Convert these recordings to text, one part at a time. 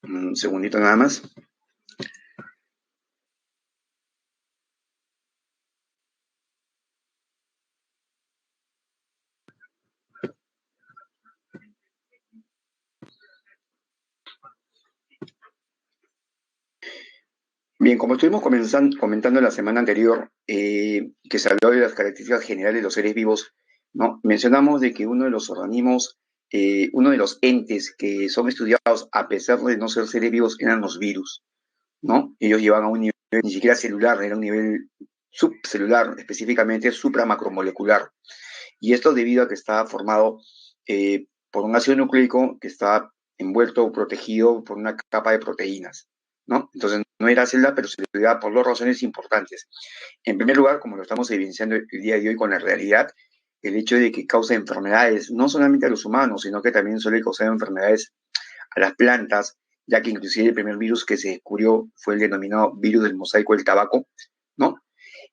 Un segundito nada más. Bien, como estuvimos comentando la semana anterior, que se habló de las características generales de los seres vivos, ¿no? Mencionamos de que uno de los organismos, uno de los entes que son estudiados a pesar de no ser seres vivos eran los virus, ¿no? Ellos llevan a un nivel ni siquiera celular, era un nivel subcelular, específicamente supramacromolecular. Y esto debido a que estaba formado por un ácido nucleico que estaba envuelto o protegido por una capa de proteínas, ¿no? Entonces no era célula, pero se le estudiaba por dos razones importantes. En primer lugar, como lo estamos evidenciando el día de hoy con la realidad, el hecho de que causa enfermedades no solamente a los humanos, sino que también suele causar enfermedades a las plantas, ya que inclusive el primer virus que se descubrió fue el denominado virus del mosaico del tabaco, ¿no?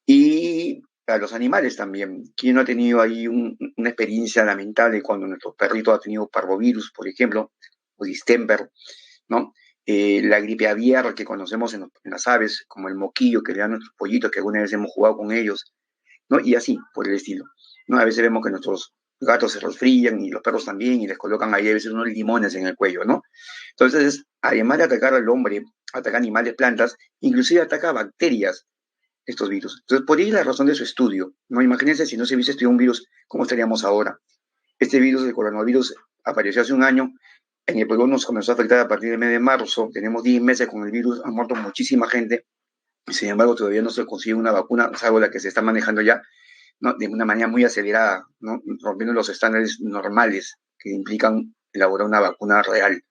Y a los animales también. ¿Quién no ha tenido ahí una experiencia lamentable cuando nuestro perrito ha tenido parvovirus, por ejemplo, o distemper, ¿no? La gripe aviar que conocemos en las aves, como el moquillo que le dan nuestros pollitos, que alguna vez hemos jugado con ellos, ¿no? Y así, por el estilo, ¿no? A veces vemos que nuestros gatos se resfrían y los perros también y les colocan ahí a veces unos limones en el cuello, ¿no? Entonces, además de atacar al hombre, ataca animales, plantas, inclusive ataca bacterias, estos virus. Entonces, por ahí es la razón de su estudio, ¿no? Imagínense si no se hubiese estudiado un virus, ¿cómo estaríamos ahora? Este virus, el coronavirus, apareció hace un año, en el Perú nos comenzó a afectar a partir del mes de marzo, tenemos 10 meses con el virus, ha muerto muchísima gente, sin embargo todavía no se consigue una vacuna, salvo la que se está manejando ya, ¿no? De una manera muy acelerada, ¿no? Rompiendo los estándares normales que implican elaborar una vacuna real,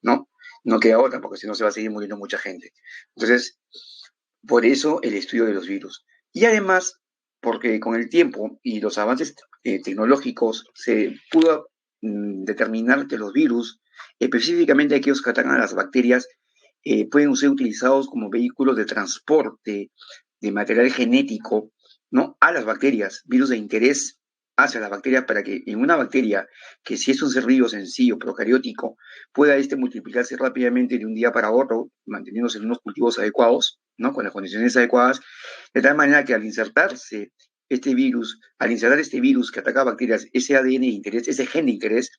¿no? No queda otra, porque si no se va a seguir muriendo mucha gente. Entonces, por eso el estudio de los virus. Y además, porque con el tiempo y los avances tecnológicos se pudo determinar que los virus, específicamente aquellos que atacan a las bacterias, pueden ser utilizados como vehículos de transporte de material genético, ¿no? A las bacterias, virus de interés hacia las bacterias para que en una bacteria, que si es un ser vivo sencillo, procariótico, pueda multiplicarse rápidamente de un día para otro, manteniéndose en unos cultivos adecuados, ¿no? Con las condiciones adecuadas, de tal manera que al insertarse al insertar este virus que ataca a bacterias, ese ADN de interés, ese gen de interés,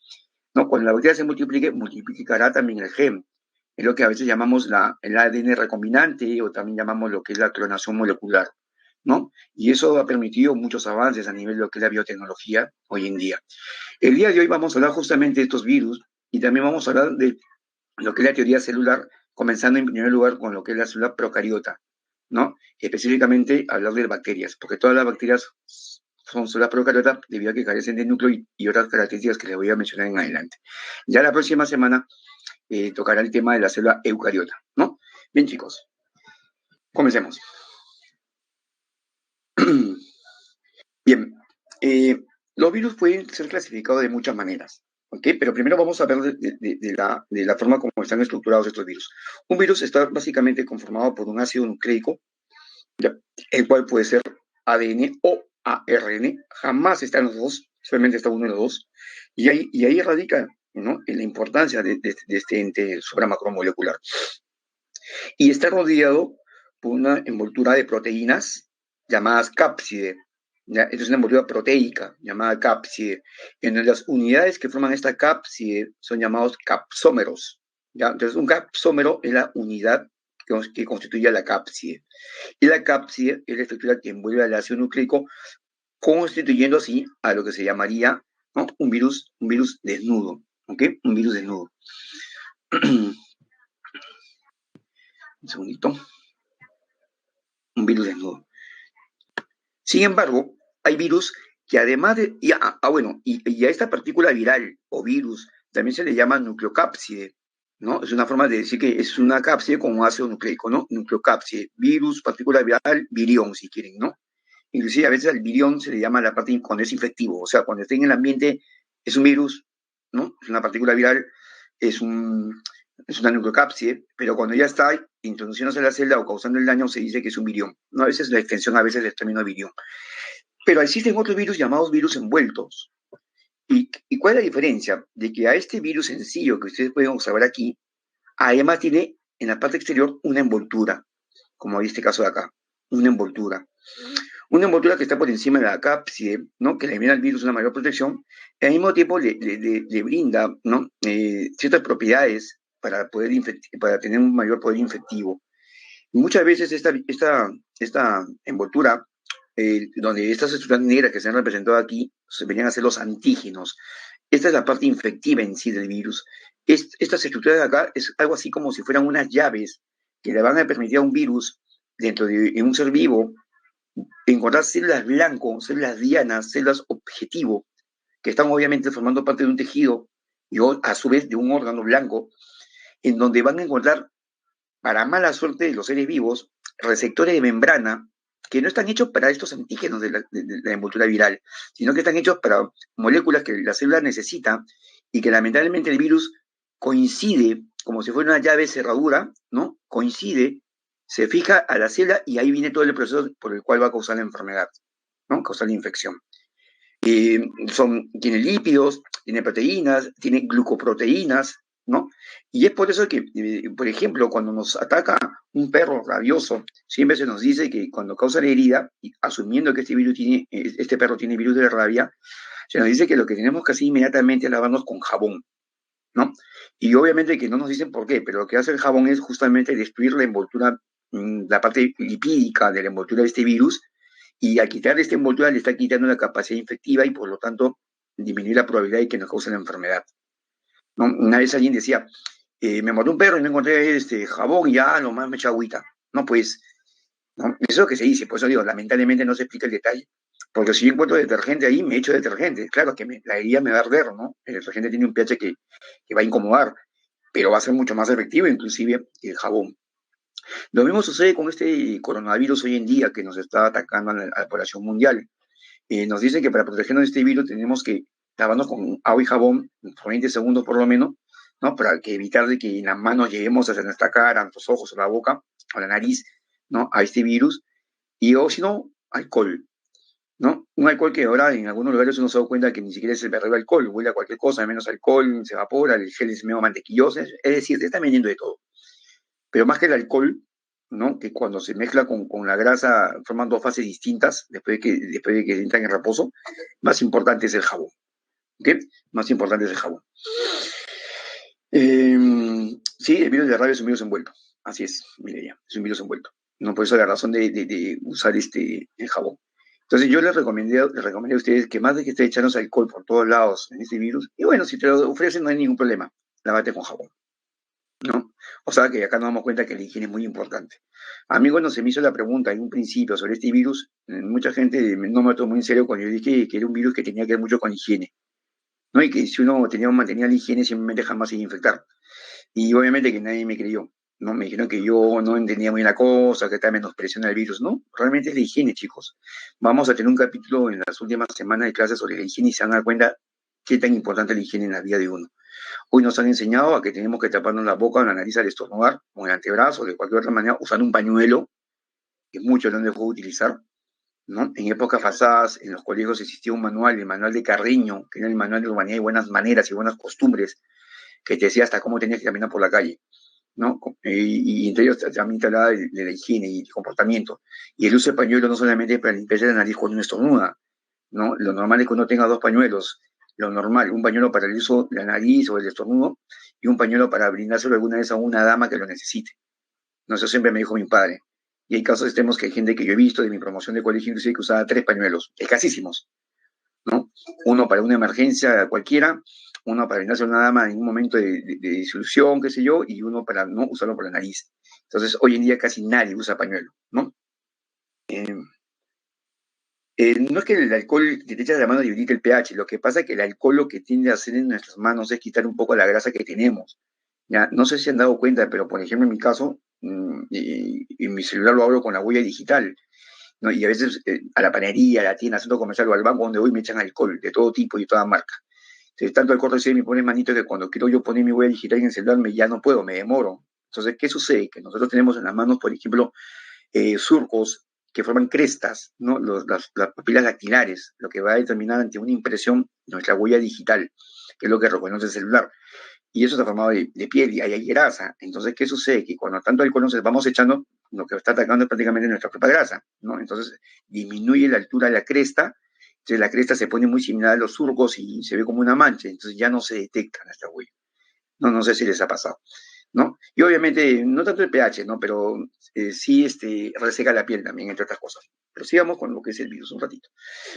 ¿no? Cuando la bacteria se multiplique, multiplicará también el gen. Es lo que a veces llamamos el ADN recombinante o también llamamos lo que es la clonación molecular, ¿no? Y eso ha permitido muchos avances a nivel de lo que es la biotecnología hoy en día. El día de hoy vamos a hablar justamente de estos virus y también vamos a hablar de lo que es la teoría celular, comenzando en primer lugar con lo que es la célula procariota, ¿no? Específicamente hablar de bacterias, porque todas las bacterias son células procariotas debido a que carecen de núcleo y otras características que les voy a mencionar en adelante. Ya la próxima semana tocará el tema de la célula eucariota, ¿no? Bien, chicos, comencemos. Bien, los virus pueden ser clasificados de muchas maneras, ¿ok? Pero primero vamos a ver de la forma como están estructurados estos virus. Un virus está básicamente conformado por un ácido nucleico, ¿ya? El cual puede ser ADN o ARN, jamás están los dos, solamente está uno de los dos, y ahí radica, ¿no? En la importancia de este ente supramacromolecular. Y está rodeado por una envoltura de proteínas llamadas cápside. ¿Ya? Esto es una envoltura proteica llamada cápside, en donde las unidades que forman esta cápside son llamados capsómeros. ¿Ya? Entonces, un capsómero es la unidad que constituye la cápside. Y la cápside es la estructura que envuelve al ácido nucleico, constituyendo así a lo que se llamaría, ¿no? un virus desnudo. ¿Ok? Un virus desnudo. Un segundito. Un virus desnudo. Sin embargo, hay virus que además de, y a esta partícula viral o virus también se le llama nucleocápside, ¿no? Es una forma de decir que es una cápside con un ácido nucleico, ¿no? Nucleocápside, virus, partícula viral, virión, si quieren, ¿no? Inclusive a veces al virión se le llama la parte cuando es infectivo, o sea, cuando está en el ambiente es un virus, ¿no? Es una partícula viral, es un, es una nucleocápside, pero cuando ya está introduciéndose a la celda o causando el daño se dice que es un virión, ¿no? A veces la extensión a veces del término virión. Pero existen otros virus llamados virus envueltos. ¿Y cuál es la diferencia? De que a este virus sencillo que ustedes pueden observar aquí, además tiene en la parte exterior una envoltura, como en este caso de acá, una envoltura. Una envoltura que está por encima de la cápside, ¿no? Que le brinda al virus una mayor protección, y al mismo tiempo le brinda, ¿no? Ciertas propiedades para, para tener un mayor poder infectivo. Muchas veces esta envoltura, donde estas estructuras negras que se han representado aquí, se venían a ser los antígenos. Esta es la parte infectiva en sí del virus. Estas estructuras de acá es algo así como si fueran unas llaves que le van a permitir a un virus, dentro de un ser vivo, encontrar células blanco, células dianas, células objetivo, que están obviamente formando parte de un tejido y a su vez de un órgano blanco, en donde van a encontrar, para mala suerte de los seres vivos, receptores de membrana que no están hechos para estos antígenos de la envoltura viral, sino que están hechos para moléculas que la célula necesita y que lamentablemente el virus coincide, como si fuera una llave cerradura, ¿no? Coincide, se fija a la célula y ahí viene todo el proceso por el cual va a causar la enfermedad, ¿no? Causar la infección. Tiene lípidos, tiene proteínas, tiene glucoproteínas, ¿no? Y es por eso que, por ejemplo, cuando nos ataca un perro rabioso, siempre se nos dice que cuando causa la herida, y asumiendo que este perro tiene virus de la rabia, se nos dice que lo que tenemos que hacer inmediatamente es lavarnos con jabón, ¿no? Y obviamente que no nos dicen por qué, pero lo que hace el jabón es justamente destruir la envoltura, la parte lipídica de la envoltura de este virus, y al quitar esta envoltura le está quitando la capacidad infectiva y por lo tanto disminuir la probabilidad de que nos cause la enfermedad, ¿no? Una vez alguien decía, me mató un perro y no encontré jabón y ya nomás me eché agüita. No, pues, ¿no? Eso es lo que se dice, por eso digo, lamentablemente no se explica el detalle. Porque si yo encuentro detergente ahí, me echo detergente. Claro que la herida me va a arder, ¿no? El detergente tiene un pH que va a incomodar, pero va a ser mucho más efectivo inclusive que el jabón. Lo mismo sucede con este coronavirus hoy en día que nos está atacando a la población mundial. Nos dicen que para protegernos de este virus tenemos que lavarnos con agua y jabón por 20 segundos por lo menos, ¿no? Para que evitar de que en las manos lleguemos hacia nuestra cara, a nuestros ojos, a la boca, a la nariz, ¿no? A este virus. Y o si no, alcohol, ¿no? Un alcohol que ahora en algunos lugares uno se da cuenta que ni siquiera es el verdadero alcohol, huele a cualquier cosa, menos alcohol, se evapora, el gel es medio mantequilloso, es decir, se está vendiendo de todo. Pero más que el alcohol, ¿no? Que cuando se mezcla con la grasa forman dos fases distintas después de que entran en reposo, más importante es el jabón. ¿Ok? Más importante es el jabón. Sí, el virus de rabia es un virus envuelto. Así es, Mireia, es un virus envuelto. No por eso la razón de usar el jabón. Entonces yo les recomendé a ustedes que más de que estén echándose alcohol por todos lados en este virus, y bueno, si te lo ofrecen no hay ningún problema, lávate con jabón, ¿no? O sea que acá nos damos cuenta que la higiene es muy importante. A mí cuando se me hizo la pregunta en un principio sobre este virus, mucha gente no me tomó en serio cuando yo dije que era un virus que tenía que ver mucho con higiene, ¿no? Y que si uno mantenía la higiene simplemente jamás se iba a infectar. Y obviamente que nadie me creyó, ¿no? Me dijeron que yo no entendía muy la cosa, que estaba menospreciando el virus, ¿no? Realmente es la higiene, chicos. Vamos a tener un capítulo en las últimas semanas de clases sobre la higiene y se van a dar cuenta qué tan importante es la higiene en la vida de uno. Hoy nos han enseñado a que tenemos que taparnos la boca o la nariz al estornudar, o el antebrazo, de cualquier otra manera, usando un pañuelo, que muchos lo han dejado de utilizar, ¿no? En épocas pasadas, en los colegios existía un manual, el manual de Carreño, que era el manual de humanidad y buenas maneras y buenas costumbres, que te decía hasta cómo tenías que caminar por la calle, ¿no? Y entre ellos también te hablaba de la higiene y el comportamiento. Y el uso de pañuelo no solamente para limpiarse la nariz cuando uno estornuda, ¿no? Lo normal es que uno tenga dos pañuelos, lo normal, un pañuelo para el uso de la nariz o el estornudo y un pañuelo para brindárselo alguna vez a una dama que lo necesite. No, eso siempre me dijo mi padre. Y hay casos extremos que hay gente que yo he visto de mi promoción de colegio inclusive que usaba tres pañuelos, escasísimos, ¿no? Uno para una emergencia cualquiera, uno para brindarse a una dama en un momento de disolución, qué sé yo, y uno para no usarlo por la nariz. Entonces, hoy en día casi nadie usa pañuelo, ¿no? Eh, no es que el alcohol que te echas de la mano debilite el pH, lo que pasa es que el alcohol lo que tiende a hacer en nuestras manos es quitar un poco la grasa que tenemos. Ya, no sé si han dado cuenta, pero por ejemplo en mi caso, en mi celular lo abro con la huella digital, ¿no? Y a veces a la panadería, a la tienda, al centro comercial o al banco donde voy me echan alcohol de todo tipo y de toda marca. Entonces, tanto alcohol recibe me pone manito que cuando quiero yo poner mi huella digital en el celular ya no puedo, me demoro. Entonces, ¿qué sucede? Que nosotros tenemos en las manos, por ejemplo, surcos que forman crestas, ¿no? Las papilas dactilares, lo que va a determinar ante una impresión nuestra huella digital, que es lo que reconoce el celular. Y eso está formado de piel y hay grasa. Entonces, ¿qué sucede? Que cuando tanto alcohol nos vamos echando, lo que está atacando es prácticamente nuestra propia grasa, ¿no? Entonces, disminuye la altura de la cresta, entonces la cresta se pone muy similar a los surcos y se ve como una mancha, entonces ya no se detecta nuestra huella. No, no sé si les ha pasado, ¿no? Y obviamente, no tanto el pH, ¿no? Pero sí reseca la piel también, entre otras cosas. Pero sigamos con lo que es el virus un ratito.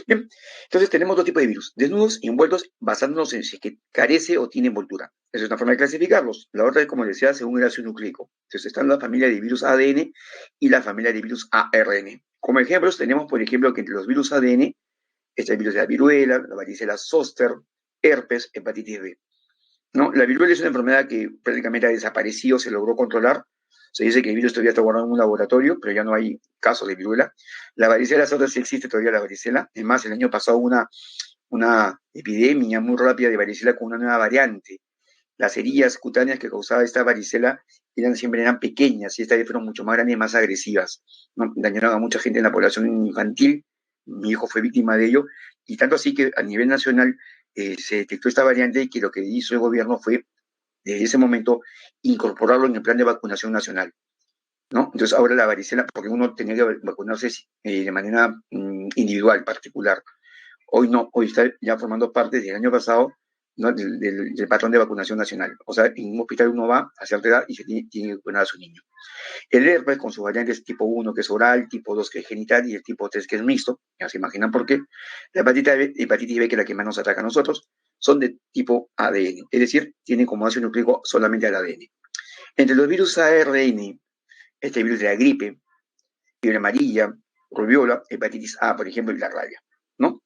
Bien, entonces tenemos dos tipos de virus, desnudos y envueltos, basándonos en si es que carece o tiene envoltura. Esa es una forma de clasificarlos. La otra es, como decía, según el ácido nucleico. Entonces están la familia de virus ADN y la familia de virus ARN. Como ejemplos, tenemos, por ejemplo, que entre los virus ADN está el virus de la viruela, la varicela zoster, herpes, hepatitis B. ¿No? La viruela es una enfermedad que prácticamente ha desaparecido, se logró controlar. Se dice que el virus todavía está guardado en un laboratorio, pero ya no hay casos de viruela. La varicela zoster sí existe todavía la varicela. Es más, el año pasado hubo una epidemia muy rápida de varicela con una nueva variante. Las heridas cutáneas que causaba esta varicela siempre eran pequeñas y estas fueron mucho más grandes y más agresivas, ¿no? Dañaron a mucha gente en la población infantil. Mi hijo fue víctima de ello, y tanto así que a nivel nacional se detectó esta variante y que lo que hizo el gobierno fue, desde ese momento, incorporarlo en el plan de vacunación nacional, ¿no? Entonces ahora la varicela, porque uno tenía que vacunarse de manera individual, particular. Hoy no, hoy está ya formando parte desde el año pasado, ¿no? del patrón de vacunación nacional. O sea, en un hospital uno va a cierta edad y se tiene que vacunar a su niño. El herpes con sus variantes tipo 1 que es oral, tipo 2 que es genital y el tipo 3 que es mixto, ya se imaginan por qué. La hepatitis B, que es la que más nos ataca a nosotros, son de tipo ADN, es decir, tienen como ácido nucleico solamente al ADN. Entre los virus ARN, este virus de la gripe, fiebre amarilla, rubiola, hepatitis A, por ejemplo, y la rabia, ¿no?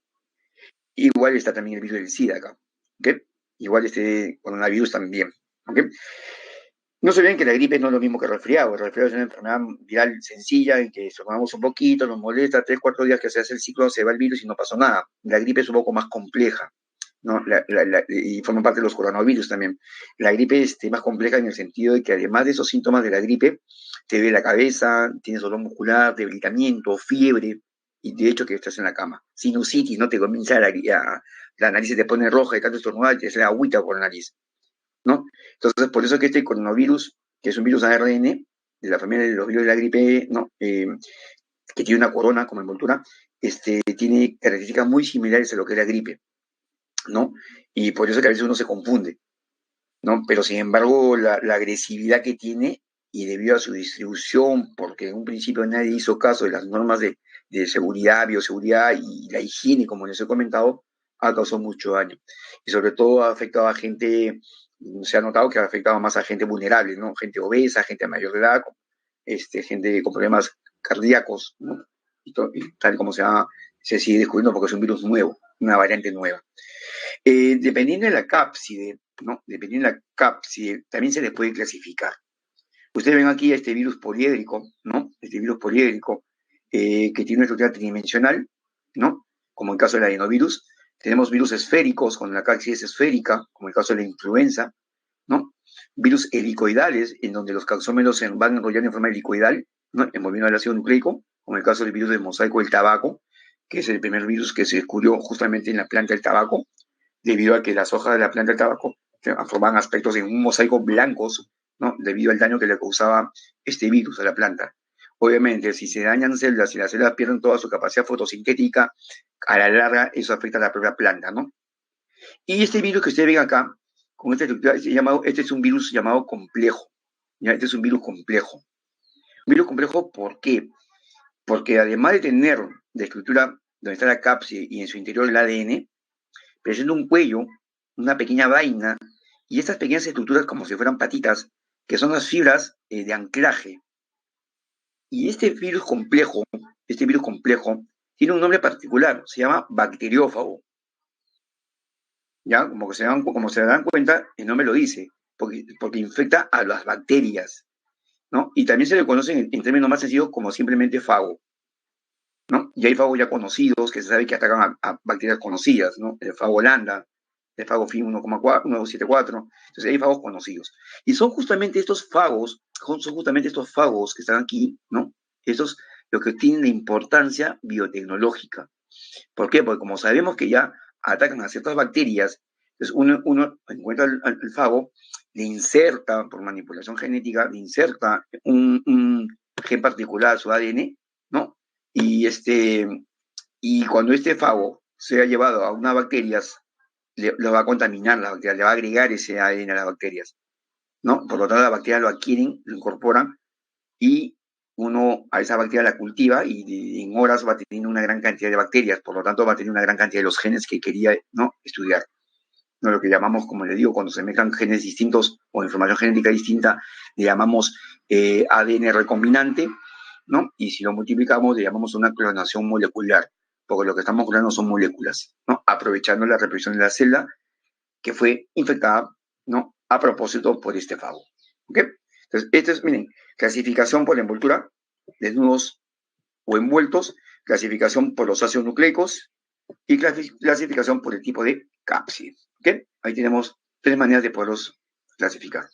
Igual está también el virus del SIDA acá, ¿ok? Igual este coronavirus también, ¿ok? No se olviden que la gripe no es lo mismo que el resfriado. El resfriado es una enfermedad viral sencilla en que estornudamos un poquito, nos molesta, 3, 4 días que se hace el ciclo, se va el virus y no pasó nada. La gripe es un poco más compleja, ¿no? Y forma parte de los coronavirus también. La gripe es más compleja en el sentido de que además de esos síntomas de la gripe, te duele la cabeza, tienes dolor muscular, debilitamiento, fiebre, y de hecho que estás en la cama. Sinusitis, no te comienza la nariz se te pone roja de tanto estornudar, te sale agüita por la nariz, ¿no? Entonces, por eso que este coronavirus, que es un virus ARN, de la familia de los virus de la gripe, ¿no? Que tiene una corona como envoltura, tiene características muy similares a lo que es la gripe, ¿no? Y por eso que a veces uno se confunde, ¿no? Pero sin embargo, la agresividad que tiene y debido a su distribución, porque en un principio nadie hizo caso de las normas de seguridad, bioseguridad y la higiene, como les he comentado, ha causado mucho daño. Y sobre todo ha afectado a gente, se ha notado que ha afectado más a gente vulnerable, ¿no? Gente obesa, gente mayor de edad, gente con problemas cardíacos, ¿no? Y tal como se sigue descubriendo porque es un virus nuevo, una variante nueva. Dependiendo de la cápside, ¿no? Dependiendo de la cápside, también se le puede clasificar. Ustedes ven aquí este virus poliédrico, ¿no? Este virus poliédrico que tiene una estructura tridimensional, ¿no? Como el caso del adenovirus. Tenemos virus esféricos con la cápside esférica, como el caso de la influenza, ¿no? Virus helicoidales, en donde los caxómeros se van enrollando en forma helicoidal, ¿no? Envolviendo el ácido nucleico, como el caso del virus del mosaico del tabaco, que es el primer virus que se descubrió justamente en la planta del tabaco, debido a que las hojas de la planta del tabaco formaban aspectos en un mosaico blancos, ¿no? Debido al daño que le causaba este virus a la planta. Obviamente, si se dañan células y las células pierden toda su capacidad fotosintética, a la larga eso afecta a la propia planta, ¿no? Y este virus que ustedes ven acá, con esta estructura, este es un virus llamado complejo. ¿Ya? Este es un virus complejo. Un virus complejo, ¿por qué? Porque además de tener la estructura donde está la cápside y en su interior el ADN, presenta un cuello, una pequeña vaina, y estas pequeñas estructuras como si fueran patitas, que son las fibras de anclaje. Y este virus complejo, tiene un nombre particular, se llama bacteriófago. ¿Ya? Como se dan cuenta, el nombre lo dice, porque infecta a las bacterias, ¿no? Y también se le conoce en términos más sencillos como simplemente fago, ¿no? Y hay fagos ya conocidos que se sabe que atacan a bacterias conocidas, ¿no? El fago Lambda, el fago FIM 1,74, entonces hay fagos conocidos. Y son justamente estos fagos que están aquí, ¿no? Estos lo que tiene la importancia biotecnológica. ¿Por qué? Porque como sabemos que ya atacan a ciertas bacterias, entonces uno encuentra al fago, le inserta, por manipulación genética, le inserta un gen particular a su ADN, ¿no? Y cuando este fago sea llevado a unas bacterias, lo va a contaminar la bacteria, le va a agregar ese ADN a las bacterias, ¿no? Por lo tanto, las bacterias lo adquieren, lo incorporan y uno a esa bacteria la cultiva y en horas va teniendo una gran cantidad de bacterias, por lo tanto va a tener una gran cantidad de los genes que quería, ¿no?, estudiar. ¿No? Lo que llamamos, como le digo, cuando se mezclan genes distintos o información genética distinta, le llamamos ADN recombinante, ¿no? Y si lo multiplicamos, le llamamos una clonación molecular, porque lo que estamos creando son moléculas, ¿no? Aprovechando la reproducción de la célula que fue infectada, ¿no?, a propósito por este fago. ¿Ok? Entonces, esto es, miren, clasificación por la envoltura, desnudos o envueltos, clasificación por los ácidos nucleicos y clasificación por el tipo de cápside. ¿Ok? Ahí tenemos 3 maneras de poderlos clasificar.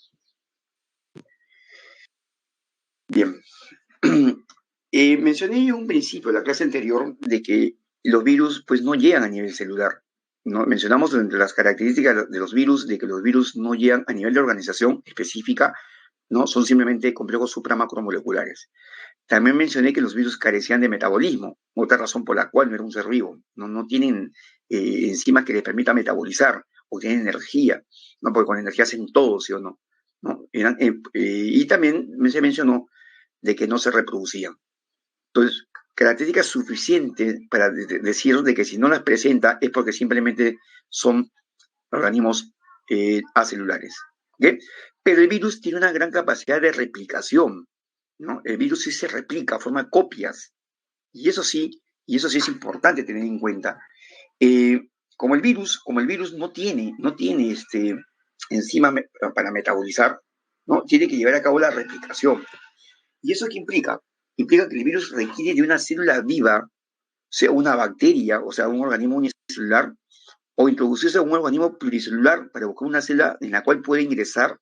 Bien. Mencioné en un principio, en la clase anterior, de que los virus pues no llegan a nivel celular, ¿no? Mencionamos entre las características de los virus, de que los virus no llegan a nivel de organización específica, ¿no? Son simplemente complejos supramacromoleculares. También mencioné que los virus carecían de metabolismo, otra razón por la cual no era un ser vivo. No tienen enzimas que les permitan metabolizar o tienen energía, ¿no? Porque con energía hacen todo, ¿sí o no? ¿No? Y también se mencionó de que no se reproducían. Entonces, características suficientes para decir de que si no las presenta es porque simplemente son organismos acelulares. ¿Okay? Pero el virus tiene una gran capacidad de replicación, ¿no? El virus sí se replica, forma copias. Y eso sí es importante tener en cuenta. Como el virus no tiene enzima para metabolizar, ¿no? Tiene que llevar a cabo la replicación. ¿Y eso qué implica? Implica que el virus requiere de una célula viva, sea una bacteria, o sea, un organismo unicelular, o introducirse a un organismo pluricelular para buscar una célula en la cual puede ingresar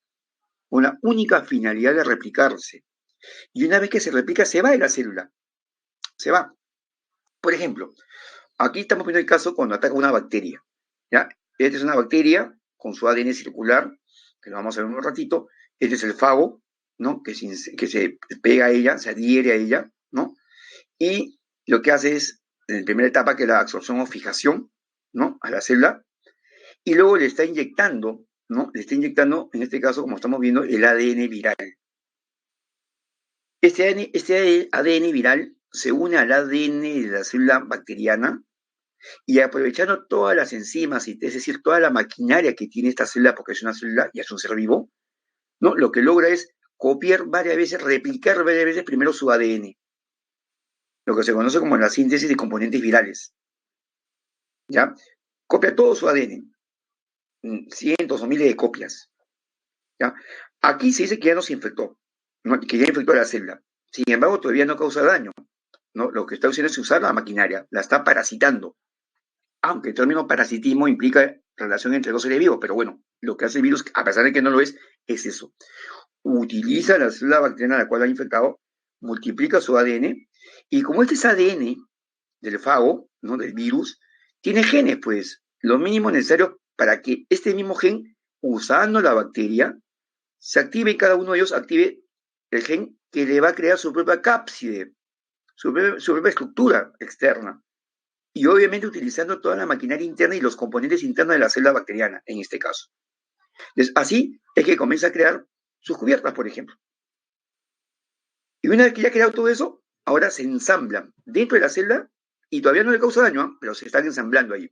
con la única finalidad de replicarse. Y una vez que se replica, se va de la célula. Se va. Por ejemplo, aquí estamos viendo el caso cuando ataca una bacteria. ¿Ya? Esta es una bacteria con su ADN circular, que lo vamos a ver en un ratito. Este es el fago, ¿no? Que se pega a ella, se adhiere a ella, ¿no? Y lo que hace es, en la primera etapa, que es la absorción o fijación, ¿no?, a la célula, y luego le está inyectando, ¿no? Le está inyectando, en este caso, como estamos viendo, el ADN viral. Este ADN viral se une al ADN de la célula bacteriana y aprovechando todas las enzimas, es decir, toda la maquinaria que tiene esta célula, porque es una célula y es un ser vivo, ¿no? Lo que logra es copiar varias veces, replicar varias veces primero su ADN, lo que se conoce como la síntesis de componentes virales. ¿Ya? Copia todo su ADN, cientos o miles de copias. ¿Ya? Aquí se dice que ya no se infectó, ¿no?, que ya infectó a la célula. Sin embargo, todavía no causa daño, ¿no? Lo que está haciendo es usar la maquinaria, la está parasitando. Aunque el término parasitismo implica relación entre dos seres vivos, pero bueno, lo que hace el virus, a pesar de que no lo es eso. Utiliza la célula bacteriana a la cual ha infectado, multiplica su ADN, y como este es ADN del fago, ¿no?, del virus, tiene genes, pues, lo mínimo necesario para que este mismo gen, usando la bacteria, se active y cada uno de ellos active el gen que le va a crear su propia cápside, su propia estructura externa. Y obviamente utilizando toda la maquinaria interna y los componentes internos de la célula bacteriana, en este caso. Entonces, así es que comienza a crear sus cubiertas, por ejemplo. Y una vez que ya ha creado todo eso, ahora se ensamblan dentro de la célula y todavía no le causa daño, ¿eh?, pero se están ensamblando ahí.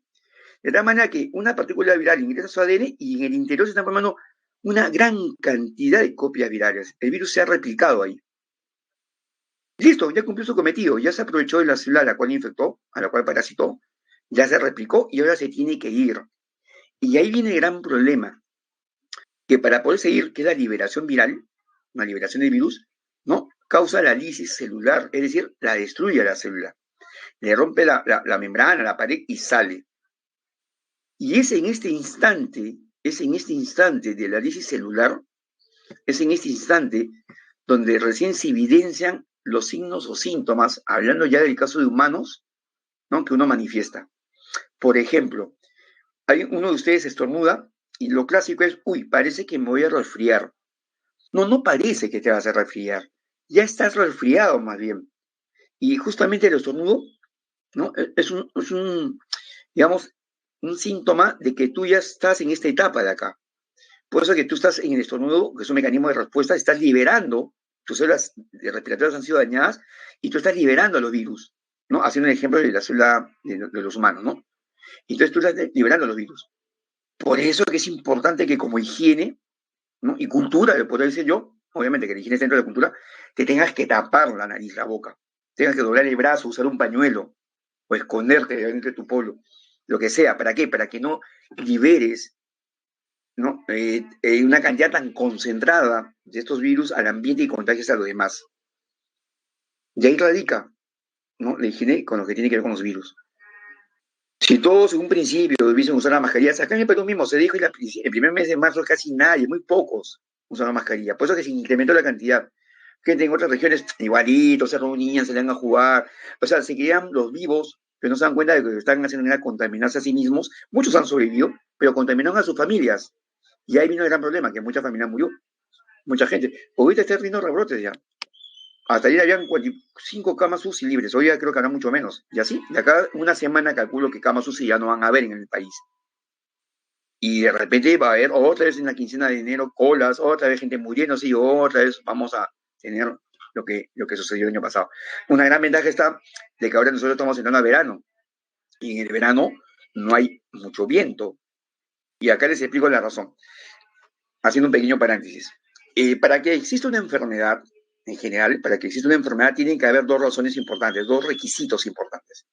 De tal manera que una partícula viral ingresa a su ADN y en el interior se están formando una gran cantidad de copias virales. El virus se ha replicado ahí. Listo, ya cumplió su cometido, ya se aprovechó de la célula a la cual infectó, a la cual parasitó, ya se replicó y ahora se tiene que ir. Y ahí viene el gran problema, que para poder seguir, que es la liberación viral, la liberación del virus, ¿no?, causa la lisis celular, es decir, la destruye a la célula. Le rompe la membrana, la pared y sale. Y es en este instante de la lisis celular, es en este instante donde recién se evidencian los signos o síntomas, hablando ya del caso de humanos, ¿no? Que uno manifiesta. Por ejemplo, hay uno de ustedes estornuda y lo clásico es, uy, parece que me voy a resfriar. No, no parece que te vas a resfriar. Ya estás resfriado más bien. Y justamente el estornudo, ¿no? Es un, digamos, un síntoma de que tú ya estás en esta etapa de acá. Por eso que tú estás en el estornudo, que es un mecanismo de respuesta, estás liberando, tus células respiratorias han sido dañadas y tú estás liberando a los virus, ¿no? Haciendo un ejemplo de la célula de los humanos, ¿no? Entonces tú estás liberando a los virus. Por eso que es importante que como higiene, ¿no? Y cultura, le podría decir yo, obviamente que la higiene es dentro de la cultura, te tengas que tapar la nariz, la boca, tengas que doblar el brazo, usar un pañuelo o esconderte dentro de tu polo, lo que sea. ¿Para qué? Para que no liberes, ¿no? Una cantidad tan concentrada de estos virus al ambiente y contagies a los demás. Y ahí radica, ¿no? La higiene con lo que tiene que ver con los virus. Si todos en un principio debiesen usar la mascarilla, acá en el Perú mismo se dijo que el primer mes de marzo casi nadie, muy pocos usan la mascarilla. Por eso que se incrementó la cantidad. Gente en otras regiones igualito, se reunían, salían a jugar. O sea, se quedaban los vivos, pero no se dan cuenta de que lo que están haciendo era contaminarse a sí mismos. Muchos han sobrevivido, pero contaminaron a sus familias. Y ahí vino el gran problema, que mucha familia murió, mucha gente. Ahorita está teniendo rebrotes ya. Hasta ayer habían 45 camas UCI libres, hoy ya creo que habrá mucho menos. Y así, de acá una semana calculo que camas UCI ya no van a haber en el país. Y de repente va a haber otra vez en la quincena de enero colas, otra vez gente muriéndose y otra vez vamos a tener lo que sucedió el año pasado. Una gran ventaja está de que ahora nosotros estamos entrando a verano y en el verano no hay mucho viento. Y acá les explico la razón, haciendo un pequeño paréntesis. Para que exista una enfermedad, en general, para que exista una enfermedad tienen que haber dos razones importantes, dos requisitos importantes.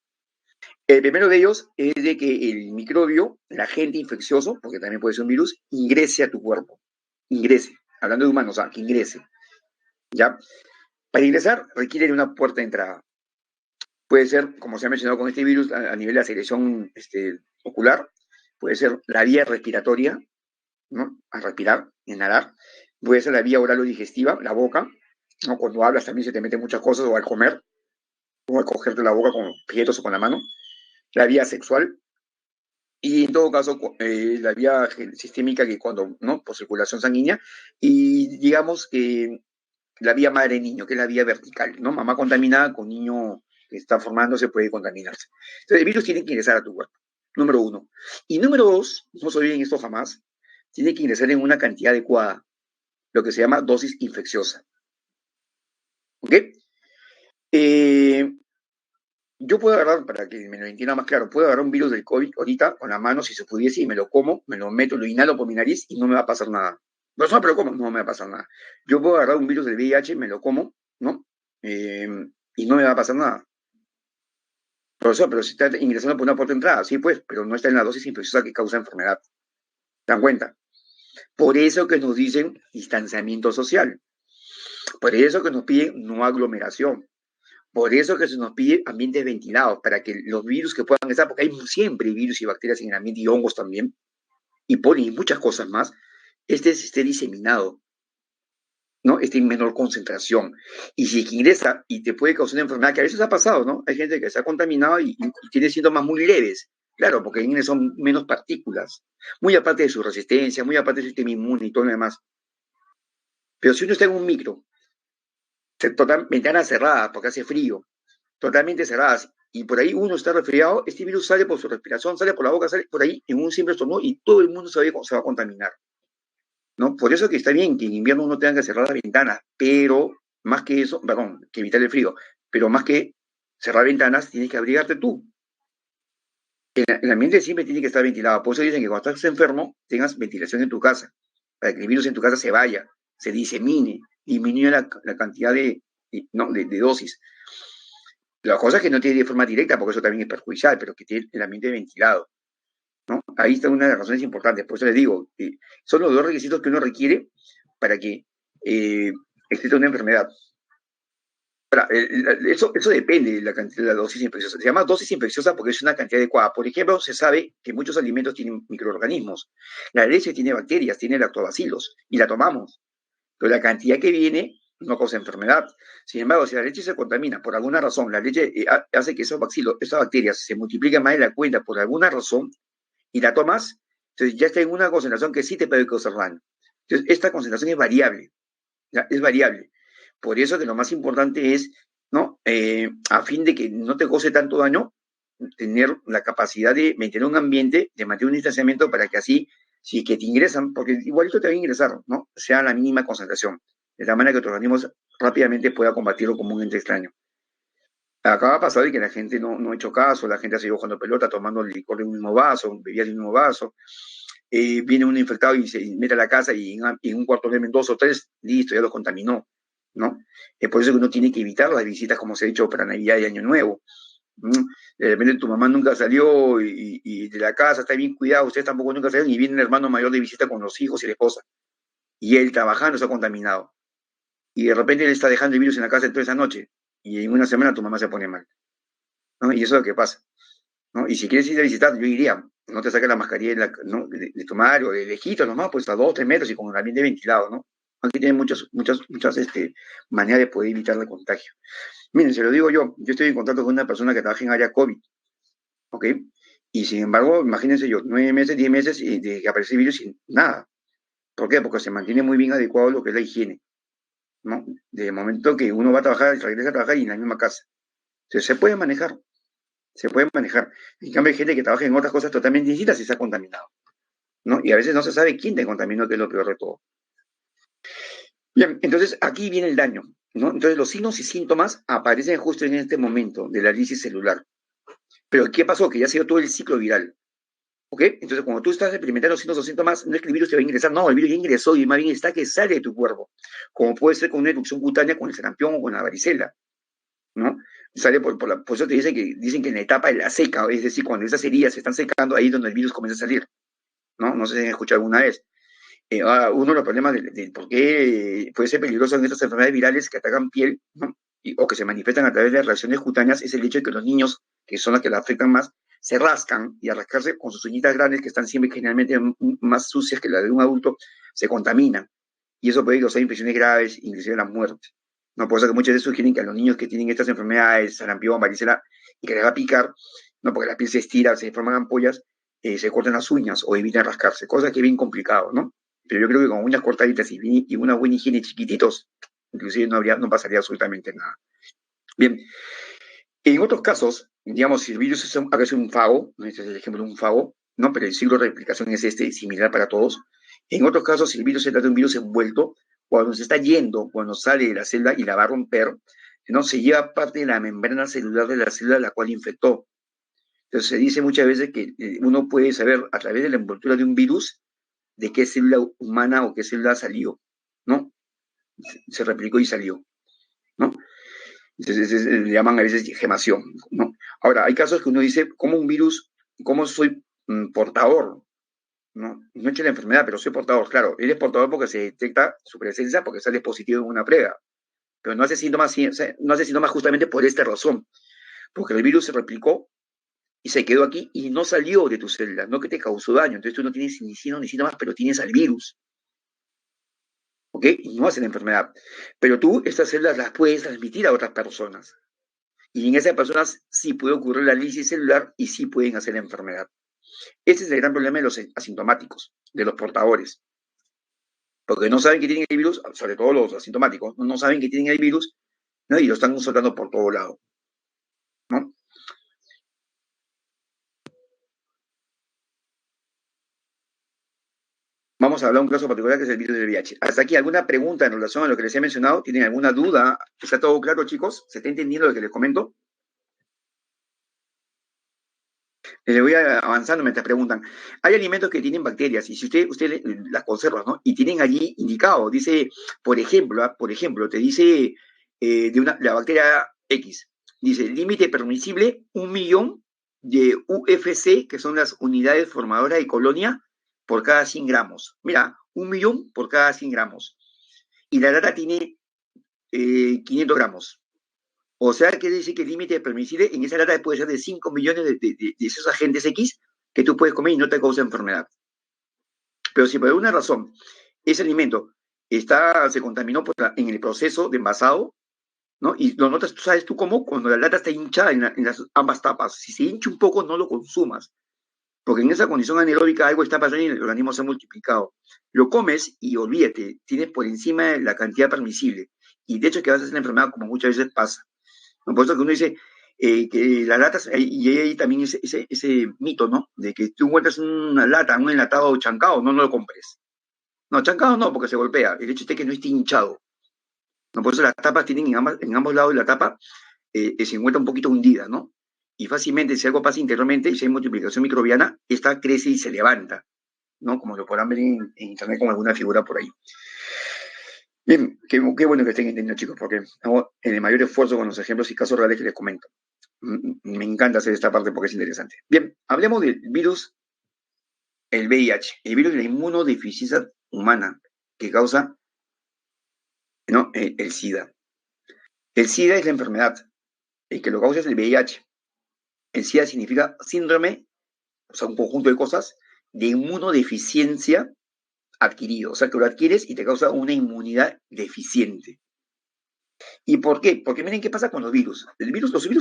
El primero de ellos es de que el microbio, el agente infeccioso, porque también puede ser un virus, ingrese a tu cuerpo. Ingrese. Hablando de humanos, que ingrese. ¿Ya? Para ingresar requiere de una puerta de entrada. Puede ser, como se ha mencionado con este virus, a nivel de la secreción ocular, puede ser la vía respiratoria, ¿no? A respirar, inhalar. Puede ser la vía oral o digestiva, la boca, ¿no? Cuando hablas también se te meten muchas cosas, o al comer, o al cogerte la boca con los pies o con la mano. La vía sexual, y en todo caso la vía sistémica que cuando, ¿no? Por circulación sanguínea, y digamos que la vía madre-niño, que es la vía vertical, ¿no? Mamá contaminada con niño que está formándose puede contaminarse. Entonces el virus tiene que ingresar a tu cuerpo, número uno. Y número dos, no se olviden esto jamás, tiene que ingresar en una cantidad adecuada, lo que se llama dosis infecciosa. ¿Ok? Eh, yo puedo agarrar, para que me lo entienda más claro, puedo agarrar un virus del COVID ahorita con la mano si se pudiese y me lo como, me lo meto, lo inhalo por mi nariz y no me va a pasar nada. No, no, pero ¿cómo? No me va a pasar nada. Yo puedo agarrar un virus del VIH, me lo como, ¿no? Eh, y no me va a pasar nada. Profesor, pero si está ingresando por una puerta de entrada, sí, pues, pero no está en la dosis infecciosa que causa enfermedad. ¿Se dan cuenta? Por eso que nos dicen distanciamiento social. Por eso que nos piden no aglomeración. Por eso que se nos pide ambientes ventilados, para que los virus que puedan estar, porque hay siempre virus y bacterias en el ambiente y hongos también, y polen y muchas cosas más, esté diseminado, ¿no? Esté en menor concentración. Y si es que ingresa y te puede causar una enfermedad, que a veces ha pasado, ¿no? Hay gente que se ha contaminado y tiene síntomas muy leves. Claro, porque en son menos partículas, muy aparte de su resistencia, muy aparte del sistema inmune y todo lo demás. Pero si uno está en un micro, ventanas cerradas porque hace frío, totalmente cerradas, y por ahí uno está resfriado, este virus sale por su respiración, sale por la boca, sale por ahí en un simple estornudo y todo el mundo se va a contaminar, ¿no? Por eso que está bien que en invierno uno tenga que cerrar las ventanas, pero más que eso, perdón, que evitar el frío, pero más que cerrar ventanas, tienes que abrigarte tú. El ambiente siempre tiene que estar ventilado, por eso dicen que cuando estás enfermo, tengas ventilación en tu casa, para que el virus en tu casa se vaya, se disemine, disminuya la cantidad no, de dosis. La cosa es que no tiene de forma directa, porque eso también es perjudicial, pero que tiene el ambiente ventilado, ¿no? Ahí está una de las razones importantes. Por eso les digo, son los dos requisitos que uno requiere para que exista una enfermedad. Ahora, eso depende de la dosis infecciosa. Se llama dosis infecciosa porque es una cantidad adecuada. Por ejemplo, se sabe que muchos alimentos tienen microorganismos. La leche tiene bacterias, tiene lactobacilos, y la tomamos. Pero la cantidad que viene no causa enfermedad. Sin embargo, si la leche se contamina por alguna razón, la leche hace que esos bacilos, esas bacterias se multipliquen más de la cuenta por alguna razón y la tomas, entonces ya está en una concentración que sí te puede causar daño. Entonces, esta concentración es variable, ¿ya? Es variable. Por eso que lo más importante es, ¿no? A fin de que no te cause tanto daño, tener la capacidad de mantener un ambiente, de mantener un distanciamiento para que así, si que te ingresan, porque igualito te va a ingresar, ¿no? Sea la mínima concentración, de tal manera que tu organismo rápidamente pueda combatirlo como un ente extraño. Acá ha pasado de que la gente no ha hecho caso, la gente ha seguido jugando pelota, tomando licor de un mismo vaso, bebidas de un mismo vaso, viene un infectado y se mete a la casa y en un cuarto de dos o tres, listo, ya lo contaminó, ¿no? Es por eso que uno tiene que evitar las visitas, como se ha hecho para Navidad y Año Nuevo. De repente tu mamá nunca salió y de la casa está bien cuidado, ustedes tampoco nunca salieron y viene el hermano mayor de visita con los hijos y la esposa. Y él trabajando se ha contaminado. Y de repente él está dejando el virus en la casa toda esa noche. Y en una semana tu mamá se pone mal, ¿no? Y eso es lo que pasa, ¿no? Y si quieres ir a visitar, yo iría, no te saques la mascarilla ¿no? de tu madre o de lejitos nomás, pues a 2 o 3 metros y con el ambiente ventilado, ¿no? Aquí tienen muchas maneras de poder evitar el contagio. Miren, se lo digo yo estoy en contacto con una persona que trabaja en área COVID, ¿ok? Y sin embargo, imagínense yo, 9 meses, 10 meses de que aparece el virus y nada. ¿Por qué? Porque se mantiene muy bien adecuado lo que es la higiene, ¿no? De momento que uno va a trabajar, regresa a trabajar y en la misma casa. Entonces se puede manejar, se puede manejar. En cambio hay gente que trabaja en otras cosas totalmente distintas y se ha contaminado, ¿no? Y a veces no se sabe quién te contaminó, que es lo peor de todo. Bien, entonces aquí viene el daño, ¿no? Entonces los signos y síntomas aparecen justo en este momento de la lisis celular. Pero ¿qué pasó? Que ya se dio todo el ciclo viral. ¿Ok? Entonces, cuando tú estás experimentando signos o síntomas, no es que el virus te va a ingresar, no, el virus ya ingresó y más bien está que sale de tu cuerpo, como puede ser con una erupción cutánea, con el sarampión o con la varicela, ¿no? Sale por eso te dicen que en la etapa de la seca, es decir, cuando esas heridas se están secando, ahí es donde el virus comienza a salir, ¿no? No sé si han escuchado alguna vez. Uno de los problemas de por qué puede ser peligroso en estas enfermedades virales que atacan piel, ¿no? O que se manifiestan a través de reacciones cutáneas es el hecho de que los niños, que son las que la afectan más, se rascan y al rascarse con sus uñitas grandes, que están siempre generalmente más sucias que las de un adulto, se contaminan. Y eso puede causar infecciones graves, inclusive la muerte. No, por eso que muchas veces sugieren que a los niños que tienen estas enfermedades, sarampión, varicela, y que les va a picar, no porque la piel se estira, se forman ampollas, se cortan las uñas o eviten rascarse, cosa que es bien complicado, ¿no? Pero yo creo que con uñas cortaditas y una buena higiene chiquititos, inclusive no pasaría absolutamente nada. Bien, en otros casos, digamos, si el virus es un fago, ¿no? Este es el ejemplo de un fago, ¿no? Pero el ciclo de replicación es similar para todos. En otros casos, si el virus se trata de un virus envuelto, cuando se está yendo, cuando sale de la célula y la va a romper, ¿no? Se lleva parte de la membrana celular de la célula a la cual infectó. Entonces se dice muchas veces que uno puede saber a través de la envoltura de un virus de qué célula humana o qué célula salió, ¿no? Se replicó y salió, ¿no? Entonces le llaman a veces gemación, ¿no? Ahora, hay casos que uno dice, ¿cómo un virus, cómo soy portador? ¿No? No he hecho la enfermedad, pero soy portador. Claro, eres portador porque se detecta su presencia porque sale positivo en una prueba, pero no hace síntomas, no hace síntomas justamente por esta razón, porque el virus se replicó y se quedó aquí y no salió de tu célula, no que te causó daño. Entonces tú no tienes ni signos ni síntomas, pero tienes al virus. ¿Ok? Y no hace la enfermedad. Pero tú estas células las puedes transmitir a otras personas. Y en esas personas sí puede ocurrir la lisis celular y sí pueden hacer la enfermedad. Ese es el gran problema de los asintomáticos, de los portadores. Porque no saben que tienen el virus, sobre todo los asintomáticos, no saben que tienen el virus, ¿no? Y lo están soltando por todo lado, ¿no? Vamos a hablar de un caso particular que es el virus del VIH. Hasta aquí, ¿alguna pregunta en relación a lo que les he mencionado? ¿Tienen alguna duda? ¿Está todo claro, chicos? ¿Se está entendiendo lo que les comento? Le voy avanzando mientras preguntan. Hay alimentos que tienen bacterias y si usted las conserva, ¿no? Y tienen allí indicado, dice, por ejemplo, te dice la bacteria X, dice, límite permisible 1 millón de UFC, que son las unidades formadoras de colonia, por cada 100 gramos. Mira, 1 millón por cada 100 gramos. Y la lata tiene 500 gramos. O sea, quiere decir que el límite permisible en esa lata puede ser de 5 millones de esos agentes X que tú puedes comer y no te causa enfermedad. Pero si por alguna razón ese alimento se contaminó en el proceso de envasado, ¿no? Y lo notas, tú sabes tú cómo, cuando la lata está hinchada en las ambas tapas, si se hincha un poco, no lo consumas, porque en esa condición anaeróbica algo está pasando y el organismo se ha multiplicado. Lo comes y olvídate, tienes por encima de la cantidad permisible. Y de hecho que vas a hacer la enfermedad como muchas veces pasa. ¿No? Por eso que uno dice que las latas, y hay ahí también ese mito, ¿no? De que tú encuentras una lata, un enlatado chancado, no lo compres. No, chancado no, porque se golpea. El hecho es que no esté hinchado. ¿No? Por eso las tapas tienen en ambos lados de la tapa, se encuentra un poquito hundida, ¿no? Y fácilmente, si algo pasa interiormente y si hay multiplicación microbiana, esta crece y se levanta, ¿no? Como lo podrán ver en internet con alguna figura por ahí. Bien, qué bueno que estén entendiendo, chicos, porque hago el mayor esfuerzo con los ejemplos y casos reales que les comento. Me encanta hacer esta parte porque es interesante. Bien, hablemos del virus, el VIH, el virus de la inmunodeficiencia humana que causa, ¿no? El SIDA. El SIDA es la enfermedad, el que lo causa es el VIH. El SIDA significa síndrome, o sea, un conjunto de cosas, de inmunodeficiencia adquirido. O sea, que lo adquieres y te causa una inmunidad deficiente. ¿Y por qué? Porque miren qué pasa con los virus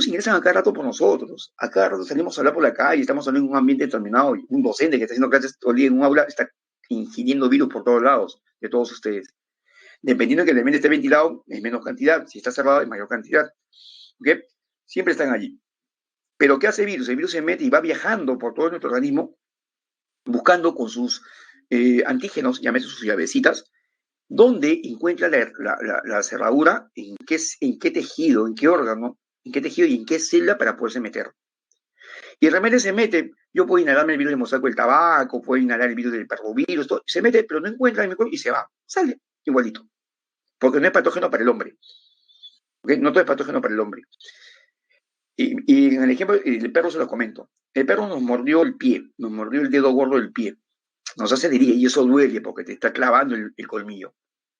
ingresan a cada rato por nosotros. A cada rato salimos a hablar por la calle, estamos hablando en un ambiente determinado. Y un docente que está haciendo clases todo el día en un aula está ingiriendo virus por todos lados, de todos ustedes. Dependiendo de que el ambiente esté ventilado, es menos cantidad. Si está cerrado, es mayor cantidad. ¿Ok? Siempre están allí. Pero ¿qué hace el virus? El virus se mete y va viajando por todo nuestro organismo, buscando con sus antígenos, llámese sus llavecitas, dónde encuentra la cerradura, en qué tejido, en qué órgano, en qué tejido y en qué célula para poderse meter. Y realmente se mete, yo puedo inhalarme el virus del mosaico del tabaco, puedo inhalar el virus del parvovirus, todo, se mete, pero no encuentra el microbio y se va, sale igualito, porque no es patógeno para el hombre, ¿okay? No todo es patógeno para el hombre. Y en el ejemplo del perro se lo comento, el perro nos mordió el pie, nos mordió el dedo gordo del pie, nos hace herida y eso duele porque te está clavando el colmillo,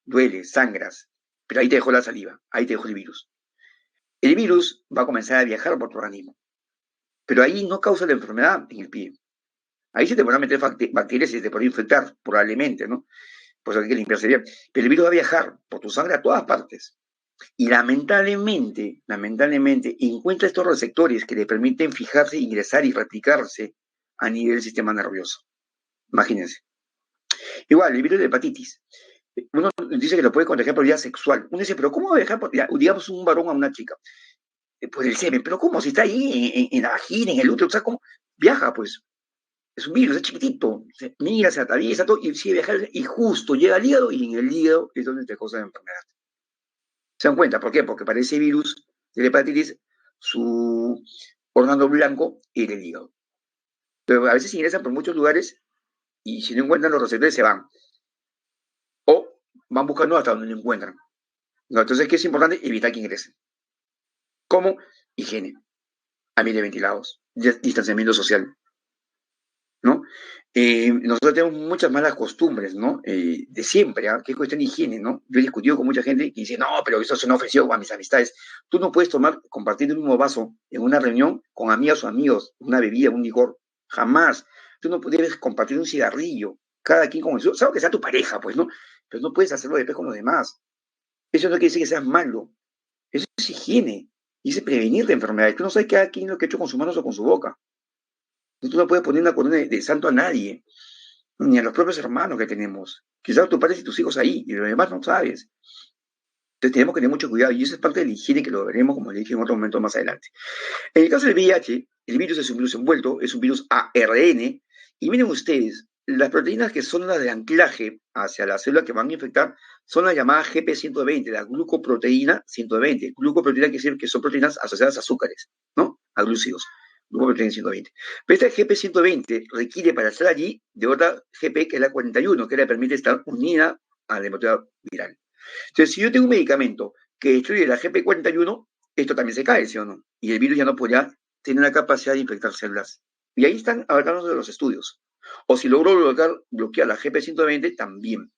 duele, sangras, pero ahí te dejó la saliva, ahí te dejó el virus. El virus va a comenzar a viajar por tu organismo, pero ahí no causa la enfermedad en el pie. Ahí se te van a meter bacterias y se te puede infectar, probablemente, ¿no? Por eso hay que limpiarse bien. Pero el virus va a viajar por tu sangre a todas partes. Y lamentablemente, encuentra estos receptores que le permiten fijarse, ingresar y replicarse a nivel del sistema nervioso. Imagínense. Igual, el virus de hepatitis. Uno dice que lo puede contagiar por vía sexual. Uno dice, pero ¿cómo va a viajar, digamos, un varón a una chica? Por el semen, pero ¿cómo? Si está ahí en la vagina, en el útero, o sea, ¿cómo? Viaja, pues. Es un virus, es chiquitito. Mira, se atraviesa todo y sigue viajando y justo llega al hígado y en el hígado es donde te causa la enfermedad. ¿Se dan cuenta? ¿Por qué? Porque para ese virus de la hepatitis, su órgano blanco era el hígado. Pero a veces ingresan por muchos lugares y si no encuentran los receptores se van. O van buscando hasta donde lo encuentran. ¿No? Entonces, ¿qué es importante? Evitar que ingresen. ¿Cómo? Higiene, ambientes ventilados, distanciamiento social, ¿no? Nosotros tenemos muchas malas costumbres, ¿no? De siempre, ¿eh? Que es cuestión de higiene, ¿no? Yo he discutido con mucha gente que dice, no, pero eso se me ofreció a mis amistades. Tú no puedes compartir el mismo vaso en una reunión con amigas o amigos, una bebida, un licor. Jamás. Tú no debes compartir un cigarrillo, cada quien con eso. Sabes que sea tu pareja, pues, ¿no? Pero no puedes hacerlo después con los demás. Eso no quiere decir que seas malo. Eso es higiene. Y es prevenir de enfermedades. Tú no sabes cada quien lo que ha hecho con sus manos o con su boca. Tú no puedes poner una corona de santo a nadie, ni a los propios hermanos que tenemos. Quizás tus padres y tus hijos ahí, y lo demás no sabes. Entonces tenemos que tener mucho cuidado, y eso es parte de la higiene que lo veremos, como le dije en otro momento más adelante. En el caso del VIH, el virus es un virus envuelto, es un virus ARN, y miren ustedes, las proteínas que son las de anclaje hacia la célula que van a infectar son las llamadas GP120, la glucoproteína 120. Glucoproteína quiere decir que son proteínas asociadas a azúcares, ¿no? A glúcidos. Glucoproteína 120. Pero esta GP120 requiere para estar allí de otra GP que es la 41, que le permite estar unida a la hemoglobina viral. Entonces, si yo tengo un medicamento que destruye la GP41, esto también se cae, ¿sí o no? Y el virus ya no podría tener la capacidad de infectar células. Y ahí están abarcándose de los estudios. O si logro bloquear la GP120, también.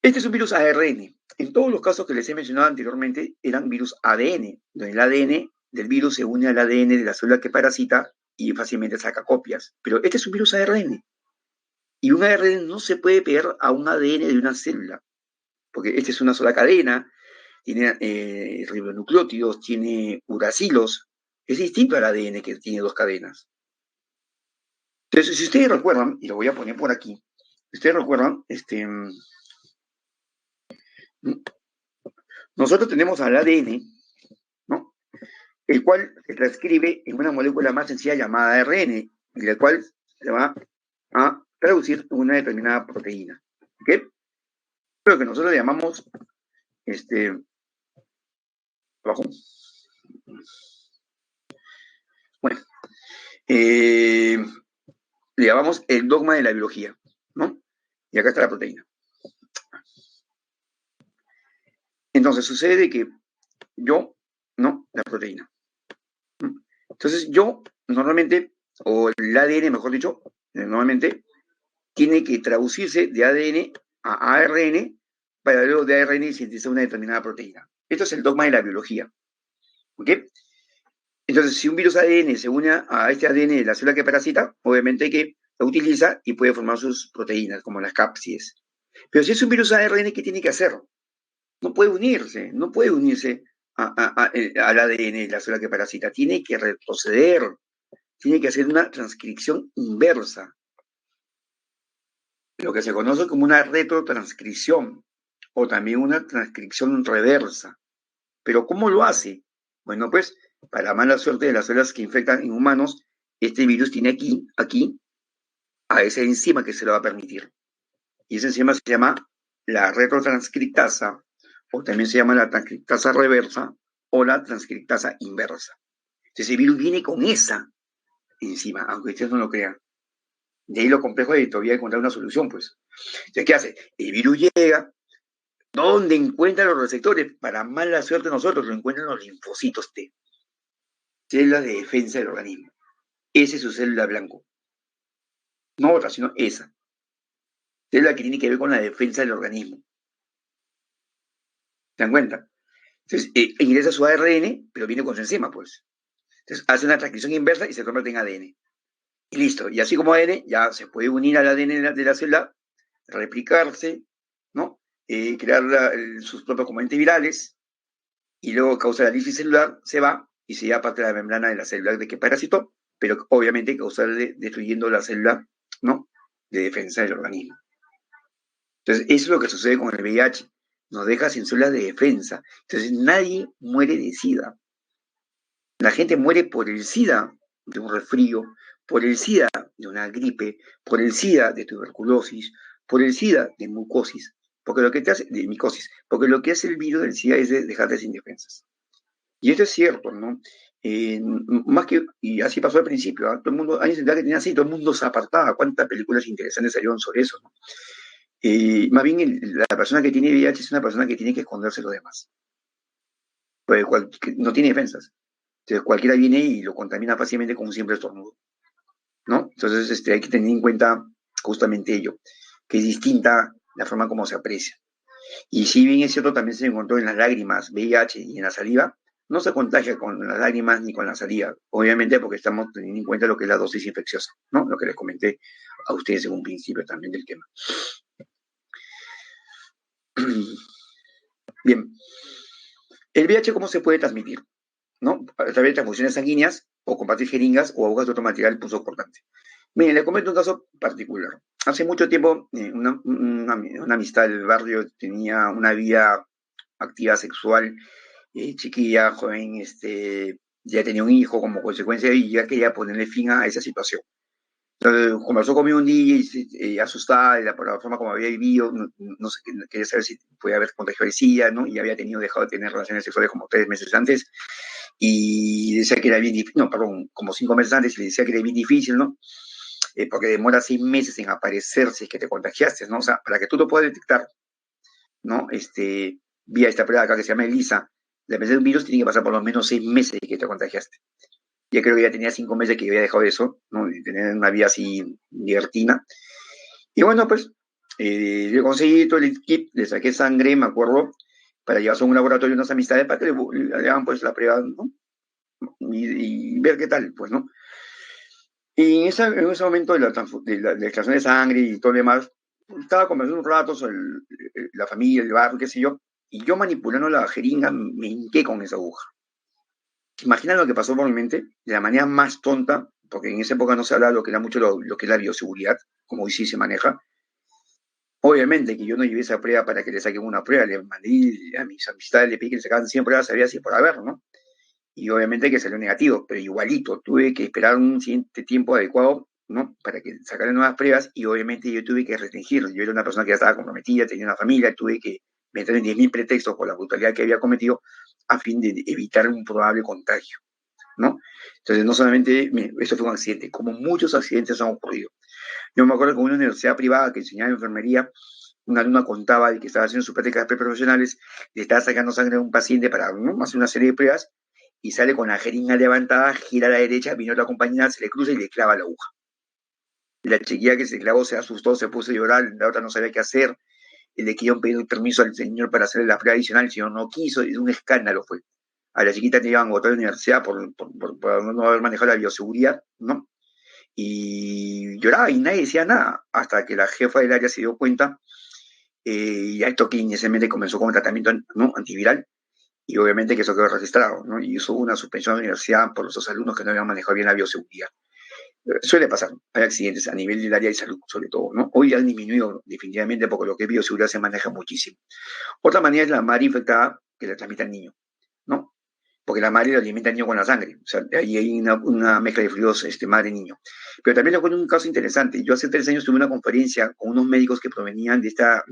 Este es un virus ARN. En todos los casos que les he mencionado anteriormente, eran virus ADN, donde el ADN del virus se une al ADN de la célula que parasita y fácilmente saca copias. Pero este es un virus ARN. Y un ARN no se puede pegar a un ADN de una célula, porque esta es una sola cadena, tiene ribonucleótidos, tiene uracilos, es distinto al ADN que tiene dos cadenas. Entonces, si ustedes recuerdan, y lo voy a poner por aquí, si ustedes recuerdan, nosotros tenemos al ADN, ¿no? El cual se transcribe en una molécula más sencilla llamada ARN, y la cual se va a traducir en una determinada proteína. ¿Ok? Lo que nosotros le llamamos, abajo, bueno, le llamamos el dogma de la biología, ¿no? Y acá está la proteína. Entonces sucede que yo, ¿no? La proteína. Entonces yo, normalmente, o el ADN, mejor dicho, normalmente, tiene que traducirse de ADN a ARN para luego de ARN sintetizar una determinada proteína. Esto es el dogma de la biología. ¿Ok? Entonces, si un virus ADN se une a este ADN de la célula que parasita, obviamente que lo utiliza y puede formar sus proteínas, como las cápsides. Pero si es un virus ARN, ¿qué tiene que hacer? No puede unirse al ADN de la célula que parasita. Tiene que retroceder, tiene que hacer una transcripción inversa, lo que se conoce como una retrotranscripción o también una transcripción reversa. ¿Pero cómo lo hace? Bueno, pues, para mala suerte de las células que infectan en humanos, este virus tiene aquí, a esa enzima que se lo va a permitir. Y esa enzima se llama la retrotranscriptasa, o también se llama la transcriptasa reversa, o la transcriptasa inversa. Entonces, el virus viene con esa enzima, aunque ustedes no lo crean. De ahí lo complejo de todavía encontrar una solución, pues. Entonces, ¿qué hace? El virus llega, ¿dónde encuentra los receptores? Para mala suerte de nosotros, lo encuentran los linfocitos T, células de defensa del organismo. Esa es su célula blanco. No otra, sino esa. Célula que tiene que ver con la defensa del organismo. ¿Se dan cuenta? Entonces, ingresa su ARN, pero viene con su enzima, pues. Entonces, hace una transcripción inversa y se convierte en ADN. Y listo. Y así como ADN, ya se puede unir al ADN de la célula, replicarse, ¿no? Crear sus propios componentes virales, y luego causa la lisis celular, se va y se lleva parte de la membrana de la célula de que parasitó, pero obviamente causarle destruyendo la célula, ¿no? De defensa del organismo. Entonces, eso es lo que sucede con el VIH. Nos deja sin células de defensa. Entonces, nadie muere de SIDA. La gente muere por el SIDA de un resfrío, por el SIDA de una gripe, por el SIDA de tuberculosis, por el SIDA de mucosis, porque lo que te hace, de micosis, porque lo que hace el virus del SIDA es dejarte sin defensas. Y esto es cierto, ¿no? Más que, y así pasó al principio, ¿eh? Todo el mundo, años de edad que tenía así, todo el mundo se apartaba. ¿Cuántas películas interesantes salieron sobre eso, ¿no? Más bien, la persona que tiene VIH es una persona que tiene que esconderse de los demás, pues no tiene defensas. Entonces, cualquiera viene y lo contamina fácilmente con un simple estornudo, ¿no? Entonces, hay que tener en cuenta justamente ello, que es distinta la forma como se aprecia. Y si bien es cierto, también se encontró en las lágrimas VIH y en la saliva, no se contagia con las lágrimas ni con la saliva, obviamente porque estamos teniendo en cuenta lo que es la dosis infecciosa, ¿no? Lo que les comenté a ustedes en un principio también del tema. Bien, ¿el VIH cómo se puede transmitir? ¿No? A través de transfusiones sanguíneas o compartir jeringas o agujas de otro material punzocortante. Miren, les comento un caso particular. Hace mucho tiempo, una amistad del barrio tenía una vida activa sexual, chiquilla, joven, ya tenía un hijo como consecuencia y ya quería ponerle fin a esa situación. Entonces, conversó conmigo un día y asustada por la forma como había vivido, no sé, quería saber si podía haber contagiado de SIDA, ¿no? Y había dejado de tener relaciones sexuales como 3 meses antes y decía que era bien difícil, no, perdón, como 5 meses antes y le decía que era bien difícil, ¿no? Porque demora 6 meses en aparecer si es que te contagiaste, ¿no? O sea, para que tú lo puedas detectar, ¿no? Vía esta prueba acá que se llama ELISA, la presencia de un virus tiene que pasar por lo menos 6 meses de que te contagiaste. Ya creo que ya tenía 5 meses que había dejado eso, ¿no? De tener una vida así libertina. Y bueno, pues, yo conseguí todo el kit, le saqué sangre, me acuerdo, para llevarse a un laboratorio unas amistades para que le hagan pues la prueba, ¿no? Y ver qué tal, pues, ¿no? Y en ese momento de la extracción de sangre y todo lo demás, estaba conversando un rato sobre la familia, el barrio, qué sé yo, y yo manipulando la jeringa me hinqué con esa aguja. Imagina lo que pasó por mi mente de la manera más tonta, porque en esa época no se hablaba lo que era mucho lo que es la bioseguridad, como hoy sí se maneja. Obviamente que yo no llevé esa prueba para que le saquen una prueba, le mandé a mis amistades, le pedí que le sacaran 100 pruebas, sabía si por haber, ¿no? Y obviamente que salió negativo, pero igualito, tuve que esperar un siguiente tiempo adecuado, ¿no? Para que sacaran nuevas pruebas y obviamente yo tuve que restringirlo. Yo era una persona que ya estaba comprometida, tenía una familia, tuve que meter en 10.000 pretextos por la brutalidad que había cometido a fin de evitar un probable contagio, ¿no? Entonces, no solamente esto fue un accidente, como muchos accidentes han ocurrido. Yo me acuerdo que en una universidad privada que enseñaba enfermería, una alumna contaba de que estaba haciendo sus prácticas preprofesionales, le estaba sacando sangre a un paciente para, ¿no?, hacer una serie de pruebas y sale con la jeringa levantada, gira a la derecha, vino otra compañera, se le cruza y le clava la aguja. La chiquilla que se clavó se asustó, se puso a llorar, la otra no sabía qué hacer, le querían pedir permiso al señor para hacer la prueba adicional, el señor no quiso, y un escándalo fue. A la chiquita te iban a botar de la universidad por no haber manejado la bioseguridad, ¿no? Y lloraba y nadie decía nada, hasta que la jefa del área se dio cuenta, y esto que inicialmente comenzó con el tratamiento, ¿no?, antiviral, y obviamente que eso quedó registrado, ¿no? Y hizo una suspensión de la universidad por los alumnos que no habían manejado bien la bioseguridad. Suele pasar, hay accidentes a nivel del área de salud, sobre todo, ¿no? Hoy han disminuido definitivamente porque lo que es bioseguridad se maneja muchísimo. Otra manera es la madre infectada que la transmite al niño, ¿no? Porque la madre lo alimenta al niño con la sangre, o sea, ahí hay una mezcla de fluidos madre-niño. Pero también le cuento un caso interesante. Yo hace 3 años tuve una conferencia con unos médicos que provenían de esta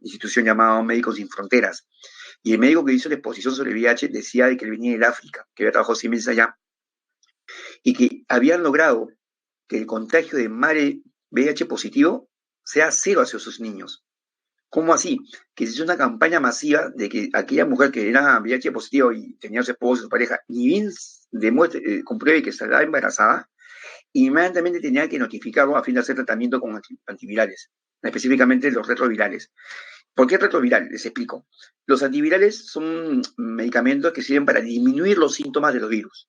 institución llamada Médicos Sin Fronteras, y el médico que hizo la exposición sobre el VIH decía de que él venía del África, que había trabajado 100 meses allá, y que habían logrado que el contagio de madre VIH positivo sea cero hacia sus niños. ¿Cómo así? Que se hizo una campaña masiva de que aquella mujer que era VIH positivo y tenía a su esposo, su pareja, ni bien demuestre, compruebe que estaba embarazada, inmediatamente tenía que notificarlo a fin de hacer tratamiento con antivirales, específicamente los retrovirales. ¿Por qué retroviral? Les explico. Los antivirales son medicamentos que sirven para disminuir los síntomas de los virus,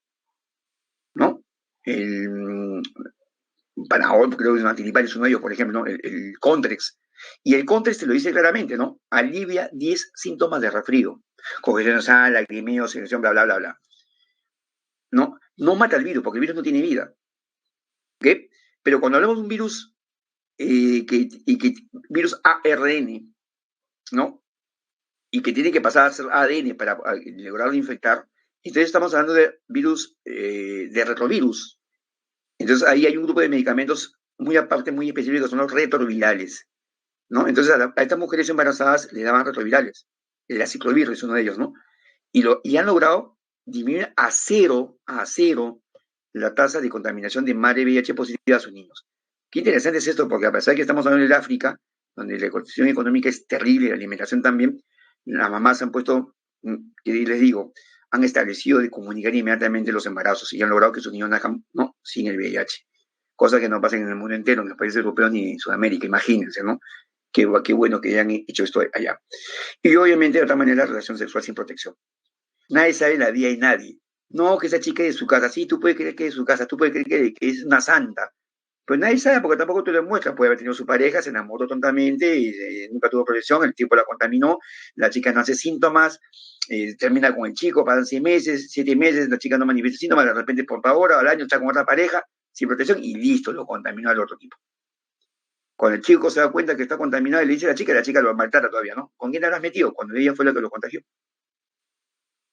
¿no? El Panadol, creo que es un antigripal, es uno de ellos, por ejemplo, ¿no? El Contrex. Y el Contrex te lo dice claramente, ¿no? Alivia 10 síntomas de resfrío. Congestión nasal, lagrimeo, secreción, bla, bla, bla, bla. ¿No? No mata el virus, porque el virus no tiene vida. ¿Ok? Pero cuando hablamos de un virus, virus ARN, ¿no? Y que tiene que pasar a ser ADN para lograr infectar, entonces estamos hablando de virus, de retrovirus. Entonces ahí hay un grupo de medicamentos muy aparte, muy específicos, son los retrovirales, ¿no? Entonces a estas mujeres embarazadas le daban retrovirales. El aciclovir es uno de ellos, ¿no? Y han logrado disminuir a cero la tasa de contaminación de madre VIH positiva a sus niños. Qué interesante es esto, porque a pesar de que estamos hablando del África, donde la condición económica es terrible, la alimentación también, las mamás han puesto, que les digo, han establecido de comunicar inmediatamente los embarazos y han logrado que sus niños nazcan, ¿no?, sin el VIH. Cosa que no pasa en el mundo entero, en los países europeos ni en Sudamérica, imagínense, ¿no? Qué bueno que hayan hecho esto allá. Y obviamente, de otra manera, la relación sexual sin protección. Nadie sabe la vida de nadie. No, que esa chica es de su casa. Sí, tú puedes creer que es de su casa, tú puedes creer que es una santa. Pues nadie sabe porque tampoco te lo muestran. Puede haber tenido su pareja, se enamoró tontamente y nunca tuvo protección, el tiempo la contaminó, la chica no hace síntomas, termina con el chico, pasan 6 meses, 7 meses, la chica no manifiesta síntomas, de repente por ahora al año está con otra pareja, sin protección y listo, lo contaminó al otro tipo. Cuando el chico se da cuenta que está contaminado y le dice a la chica lo maltrata todavía, ¿no? ¿Con quién te habrás metido? Cuando ella fue la que lo contagió.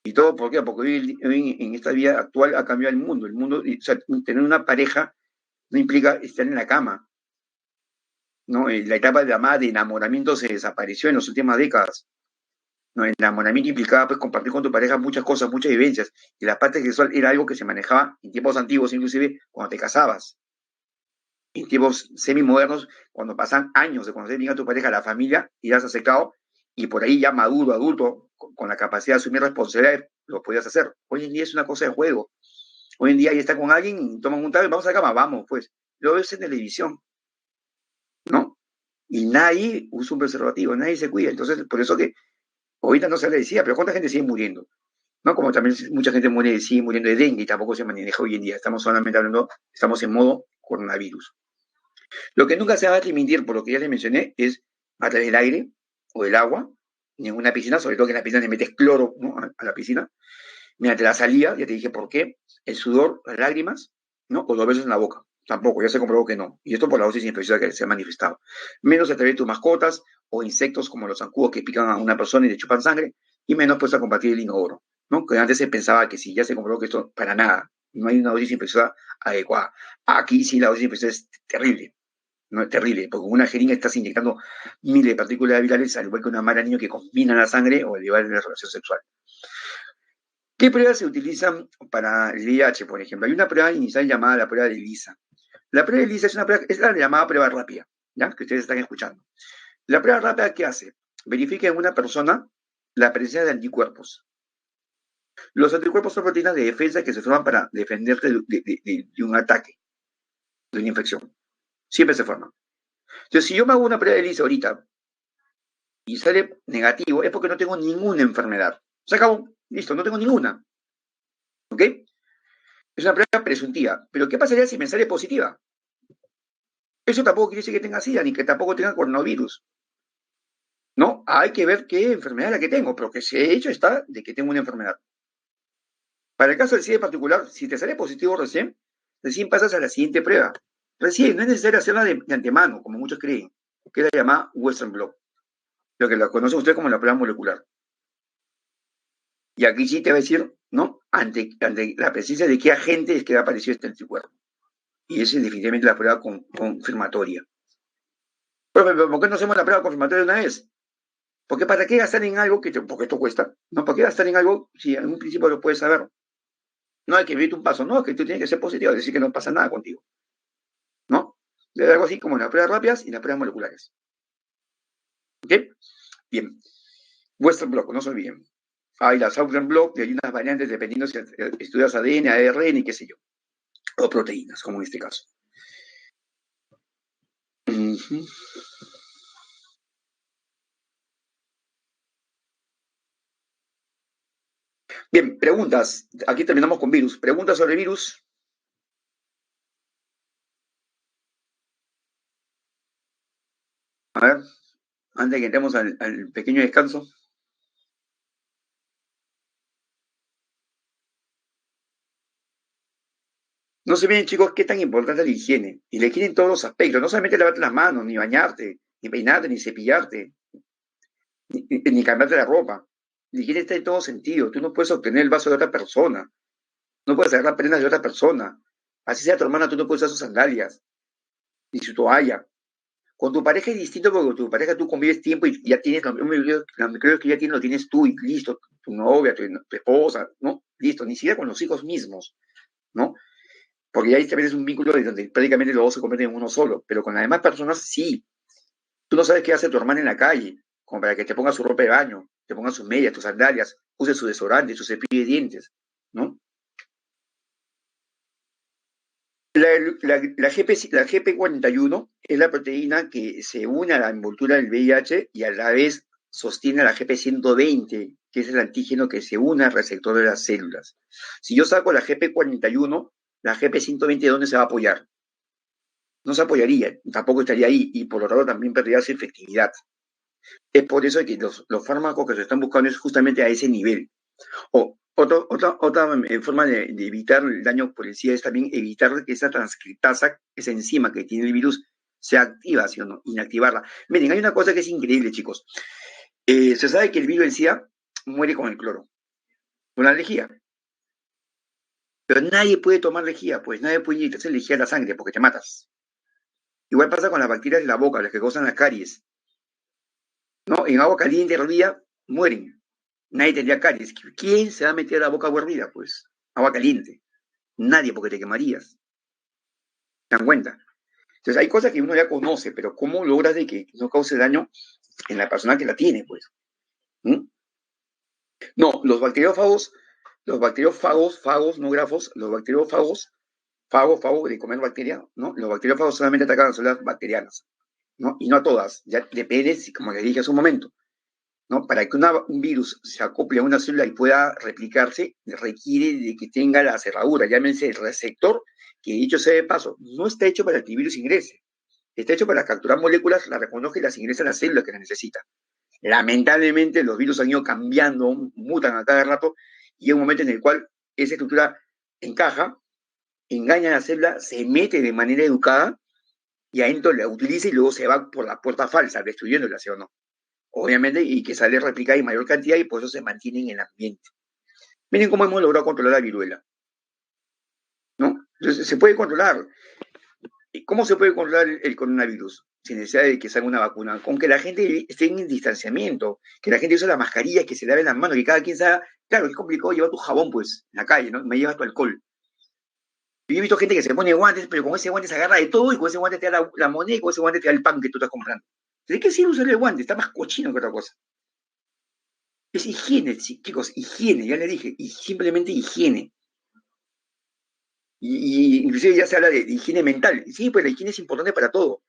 ¿Y todo por qué? Porque hoy en esta vida actual ha cambiado el mundo. El mundo, o sea, tener una pareja no implica estar en la cama, ¿no? La etapa de amada, de enamoramiento se desapareció en las últimas décadas, ¿no? El enamoramiento implicaba pues compartir con tu pareja muchas cosas, muchas vivencias. Y la parte sexual era algo que se manejaba en tiempos antiguos, inclusive cuando te casabas. En tiempos semi-modernos, cuando pasan años de conocer bien a tu pareja, a la familia, y ya has aceptado, y por ahí ya maduro, adulto, con la capacidad de asumir responsabilidades, lo podías hacer. Hoy en día es una cosa de juego. Hoy en día ya está con alguien, y toman un trago y vamos a la cama, vamos, pues. Lo ves en televisión, ¿no? Y nadie usa un preservativo, nadie se cuida. Entonces, por eso que ahorita no se le decía, pero ¿cuánta gente sigue muriendo? ¿no? Como también mucha gente muere, sigue muriendo de dengue y tampoco se maneja hoy en día. Estamos solamente hablando, estamos en modo coronavirus. Lo que nunca se va a transmitir, por lo que ya les mencioné, es a través del aire o del agua, ni en una piscina, sobre todo que en la piscina le metes cloro, ¿no? A la piscina. Mediante la salida, ya te dije por qué, el sudor, las lágrimas, ¿no? O los besos en la boca. Tampoco, ya se comprobó que no. Y esto por la dosis infecciosa que se ha manifestado. Menos a través de tus mascotas o insectos como los zancudos que pican a una persona y le chupan sangre, y menos pues a combatir el inodoro, ¿no? Que antes se pensaba que sí, ya se comprobó que esto para nada, no hay una dosis infecciosa adecuada. Aquí sí la dosis infecciosa es terrible, no es terrible, porque con una jeringa estás inyectando miles de partículas virales, al igual que una mala niño que combina la sangre o el llevar la relación sexual. ¿Qué pruebas se utilizan para el VIH, por ejemplo? Hay una prueba inicial llamada la prueba de ELISA. La prueba de ELISA es una prueba, es la llamada prueba rápida, ¿ya? Que ustedes están escuchando. La prueba rápida, ¿qué hace? Verifica en una persona la presencia de anticuerpos. Los anticuerpos son proteínas de defensa que se forman para defenderte de un ataque, de una infección. Siempre se forman. Entonces, si yo me hago una prueba de ELISA ahorita y sale negativo, es porque no tengo ninguna enfermedad. Se acabó. Listo, no tengo ninguna. ¿Ok? Es una prueba presuntiva. Pero ¿qué pasaría si me sale positiva? Eso tampoco quiere decir que tenga SIDA ni que tampoco tenga coronavirus. No, hay que ver qué enfermedad es la que tengo, pero que se ha hecho está de que tengo una enfermedad. Para el caso del SIDA en particular, si te sale positivo recién pasas a la siguiente prueba. Recién, no es necesario hacerla de antemano, como muchos creen, que es la llamada Western Blot, lo que la conocen ustedes como la prueba molecular. Y aquí sí te va a decir, ¿no? Ante la presencia de qué agente es que ha aparecido este anticuerpo. Y esa es definitivamente la prueba confirmatoria. Pero ¿por qué no hacemos la prueba confirmatoria de una vez? Porque ¿para qué gastar en algo porque esto cuesta? ¿No? ¿Para qué gastar en algo si en un principio lo puedes saber? No hay que vivir un paso, no, que tú tienes que ser positivo, decir que no pasa nada contigo, ¿no? De algo así como las pruebas rápidas y las pruebas moleculares. ¿Ok? Bien. Western Blot, no se olviden. Hay la Southern Blot y hay unas variantes dependiendo si estudias ADN, ARN y qué sé yo. O proteínas, como en este caso. Bien, preguntas. Aquí terminamos con virus. Preguntas sobre virus. A ver, antes de que entremos al pequeño descanso. No se ven, chicos, qué tan importante es la higiene. Y la higiene en todos los aspectos. No solamente lavarte las manos, ni bañarte, ni peinarte, ni cepillarte, ni cambiarte la ropa. La higiene está en todo sentido. Tú no puedes obtener el vaso de otra persona. No puedes agarrar prendas de otra persona. Así sea tu hermana, tú no puedes usar sus sandalias, ni su toalla. Con tu pareja es distinto porque con tu pareja tú convives tiempo y ya tienes, los microbios que ya tienes, lo tienes tú y listo, tu novia, tu esposa, ¿no? Listo, ni siquiera con los hijos mismos, ¿no? Porque ahí también es un vínculo de donde prácticamente los dos se convierten en uno solo, pero con las demás personas sí. Tú no sabes qué hace tu hermana en la calle, como para que te ponga su ropa de baño, te ponga sus medias, tus sandalias, use su desodorante, su cepillo de dientes, ¿no? La GP41 es la proteína que se une a la envoltura del VIH y a la vez sostiene a la GP120, que es el antígeno que se une al receptor de las células. Si yo saco la GP41, la GP120, ¿dónde se va a apoyar? No se apoyaría, tampoco estaría ahí y por lo tanto también perdería su efectividad. Es por eso que los fármacos que se están buscando es justamente a ese nivel. Otra forma de evitar el daño por el SIDA es también evitar que esa transcriptasa, esa enzima que tiene el virus, sea activa, ¿sí o no? Inactivarla. Miren, hay una cosa que es increíble, chicos. Se sabe que el virus del SIDA muere con el cloro, con la lejía. Pero nadie puede tomar lejía, pues nadie puede inyectarse lejía a la sangre porque te matas. Igual pasa con las bacterias de la boca, las que causan las caries. ¿No? En agua caliente hervida, mueren. Nadie tendría caries. ¿Quién se va a meter a la boca hervida? Pues agua caliente. Nadie, porque te quemarías. ¿Se dan cuenta? Entonces hay cosas que uno ya conoce, pero ¿cómo logras de que no cause daño en la persona que la tiene, pues? ¿Mm? No, fagos, no grafos, los bacteriófagos, fago de comer bacteria, ¿no? Los bacteriófagos solamente atacan a las células bacterianas, ¿no? Y no a todas, ya depende, como les dije hace un momento. ¿no? Para que un virus se acople a una célula y pueda replicarse, requiere de que tenga la cerradura, llámense el receptor, que dicho sea de paso, no está hecho para que el virus ingrese, está hecho para capturar moléculas, las reconozca y las ingresa a la célula que las necesita. Lamentablemente los virus han ido cambiando, mutan a cada rato, y hay un momento en el cual esa estructura encaja, engaña a la célula, se mete de manera educada, y adentro la utiliza y luego se va por la puerta falsa, destruyéndola, ¿sí o no? Obviamente, y que sale replicada en mayor cantidad y por eso se mantiene en el ambiente. Miren cómo hemos logrado controlar la viruela, ¿no? Entonces, se puede controlar. ¿Cómo se puede controlar el coronavirus? Sin necesidad de que salga una vacuna, con que la gente esté en distanciamiento, que la gente use la mascarilla, que se lave las manos, que cada quien sabe, claro, es complicado llevar tu jabón, pues, en la calle, ¿no? Me llevas tu alcohol. Yo he visto gente que se pone guantes, pero con ese guante se agarra de todo y con ese guante te da la moneda y con ese guante te da el pan que tú estás comprando. ¿De qué sirve usar el guante? Está más cochino que otra cosa. Es higiene, chicos, higiene, ya le dije, y simplemente higiene. Y inclusive ya se habla de higiene mental. Sí, pues la higiene es importante para todo.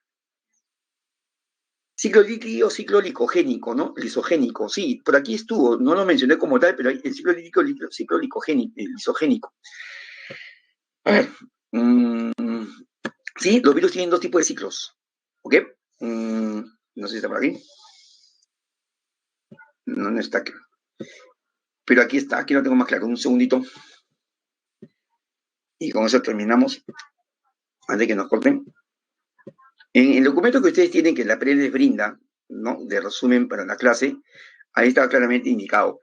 Ciclo líquido, ciclo licogénico, ¿no? Lisogénico, sí, por aquí estuvo, no lo mencioné como tal, pero hay el ciclo líquido, ciclo licogénico, lisogénico. A ver, sí, los virus tienen dos tipos de ciclos, ¿ok? No sé si está por aquí. No está aquí. Pero aquí lo tengo más claro, un segundito. Y con eso terminamos, antes de que nos corten. En el documento que ustedes tienen, que la PRE les brinda, ¿no? De resumen para la clase, ahí está claramente indicado.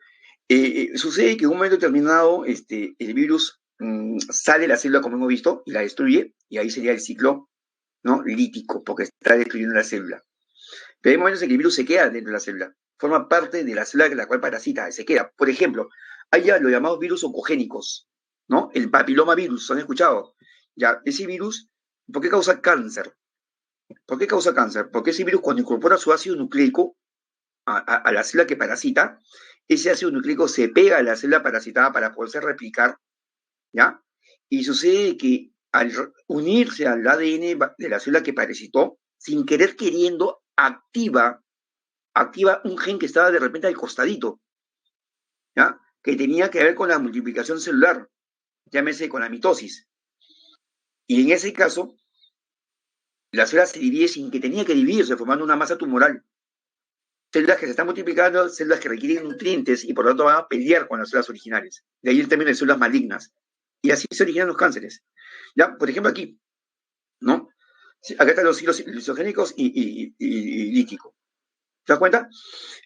Sucede que en un momento determinado el virus sale de la célula, como hemos visto, y la destruye, y ahí sería el ciclo, ¿no? Lítico, porque está destruyendo la célula. Pero hay momentos en que el virus se queda dentro de la célula, forma parte de la célula de la cual parasita, se queda. Por ejemplo, hay ya los llamados virus oncogénicos, ¿no? El papilomavirus, ¿han escuchado? Ya, ese virus, ¿por qué causa cáncer? ¿Por qué causa cáncer? Porque ese virus, cuando incorpora su ácido nucleico a la célula que parasita, ese ácido nucleico se pega a la célula parasitada para poderse replicar, ¿ya? Y sucede que al unirse al ADN de la célula que parasitó, sin querer queriendo, activa un gen que estaba de repente al costadito, ¿ya? Que tenía que ver con la multiplicación celular, llámese con la mitosis. Y en ese caso, la célula se divide sin que tenía que dividirse, formando una masa tumoral. Células que se están multiplicando, células que requieren nutrientes y por lo tanto van a pelear con las células originales. De ahí el término de células malignas. Y así se originan los cánceres. Ya, por ejemplo, aquí, ¿no? Acá están los ciclos lisogénicos y líticos. ¿Te das cuenta?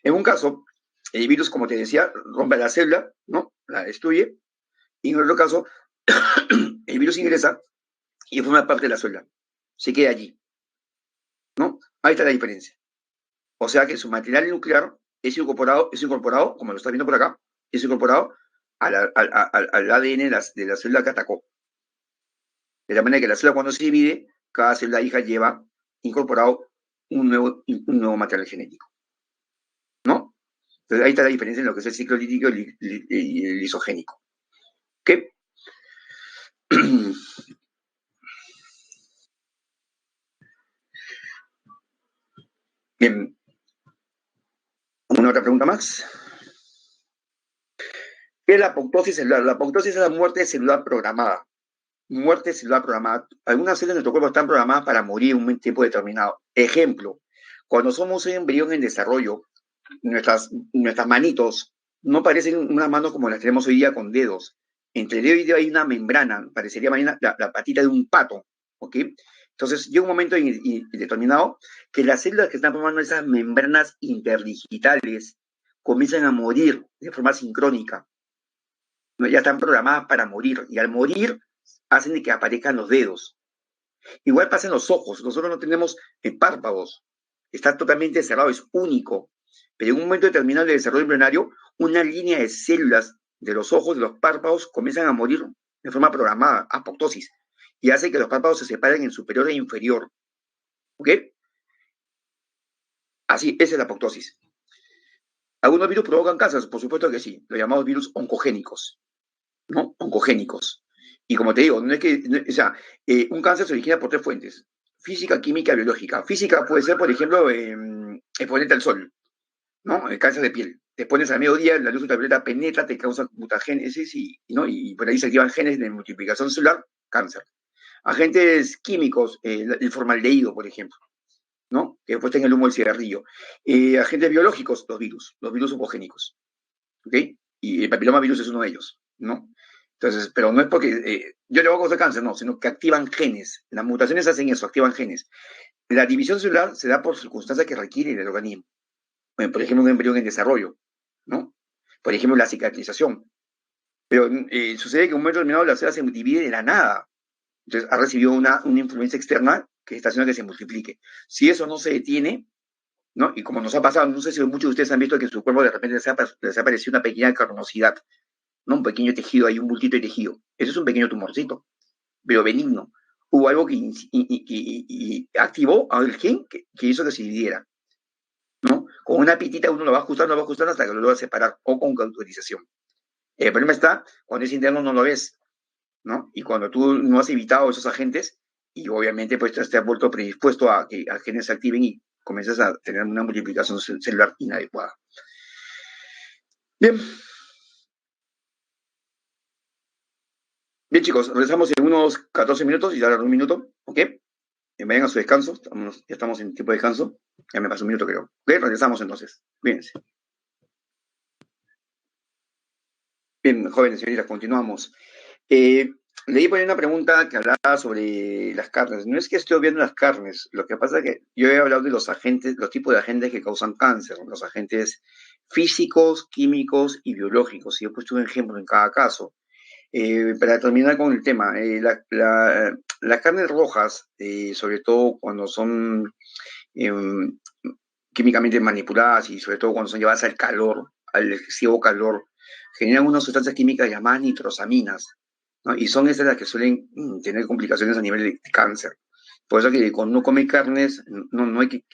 En un caso, el virus, como te decía, rompe la célula, ¿no? La destruye. Y en otro caso, el virus ingresa y forma parte de la célula. Se queda allí, ¿no? Ahí está la diferencia. O sea que su material nuclear es incorporado, como lo estás viendo por acá, es incorporado al ADN de la célula que atacó. De la manera que la célula cuando se divide, cada célula hija lleva incorporado un nuevo material genético, ¿no? Entonces ahí está la diferencia en lo que es el ciclo lítico y el lisogénico. ¿Qué? Bien. ¿Una otra pregunta más? ¿Qué es la apoptosis celular? La apoptosis es la muerte celular programada. Muerte celular programada. Algunas células de nuestro cuerpo están programadas para morir en un tiempo determinado. Ejemplo, cuando somos un embrión en desarrollo, nuestras manitos no parecen unas manos como las tenemos hoy día con dedos. Entre el dedo y dedo hay una membrana, parecería la patita de un pato, ¿ok? Entonces llega un momento determinado que las células que están formando esas membranas interdigitales comienzan a morir de forma sincrónica, ¿no? Ya están programadas para morir, y al morir hacen de que aparezcan los dedos. Igual pasa en los ojos, nosotros no tenemos párpados, está totalmente cerrado, es único, pero en un momento determinado del desarrollo embrionario, una línea de células de los ojos, de los párpados, comienzan a morir de forma programada, apoptosis, y hace que los párpados se separen en superior e inferior. ¿Ok? Así, esa es la apoptosis. ¿Algunos virus provocan cáncer? Por supuesto que sí, los llamados virus oncogénicos, ¿no? Oncogénicos. Y como te digo, no es que, o sea, un cáncer se origina por tres fuentes: física, química, biológica. Física puede ser, por ejemplo, exponente al sol, ¿no? El cáncer de piel. Te pones al mediodía, la luz ultravioleta penetra, te causa mutagénesis ¿no? Y por ahí se activan genes de multiplicación celular, cáncer. Agentes químicos, el formaldehído, por ejemplo, ¿no? Que después tenga el humo del cigarrillo. Agentes biológicos, los virus opogénicos, ¿ok? Y el papiloma virus es uno de ellos, ¿no? Entonces, pero no es porque yo le voy a causar cáncer, no, sino que activan genes. Las mutaciones hacen eso, activan genes. La división celular se da por circunstancias que requiere el organismo. Bueno, por ejemplo, un embrión en desarrollo, ¿no? Por ejemplo, la cicatrización. Pero sucede que en un momento determinado la célula se divide de la nada. Entonces ha recibido una influencia externa que está haciendo que se multiplique. Si eso no se detiene, ¿no? Y como nos ha pasado, no sé si muchos de ustedes han visto que en su cuerpo de repente les ha aparecido una pequeña carnosidad, ¿no? Un pequeño tejido, hay un bultito de tejido. Eso es un pequeño tumorcito, pero benigno. Hubo algo que activó al gen que hizo que se dividiera, ¿no? Con una pitita uno lo va ajustando hasta que lo va a separar o con cauterización. El problema está cuando es interno no lo ves, ¿no? Y cuando tú no has evitado esos agentes y obviamente pues te has vuelto predispuesto a que a genes se activen y comienzas a tener una multiplicación celular inadecuada. Bien, bien chicos, regresamos en unos 14 minutos y ahora un minuto, ¿ok? Vayan a su descanso, ya estamos en tiempo de descanso, ya me pasó un minuto creo. ¿Ok? Regresamos entonces, cuídense. Bien, jóvenes señoritas, continuamos. Leí por ahí una pregunta que hablaba sobre las carnes. No es que esté obviando las carnes, lo que pasa es que yo he hablado de los agentes, los tipos de agentes que causan cáncer, los agentes físicos, químicos y biológicos. Y he puesto un ejemplo en cada caso. Para terminar con el tema, las carnes rojas, sobre todo cuando son eh, químicamente manipuladas y sobre todo cuando son llevadas al calor, al excesivo calor, generan unas sustancias químicas llamadas nitrosaminas, ¿no? Y son esas las que suelen tener complicaciones a nivel de cáncer. Por eso que cuando uno come carnes, no hay que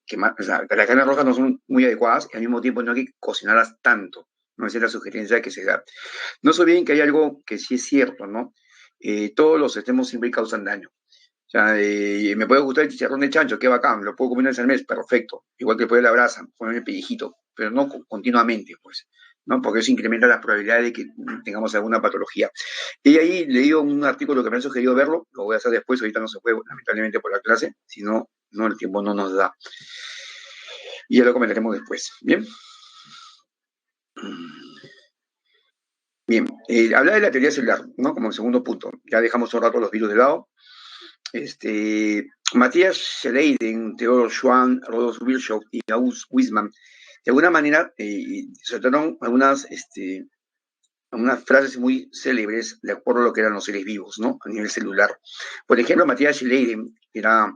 quemar, o sea, las carnes rojas no son muy adecuadas y al mismo tiempo no hay que cocinarlas tanto. No esa es la sugerencia que se da. No se olviden que hay algo que sí es cierto, ¿no? Todos los extremos siempre causan daño. O sea, me puede gustar el chicharrón de chancho, qué bacán, lo puedo comer una vez al mes, perfecto. Igual que puede la brasa, ponerme pellejito, pero no continuamente, pues, ¿no? Porque eso incrementa las probabilidades de que tengamos alguna patología. Y ahí leí un artículo que me han sugerido verlo, lo voy a hacer después, ahorita no se puede, lamentablemente por la clase, si no, no, el tiempo no nos da. Y ya lo comentaremos después, ¿bien? Bien, habla de la teoría celular, ¿no? Como segundo punto. Ya dejamos un rato los virus de lado. Matthias Schleiden, Theodor Schwann, Rodolph Virchow y August Wiesmann, de alguna manera trataron algunas frases muy célebres de acuerdo a lo que eran los seres vivos, ¿no? A nivel celular. Por ejemplo, Matthias Schleiden, que era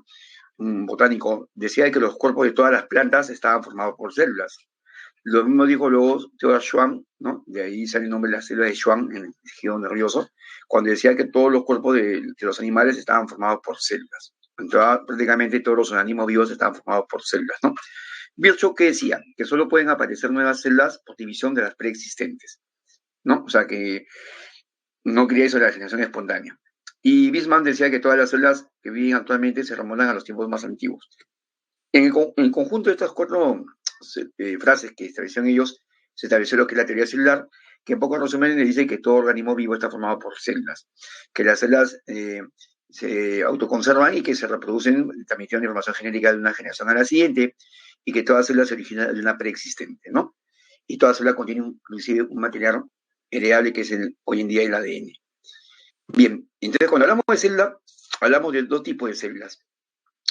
un botánico, decía que los cuerpos de todas las plantas estaban formados por células. Lo mismo dijo luego Theodor Schwann, ¿no? De ahí sale el nombre de la célula de Schwann en el tejido nervioso, cuando decía que todos los cuerpos de los animales estaban formados por células. Entonces, prácticamente todos los organismos vivos estaban formados por células, ¿no? Virchow que decía que solo pueden aparecer nuevas células por división de las preexistentes, ¿no? O sea que no quería eso de la generación espontánea. Y Bisman decía que todas las células que viven actualmente se remontan a los tiempos más antiguos. En el conjunto de estas cuatro frases que establecieron ellos, se estableció lo que es la teoría celular, que en pocos resúmenes dice que todo organismo vivo está formado por células, que las células se autoconservan y que se reproducen transmitiendo información genética de una generación a la siguiente, y que toda célula se origina de una preexistente, ¿no? Y toda célula contiene inclusive un material heredable que es hoy en día el ADN. Bien, entonces cuando hablamos de célula, hablamos de dos tipos de células.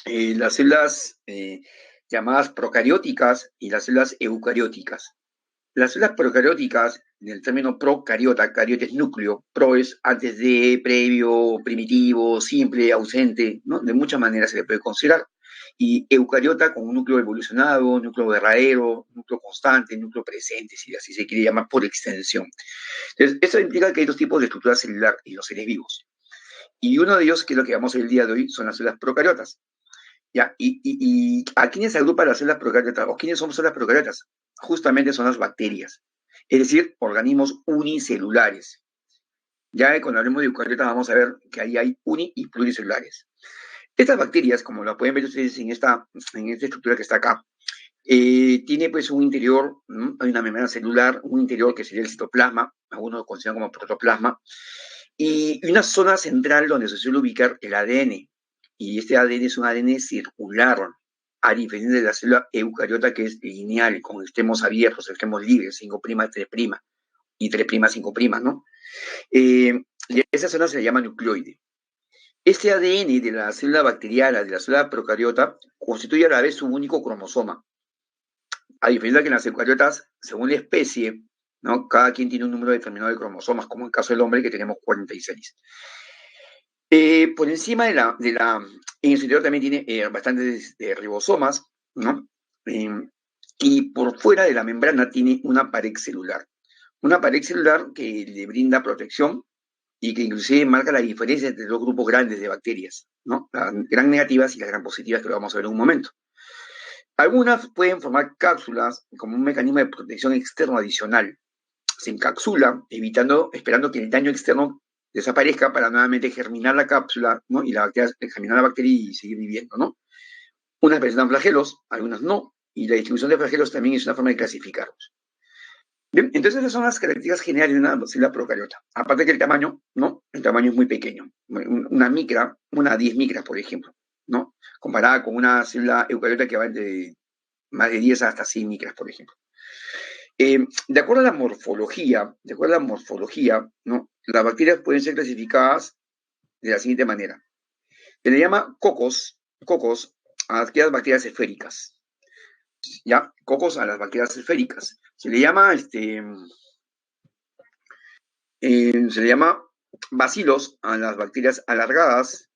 Las células llamadas procarióticas y las células eucarióticas. Las células procarióticas, en el término procariota, cariota es núcleo, pro es antes de, previo, primitivo, simple, ausente, ¿no? De muchas maneras se le puede considerar. Y eucariota con un núcleo evolucionado, núcleo verdadero, núcleo constante, núcleo presente, si así se quiere llamar por extensión. Entonces, eso implica que hay dos tipos de estructura celular en los seres vivos. Y uno de ellos, que es lo que vamos a ver el día de hoy, son las células procariotas. ¿Ya? ¿Y a quiénes se agrupan las células procariotas? ¿O quiénes son células procariotas? Justamente son las bacterias, es decir, organismos unicelulares. Ya cuando hablemos de eucariotas vamos a ver que ahí hay uni y pluricelulares. Estas bacterias, como la pueden ver ustedes en esta estructura que está acá, Tiene pues un interior, ¿no? Hay una membrana celular, un interior que sería el citoplasma, algunos lo consideran como protoplasma, y una zona central donde se suele ubicar el ADN. Y este ADN es un ADN circular, a diferencia de la célula eucariota que es lineal, con extremos abiertos, extremos libres, 5' 3' y 3' 5', ¿no? Y a esa zona se le llama nucleoide. Este ADN de la célula bacteriana, de la célula procariota, constituye a la vez su único cromosoma. A diferencia que en las eucariotas, según la especie, ¿no? Cada quien tiene un número determinado de cromosomas, como en el caso del hombre, que tenemos 46. Por encima en el interior también tiene bastantes ribosomas, ¿no? Eh, y por fuera de la membrana tiene una pared celular. Una pared celular que le brinda protección y que inclusive marca la diferencia entre dos grupos grandes de bacterias, ¿no? Las gran negativas y las gran positivas, que lo vamos a ver en un momento. Algunas pueden formar cápsulas como un mecanismo de protección externo adicional. Se encapsula, esperando que el daño externo desaparezca para nuevamente germinar la cápsula, ¿no? Y germinar la bacteria y seguir viviendo, ¿no? Unas presentan flagelos, algunas no, y la distribución de flagelos también es una forma de clasificarlos. Bien, entonces esas son las características generales de una célula procariota. Aparte que el tamaño, ¿no? El tamaño es muy pequeño. Una 10 micras, por ejemplo, ¿no? Comparada con una célula eucariota que va de más de 10 hasta 100 micras, por ejemplo. De acuerdo a la morfología, ¿no? Las bacterias pueden ser clasificadas de la siguiente manera. Se le llama cocos a aquellas bacterias esféricas, ¿ya? Cocos a las bacterias esféricas. Se le llama bacilos a las bacterias alargadas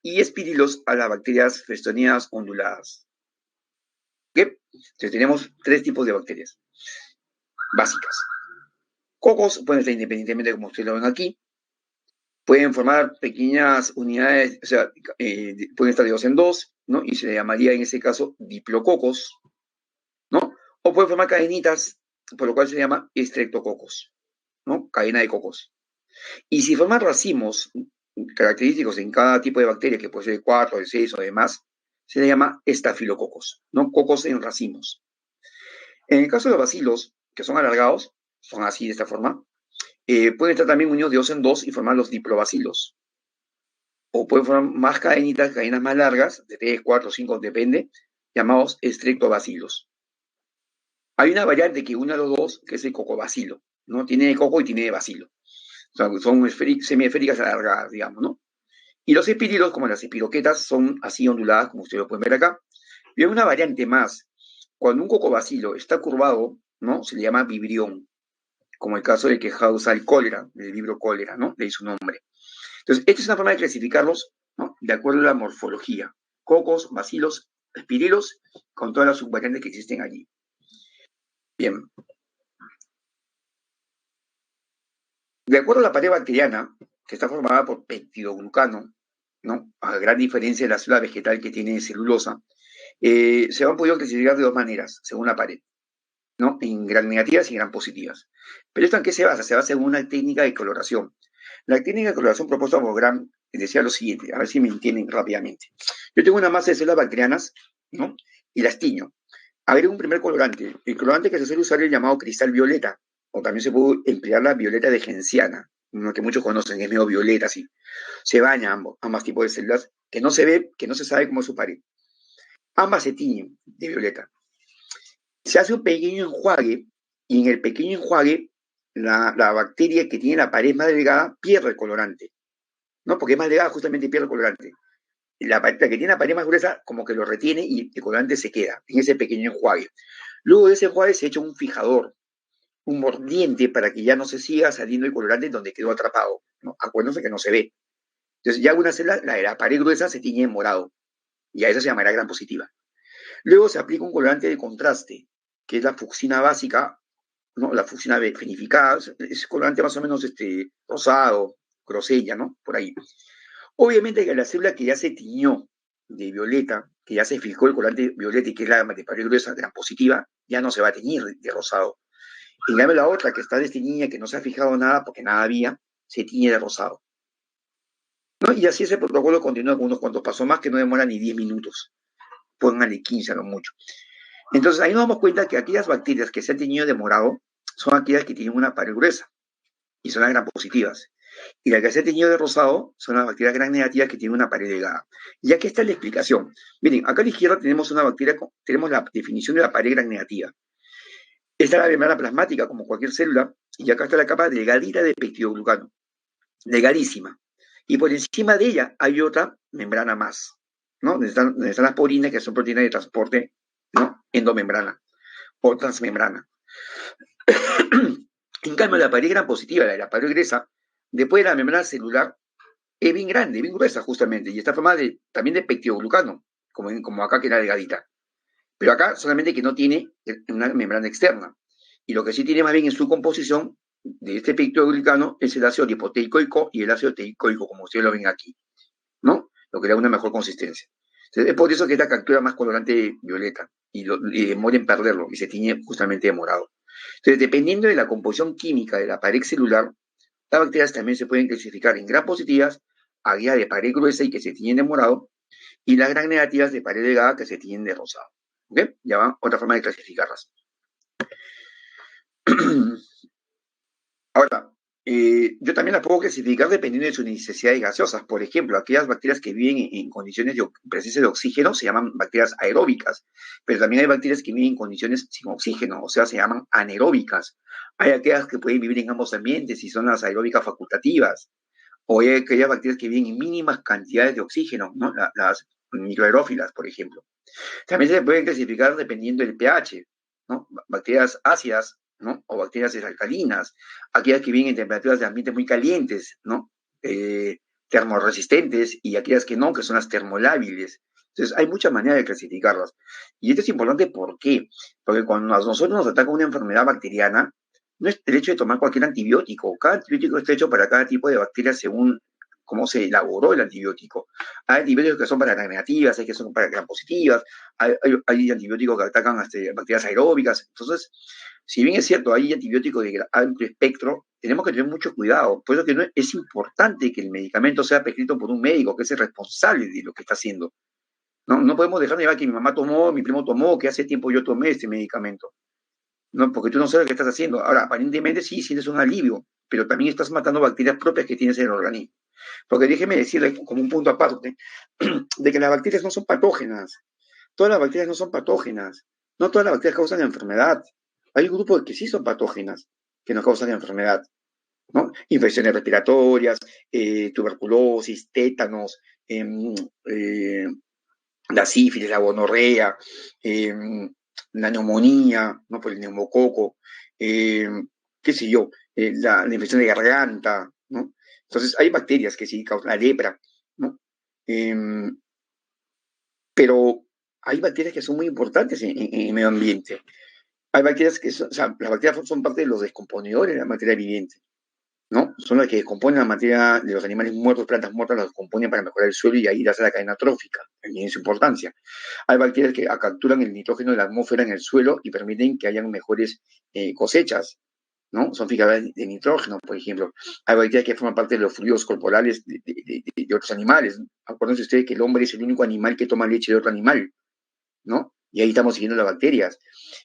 y espirilos a las bacterias festoneadas onduladas. ¿Qué? Entonces tenemos tres tipos de bacterias básicas. Cocos pueden estar independientemente, como ustedes lo ven aquí, pueden formar pequeñas unidades, o sea, pueden estar de dos en dos, ¿no? Y se le llamaría en ese caso diplococos, ¿no? O pueden formar cadenitas, por lo cual se llama estreptococos, ¿no? Cadena de cocos. Y si forman racimos característicos en cada tipo de bacteria, que puede ser de 4, de 6 o demás, se le llama estafilococos, ¿no? Cocos en racimos. En el caso de los bacilos, que son alargados, son así de esta forma, pueden estar también unidos de dos en dos y formar los diplobacilos. O pueden formar más cadenas más largas, de 3, 4, 5, depende, llamados estreptobacilos. Hay una variante que une a los dos, que es el cocobacilo, ¿no? Tiene de coco y tiene de bacilo. O sea, son semiesféricas alargadas, digamos, ¿no? Y los espirilos, como las espiroquetas, son así onduladas, como ustedes lo pueden ver acá. Y hay una variante más. Cuando un cocobacilo está curvado, ¿no? Se le llama vibrión, como el caso de que causa el cólera, el vibrio cólera, ¿no? Le hizo su nombre. Entonces, esta es una forma de clasificarlos, ¿no? De acuerdo a la morfología. Cocos, bacilos, espirilos, con todas las subvariantes que existen allí. Bien. De acuerdo a la pared bacteriana, que está formada por peptidoglucano, ¿no? A gran diferencia de la célula vegetal que tiene celulosa, se han podido clasificar de dos maneras, según la pared, ¿no? En gran negativas y gran positivas. Pero ¿esto en qué se basa? Se basa en una técnica de coloración. La técnica de coloración propuesta por Graham decía lo siguiente, a ver si me entienden rápidamente. Yo tengo una masa de células bacterianas, ¿no? Y las tiño. Agrego un primer colorante. El colorante que se suele usar es el llamado cristal violeta, o también se puede emplear la violeta de genciana, ¿no? Que muchos conocen, es medio violeta, así. Se baña ambos tipos de células, que no se ve, que no se sabe cómo es su pared. Ambas se tiñen de violeta. Se hace un pequeño enjuague, y en el pequeño enjuague, la bacteria que tiene la pared más delgada pierde el colorante, ¿no? Porque es más delgada, justamente pierde el colorante. La que tiene la pared más gruesa como que lo retiene y el colorante se queda en ese pequeño enjuague. Luego de ese enjuague se echa un fijador, un mordiente para que ya no se siga saliendo el colorante donde quedó atrapado, ¿no? Acuérdense que no se ve. Entonces ya una célula, la de la pared gruesa se tiñe en morado y a eso se llamará gran positiva. Luego se aplica un colorante de contraste, que es la fucsina básica, ¿no? La fucsina fenificada, es colorante más o menos rosado, grosella, ¿no? Por ahí. Obviamente que la célula que ya se tiñó de violeta, que ya se fijó el colorante violeta y que es la de pared gruesa, gran positiva, ya no se va a teñir de rosado. En cambio, la otra que está desteñida, que no se ha fijado nada porque nada había, se tiñe de rosado, ¿no? Y así ese protocolo continúa con unos cuantos pasos más que no demoran ni 10 minutos. Pónganle 15 a lo mucho. Entonces ahí nos damos cuenta que aquellas bacterias que se han teñido de morado son aquellas que tienen una pared gruesa y son las gram positivas. Y las que se han teñido de rosado son las bacterias gram negativas que tienen una pared delgada. Y aquí está la explicación. Miren, acá a la izquierda tenemos una bacteria, tenemos la definición de la pared gram negativa. Esta es la membrana plasmática, como cualquier célula, y acá está la capa delgadita de peptidoglucano, delgadísima. Y por encima de ella hay otra membrana más, ¿no? Donde están las porinas, que son proteínas de transporte, ¿no? Endomembrana o transmembrana. En cambio, la pared gram positiva, la pared gruesa, después de la membrana celular, es bien grande, bien gruesa justamente, y está formada también de peptidoglucano, como acá que era delgadita. Pero acá solamente que no tiene una membrana externa. Y lo que sí tiene más bien en su composición de este peptidoglucano es el ácido lipoteicoico y el ácido teicoico, como ustedes lo ven aquí, ¿no? Lo que le da una mejor consistencia. Entonces, es por eso que esta captura más colorante violeta y demora en perderlo y se tiñe justamente de morado. Entonces, dependiendo de la composición química de la pared celular, las bacterias también se pueden clasificar en gram positivas, aquellas de pared gruesa y que se tiñen de morado, y las gram negativas de pared delgada que se tiñen de rosado. ¿Ok? Ya va otra forma de clasificarlas. Ahora, yo también las puedo clasificar dependiendo de sus necesidades gaseosas. Por ejemplo, aquellas bacterias que viven en condiciones de presencia de oxígeno se llaman bacterias aeróbicas, pero también hay bacterias que viven en condiciones sin oxígeno, o sea, se llaman anaeróbicas. Hay aquellas que pueden vivir en ambos ambientes y son las aeróbicas facultativas, o hay aquellas bacterias que viven en mínimas cantidades de oxígeno, ¿no? Las microaerófilas, por ejemplo. También se pueden clasificar dependiendo del pH, ¿no? Bacterias ácidas, ¿no? O bacterias alcalinas, aquellas que viven en temperaturas de ambientes muy calientes, ¿no? Termoresistentes, y aquellas que no, que son las termolábiles. Entonces, hay muchas maneras de clasificarlas. Y esto es importante, ¿por qué? Porque cuando a nosotros nos ataca una enfermedad bacteriana, no es el hecho de tomar cualquier antibiótico. Cada antibiótico está hecho para cada tipo de bacteria según cómo se elaboró el antibiótico. Hay antibióticos que son para gram negativas, hay que son para gram positivas, hay antibióticos que atacan bacterias aeróbicas. Entonces, si bien es cierto, hay antibióticos de amplio espectro, tenemos que tener mucho cuidado. Por eso que es importante que el medicamento sea prescrito por un médico, que es el responsable de lo que está haciendo. No podemos dejar de llevar que mi mamá tomó, mi primo tomó, que hace tiempo yo tomé este medicamento. No, porque tú no sabes qué estás haciendo. Ahora, aparentemente sí, sientes un alivio, pero también estás matando bacterias propias que tienes en el organismo. Porque déjeme decirle como un punto aparte, de que las bacterias no son patógenas. Todas las bacterias no son patógenas. No todas las bacterias causan enfermedad. Hay un grupo que sí son patógenas, que nos causan enfermedad, ¿no? Infecciones respiratorias, tuberculosis, tétanos, eh, la sífilis, la gonorrea, la neumonía, ¿no? Por el neumococo, eh, qué sé yo, la infección de garganta, ¿no? Entonces, hay bacterias que sí causan la lepra, ¿no? Eh, pero hay bacterias que son muy importantes en el medio ambiente. Hay bacterias que son, o sea, las bacterias son parte de los descomponedores de la materia viviente, ¿no? Son las que descomponen la materia de los animales muertos, plantas muertas, las descomponen para mejorar el suelo y ahí hace la cadena trófica, tiene su importancia. Hay bacterias que capturan el nitrógeno de la atmósfera en el suelo y permiten que hayan mejores cosechas, ¿no? Son fijadoras de nitrógeno, por ejemplo. Hay bacterias que forman parte de los fluidos corporales de otros animales. Acuérdense ustedes que el hombre es el único animal que toma leche de otro animal, ¿no? Y ahí estamos siguiendo las bacterias.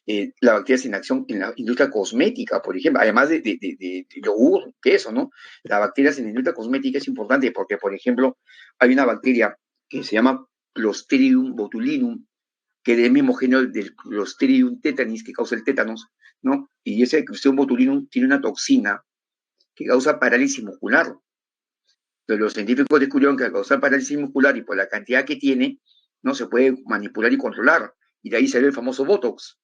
Las bacterias en acción en la industria cosmética, por ejemplo, además de yogur, queso, ¿no? Las bacterias en la industria cosmética es importante porque, por ejemplo, hay una bacteria que se llama Clostridium botulinum, que es del mismo género del Clostridium tetanis, que causa el tétanos, ¿no? Y ese Clostridium botulinum tiene una toxina que causa parálisis muscular. Entonces, los científicos descubrieron que al causar parálisis muscular y por la cantidad que tiene, no se puede manipular y controlar. Y de ahí salió el famoso Botox,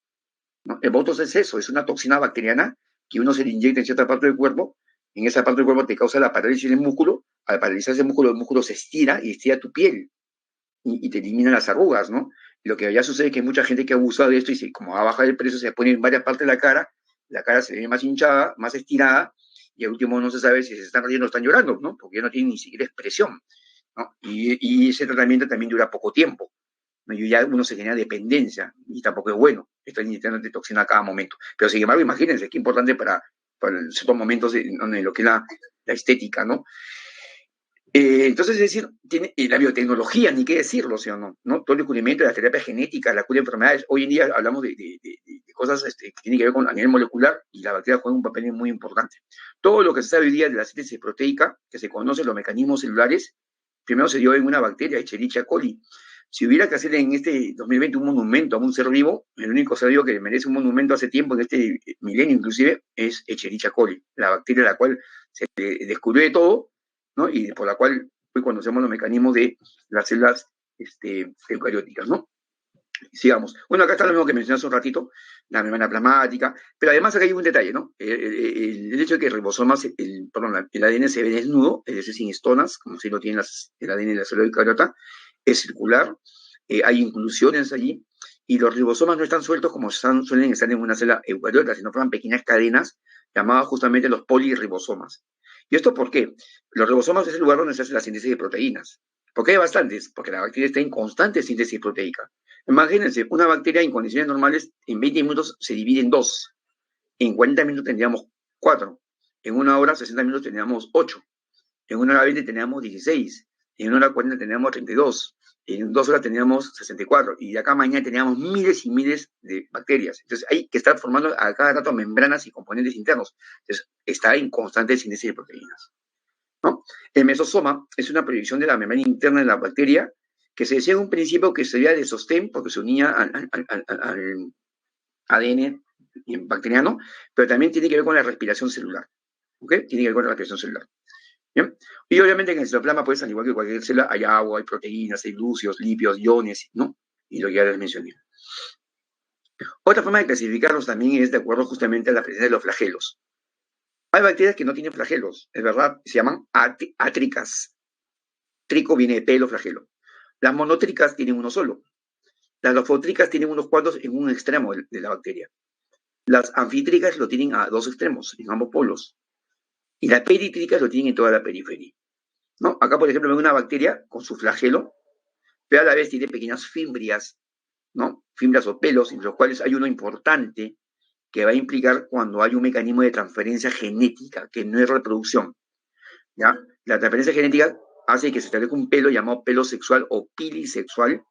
¿no? El Botox es eso, es una toxina bacteriana que uno se le inyecta en cierta parte del cuerpo. En esa parte del cuerpo te causa la parálisis del músculo. Al paralizarse el músculo se estira y estira tu piel y te elimina las arrugas, ¿no? Y lo que ya sucede es que hay mucha gente que abusa de esto y como va a bajar el precio, se pone en varias partes de la cara se ve más hinchada, más estirada, y al último no se sabe si se están riendo o están llorando, ¿no? Porque ya no tienen ni siquiera expresión, ¿no? Y ese tratamiento también dura poco tiempo, ¿no? Y ya uno se genera dependencia, y tampoco es bueno estar inyectando toxina a cada momento. Pero sin embargo, imagínense, qué importante para ciertos momentos en lo que es la estética, ¿no? Entonces, es decir, tiene, y la biotecnología, ni qué decirlo, ¿sí o no? ¿No? Todo el descubrimiento de la terapia genética, la cura de enfermedades. Hoy en día hablamos de cosas que tienen que ver con a nivel molecular y la bacteria juega un papel muy importante. Todo lo que se sabe hoy día de la síntesis proteica, que se conocen los mecanismos celulares, primero se dio en una bacteria, Escherichia coli. Si hubiera que hacer en este 2020 un monumento a un ser vivo, el único ser vivo que merece un monumento hace tiempo, en este milenio inclusive, es Escherichia coli, la bacteria a la cual se descubrió de todo, ¿no? Y por la cual hoy conocemos los mecanismos de las células eucarióticas, ¿no? Sigamos. Bueno, acá está lo mismo que mencioné hace un ratito, la membrana plasmática, pero además acá hay un detalle, ¿no? El hecho de que el ribosomas, perdón, el ADN se ve desnudo, es decir, sin estonas, como si lo tiene el ADN de la célula eucariota, es circular, hay inclusiones allí, y los ribosomas no están sueltos como suelen estar en una célula eucariota, sino forman pequeñas cadenas llamadas justamente los poliribosomas. ¿Y esto por qué? Los ribosomas es el lugar donde se hace la síntesis de proteínas. ¿Por qué hay bastantes? Porque la bacteria está en constante síntesis proteica. Imagínense, una bacteria en condiciones normales en 20 minutos se divide en dos. En 40 minutos tendríamos 4. En una hora, 60 minutos tendríamos 8. En una hora 20 teníamos 16. En una hora 40 teníamos 32. En 2 horas teníamos 64. Y de acá a mañana teníamos miles y miles de bacterias. Entonces hay que estar formando a cada rato membranas y componentes internos. Entonces está en constante síntesis de proteínas, ¿no? El mesosoma es una proyección de la membrana interna de la bacteria que se decía en un principio que sería de sostén porque se unía al ADN bacteriano, pero también tiene que ver con la respiración celular. ¿Ok? Tiene que ver con la respiración celular. ¿Bien? Y obviamente en el citoplasma, pues, al igual que cualquier célula, hay agua, hay proteínas, hay glúcidos, lípidos, iones, ¿no? Y lo que ya les mencioné. Otra forma de clasificarlos también es de acuerdo justamente a la presencia de los flagelos. Hay bacterias que no tienen flagelos, es verdad, se llaman átricas. Trico viene de pelo, flagelo. Las monotricas tienen uno solo. Las lofotricas tienen unos cuantos en un extremo de la bacteria. Las anfitricas lo tienen a dos extremos, en ambos polos. Y las peritricas lo tienen en toda la periferia, ¿no? Acá, por ejemplo, veo una bacteria con su flagelo, pero a la vez tiene pequeñas fimbrias, ¿no? Fimbrias o pelos, entre los cuales hay uno importante que va a implicar cuando hay un mecanismo de transferencia genética, que no es reproducción, ¿ya? La transferencia genética hace que se establezca un pelo llamado pelo sexual o pilisexual,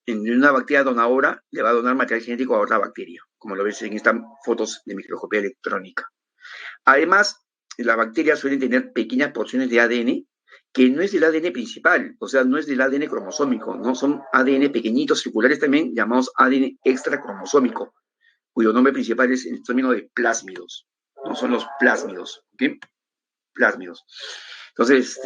en una bacteria donadora le va a donar material genético a otra bacteria, como lo ves en estas fotos de microscopía electrónica. Además, las bacterias suelen tener pequeñas porciones de ADN que no es del ADN principal, o sea, no es del ADN cromosómico, no son ADN pequeñitos circulares también llamados ADN extracromosómico, cuyo nombre principal es el término de plásmidos, no son los plásmidos, ¿ok? Plásmidos. Entonces,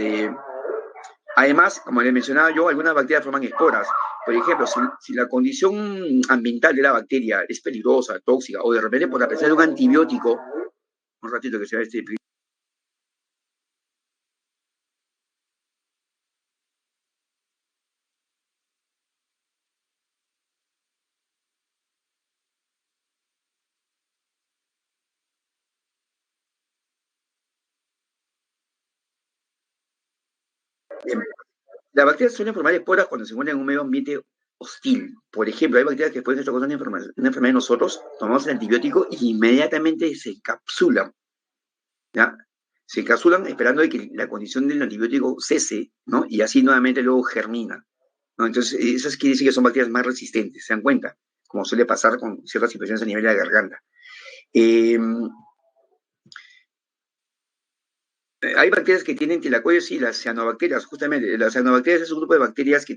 además, como les mencionaba yo, algunas bacterias forman esporas. Por ejemplo, si la condición ambiental de la bacteria es peligrosa, tóxica, o de repente por la presencia de un antibiótico, un ratito que se va este. Las bacterias suelen formar esporas cuando se encuentran en un medio ambiente hostil. Por ejemplo, hay bacterias que pueden estar causando una enfermedad en nosotros, tomamos el antibiótico y inmediatamente se encapsulan, ¿ya? Se encapsulan esperando de que la condición del antibiótico cese, ¿no? Y así nuevamente luego germina, ¿no? Entonces, esas quiere decir que son bacterias más resistentes, ¿se dan cuenta? Como suele pasar con ciertas situaciones a nivel de la garganta. Eh, Hay bacterias que tienen tilacoides y las cianobacterias, justamente. Las cianobacterias es un grupo de bacterias que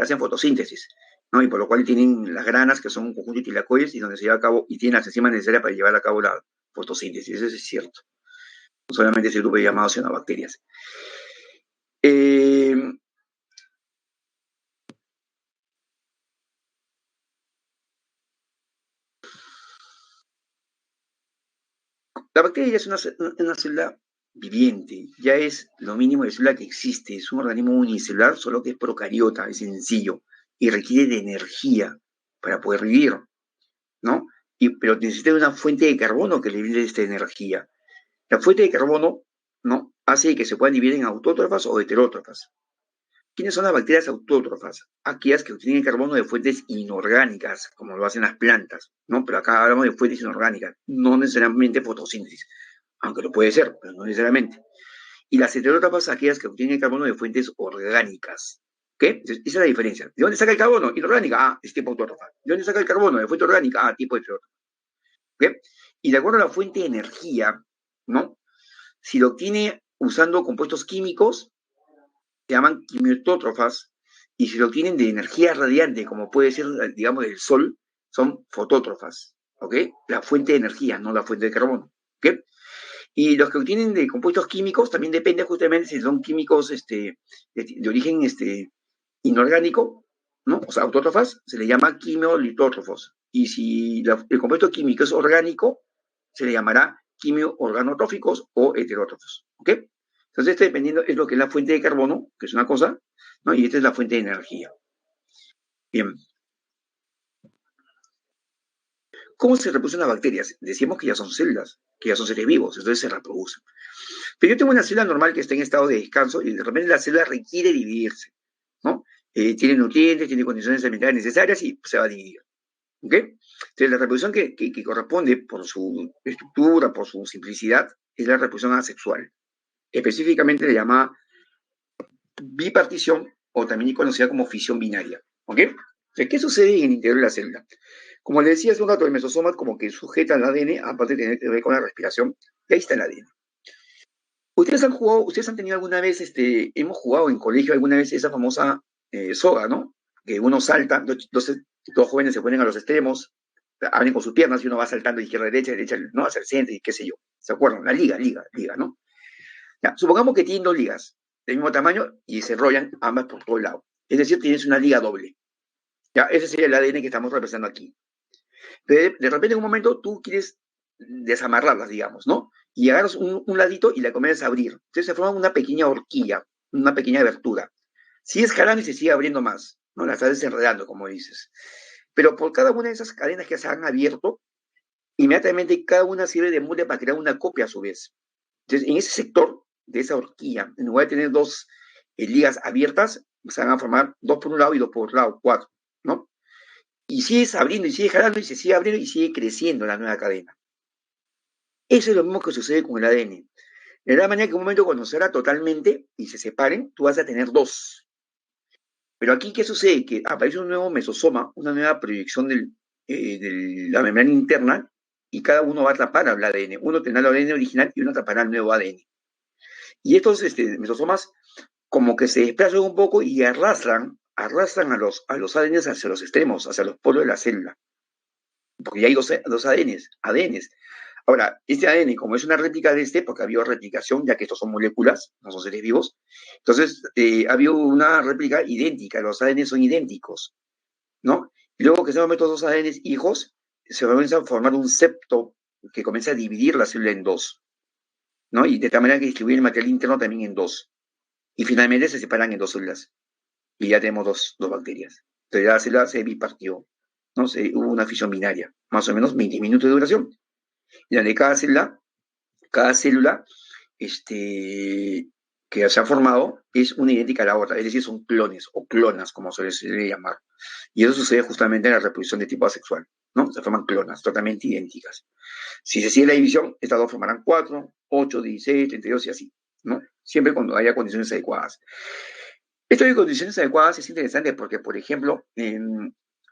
hacen fotosíntesis, ¿no? Y por lo cual tienen las granas, que son un conjunto de tilacoides, y donde se lleva a cabo, y tienen las enzimas necesarias para llevar a cabo la fotosíntesis. Eso es cierto. No solamente ese grupo llamado cianobacterias. Eh, la bacteria ya es una célula viviente, ya es lo mínimo de célula que existe, es un organismo unicelular, solo que es procariota, es sencillo, y requiere de energía para poder vivir, ¿no? Pero necesita una fuente de carbono que le brinde esta energía. La fuente de carbono, ¿no? Hace que se puedan dividir en autótrofas o heterótrofas. ¿Quiénes son las bacterias autótrofas? Aquellas que obtienen carbono de fuentes inorgánicas, como lo hacen las plantas, ¿no? Pero acá hablamos de fuentes inorgánicas, no necesariamente fotosíntesis, aunque lo puede ser, pero no necesariamente. y las heterótrofas aquellas que obtienen el carbono de fuentes orgánicas. ¿Ok? Entonces, esa es la diferencia. ¿De dónde saca el carbono? Inorgánica. Ah, es tipo autótrofa. ¿De dónde saca el carbono? De fuente orgánica. Ah, tipo heterótrofa. ¿Ok? Y de acuerdo a la fuente de energía, ¿no? Si lo obtiene usando compuestos químicos, se llaman quimiotótrofas, y si lo obtienen de energía radiante, como puede ser, digamos, del sol, son fotótrofas. ¿Ok? La fuente de energía, no la fuente de carbono. ¿Ok? Y los que obtienen de compuestos químicos también depende justamente si son químicos de origen inorgánico, ¿no? O sea, autótrofas, se le llama quimiolitótrofos. Y si el compuesto químico es orgánico, se le llamará quimioorganotróficos o heterótrofos. ¿Ok? Entonces, este dependiendo es lo que es la fuente de carbono, que es una cosa, ¿no? Y esta es la fuente de energía. Bien. ¿Cómo se reproducen las bacterias? Decimos que ya son células, que ya son seres vivos, entonces se reproducen. Pero yo tengo una célula normal que está en estado de descanso y de repente la célula requiere dividirse, ¿no? Tiene nutrientes, tiene condiciones alimentarias necesarias y se va a dividir. ¿Ok? Entonces, la reproducción que corresponde por su estructura, por su simplicidad, es la reproducción asexual. Específicamente le llama bipartición o también conocida como fisión binaria. ¿Ok? Entonces, ¿qué sucede en el interior de la célula? Como le decía hace un rato, el mesosoma como que sujeta el ADN, aparte de tener que ver con la respiración, y ahí está el ADN. Ustedes han jugado, ustedes han tenido alguna vez, hemos jugado en colegio alguna vez esa famosa soga, ¿no? Que uno salta, dos jóvenes se ponen a los extremos, abren con sus piernas y uno va saltando de izquierda a derecha, ¿no? Hacia el centro y qué sé yo. ¿Se acuerdan? La liga, ¿no? Ya, supongamos que tienen dos ligas del mismo tamaño y se enrollan ambas por todo el lado. Es decir, tienes una liga doble. Ya, ese sería el ADN que estamos representando aquí. De repente en un momento tú quieres desamarrarlas, digamos, ¿no? Y agarras un ladito y la comienzas a abrir. Entonces se forma una pequeña horquilla, una pequeña abertura. Sigues jalando y se sigue abriendo más, ¿no? La estás desenredando, como dices. Pero por cada una de esas cadenas que se han abierto, inmediatamente cada una sirve de molde para crear una copia a su vez. Entonces, en ese sector de esa horquilla, en lugar de tener dos ligas abiertas, se van a formar dos por un lado y dos por otro lado, cuatro, ¿no? Y sigues abriendo y sigues jalando y se sigue abriendo y sigue creciendo la nueva cadena. Eso es lo mismo que sucede con el ADN. De la manera que en un momento cuando se haga totalmente y se separen, tú vas a tener dos. Pero aquí, ¿qué sucede? Que aparece un nuevo mesosoma, una nueva proyección de la membrana interna, y cada uno va a tapar al ADN. Uno tendrá el ADN original y uno tapará el nuevo ADN. Y estos mesosomas como que se desplazan un poco y arrastran a los ADNs hacia los extremos, hacia los polos de la célula. Porque ya hay dos ADNs. Ahora, este ADN, como es una réplica de porque ha habido replicación, ya que estos son moléculas, no son seres vivos, entonces ha habido una réplica idéntica, los ADN son idénticos, ¿no? Y luego que se forman estos dos ADN hijos, se comienza a formar un septo que comienza a dividir la célula en dos, ¿no? Y de tal manera que distribuye el material interno también en dos. Y finalmente se separan en dos células. Y ya tenemos dos bacterias. Entonces la célula se bipartió, ¿no? Hubo una fisión binaria, más o menos 20 minutos de duración. Y donde cada célula que se ha formado es una idéntica a la otra, es decir, son clones o clonas, como se les suele llamar. Y eso sucede justamente en la reproducción de tipo asexual, ¿no? Se forman clonas totalmente idénticas. Si se sigue la división, estas dos formarán 4, 8, 16, 32 y así, ¿no? Siempre cuando haya condiciones adecuadas. Esto de condiciones adecuadas es interesante porque, por ejemplo,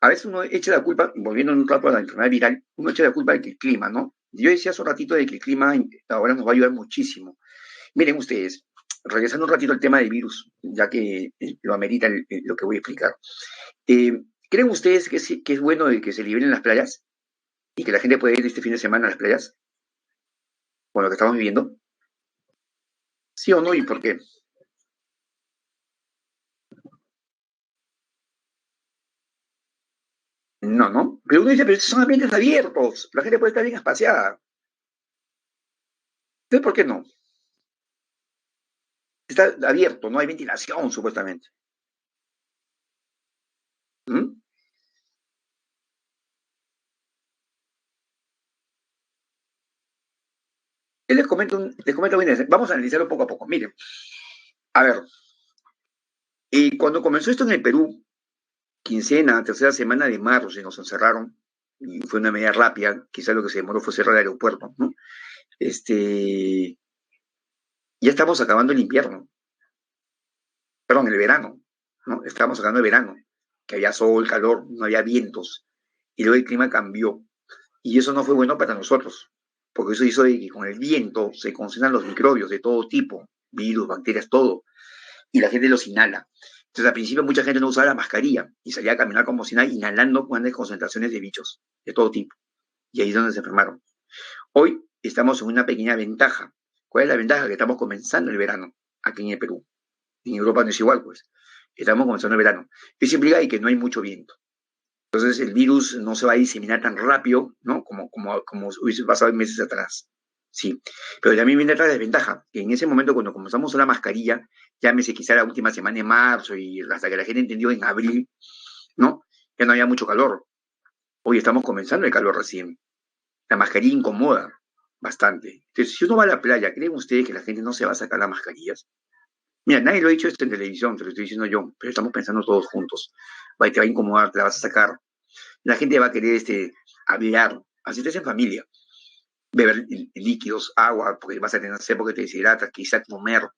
a veces uno echa la culpa, volviendo un rato a la enfermedad viral, uno echa la culpa del clima, ¿no? Yo decía hace un ratito de que el clima ahora nos va a ayudar muchísimo. Miren ustedes, regresando un ratito al tema del virus, ya que lo amerita lo que voy a explicar. ¿Creen ustedes que es bueno de que se liberen las playas y que la gente pueda ir este fin de semana a las playas con lo que estamos viviendo? ¿Sí o no? ¿Y por qué? No, ¿no? Pero uno dice, pero estos son ambientes abiertos, la gente puede estar bien espaciada. Entonces, ¿por qué no? Está abierto, no hay ventilación, supuestamente. ¿Mm? Les comento bien, vamos a analizarlo poco a poco. Miren, a ver, cuando comenzó esto en el Perú, quincena, tercera semana de marzo, se nos encerraron, y fue una medida rápida, quizás lo que se demoró fue cerrar el aeropuerto, ¿no? Este, Ya estamos acabando el invierno, perdón, el verano, ¿no? Estábamos acabando el verano, que había sol, calor, no había vientos, y luego el clima cambió. Y eso no fue bueno para nosotros, porque eso hizo de que con el viento se concentran los microbios de todo tipo, virus, bacterias, todo, y la gente los inhala. Entonces al principio mucha gente no usaba la mascarilla y salía a caminar como si nada, inhalando grandes concentraciones de bichos de todo tipo. Y ahí es donde se enfermaron. Hoy estamos en una pequeña ventaja. ¿Cuál es la ventaja? Que estamos comenzando el verano aquí en el Perú. En Europa no es igual, pues. Estamos comenzando el verano. Eso implica que no hay mucho viento. Entonces el virus no se va a diseminar tan rápido, ¿no? Como hubiese pasado en meses atrás. Sí. Pero también viene otra desventaja, que en ese momento cuando comenzamos la mascarilla, llámese quizá la última semana de marzo y hasta que la gente entendió en abril, ¿no? Ya no había mucho calor. Hoy estamos comenzando el calor recién. La mascarilla incomoda bastante. Entonces, si uno va a la playa, ¿creen ustedes que la gente no se va a sacar las mascarillas? Mira, nadie lo ha dicho esto en televisión, te lo estoy diciendo yo, pero estamos pensando todos juntos. Te va a incomodar, te la vas a sacar. La gente va a querer hablar, así estés en familia, beber líquidos, agua, porque vas a tener sed porque te deshidratas, quizá comer,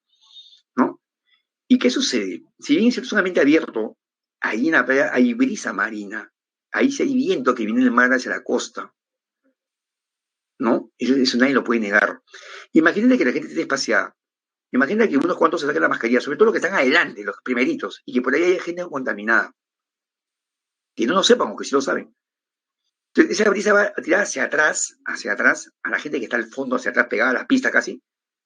¿no? ¿Y qué sucede? Si bien es un ambiente abierto, ahí en la playa hay brisa marina, ahí sí hay viento que viene del mar hacia la costa, ¿no? Eso nadie lo puede negar. Imagínate que la gente esté espaciada. Imagínate que unos cuantos se saquen la mascarilla, sobre todo los que están adelante, los primeritos, y que por ahí hay gente contaminada. Que no lo sepan, aunque sí lo saben. Entonces, esa brisa va a tirar hacia atrás, a la gente que está al fondo, hacia atrás, pegada a la pista casi,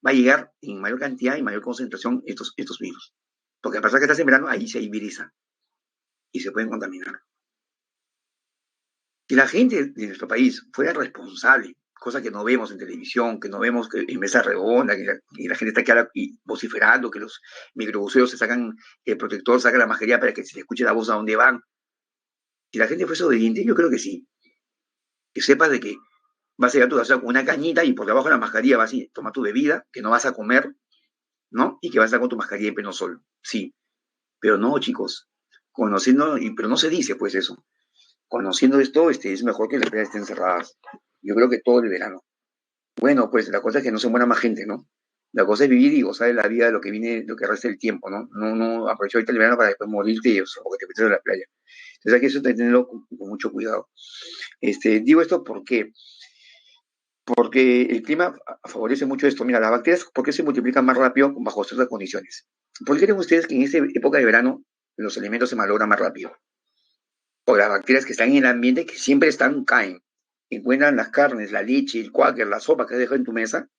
va a llegar en mayor cantidad y mayor concentración estos virus. Porque a pesar que estás en verano, ahí sí hay brisa y se pueden contaminar. Si la gente de nuestro país fuera responsable, cosa que no vemos en televisión, que no vemos en mesa redonda, que la gente está aquí ahora vociferando, que los microbuseos se sacan el protector, sacan la mascarilla para que se escuche la voz a dónde van. Si la gente fuese obediente, yo creo que sí. Que sepas de que vas a ir a tu casa con una cañita y por debajo de la mascarilla vas a tomar tu bebida, que no vas a comer, ¿no? Y que vas a estar con tu mascarilla en pleno sol. Sí, pero no, chicos. Conociendo, pero no se dice pues eso. Conociendo esto, es mejor que las playas estén cerradas. Yo creo que todo el verano. Bueno, pues la cosa es que no se muera más gente, ¿no? La cosa es vivir y gozar de la vida de lo que viene, lo que resta del tiempo, ¿no? No aprovechar ahorita el verano para después morirte y eso, porque te metes en la playa. Entonces hay que eso hay que tenerlo con mucho cuidado. Digo esto porque el clima favorece mucho esto. Mira, las bacterias, ¿por qué se multiplican más rápido bajo ciertas condiciones? ¿Por qué creen ustedes que en esta época de verano los alimentos se malogran más rápido? O las bacterias que están en el ambiente, que siempre están, caen. Encuentran las carnes, la leche, el cuáquer, la sopa que has dejado en tu mesa,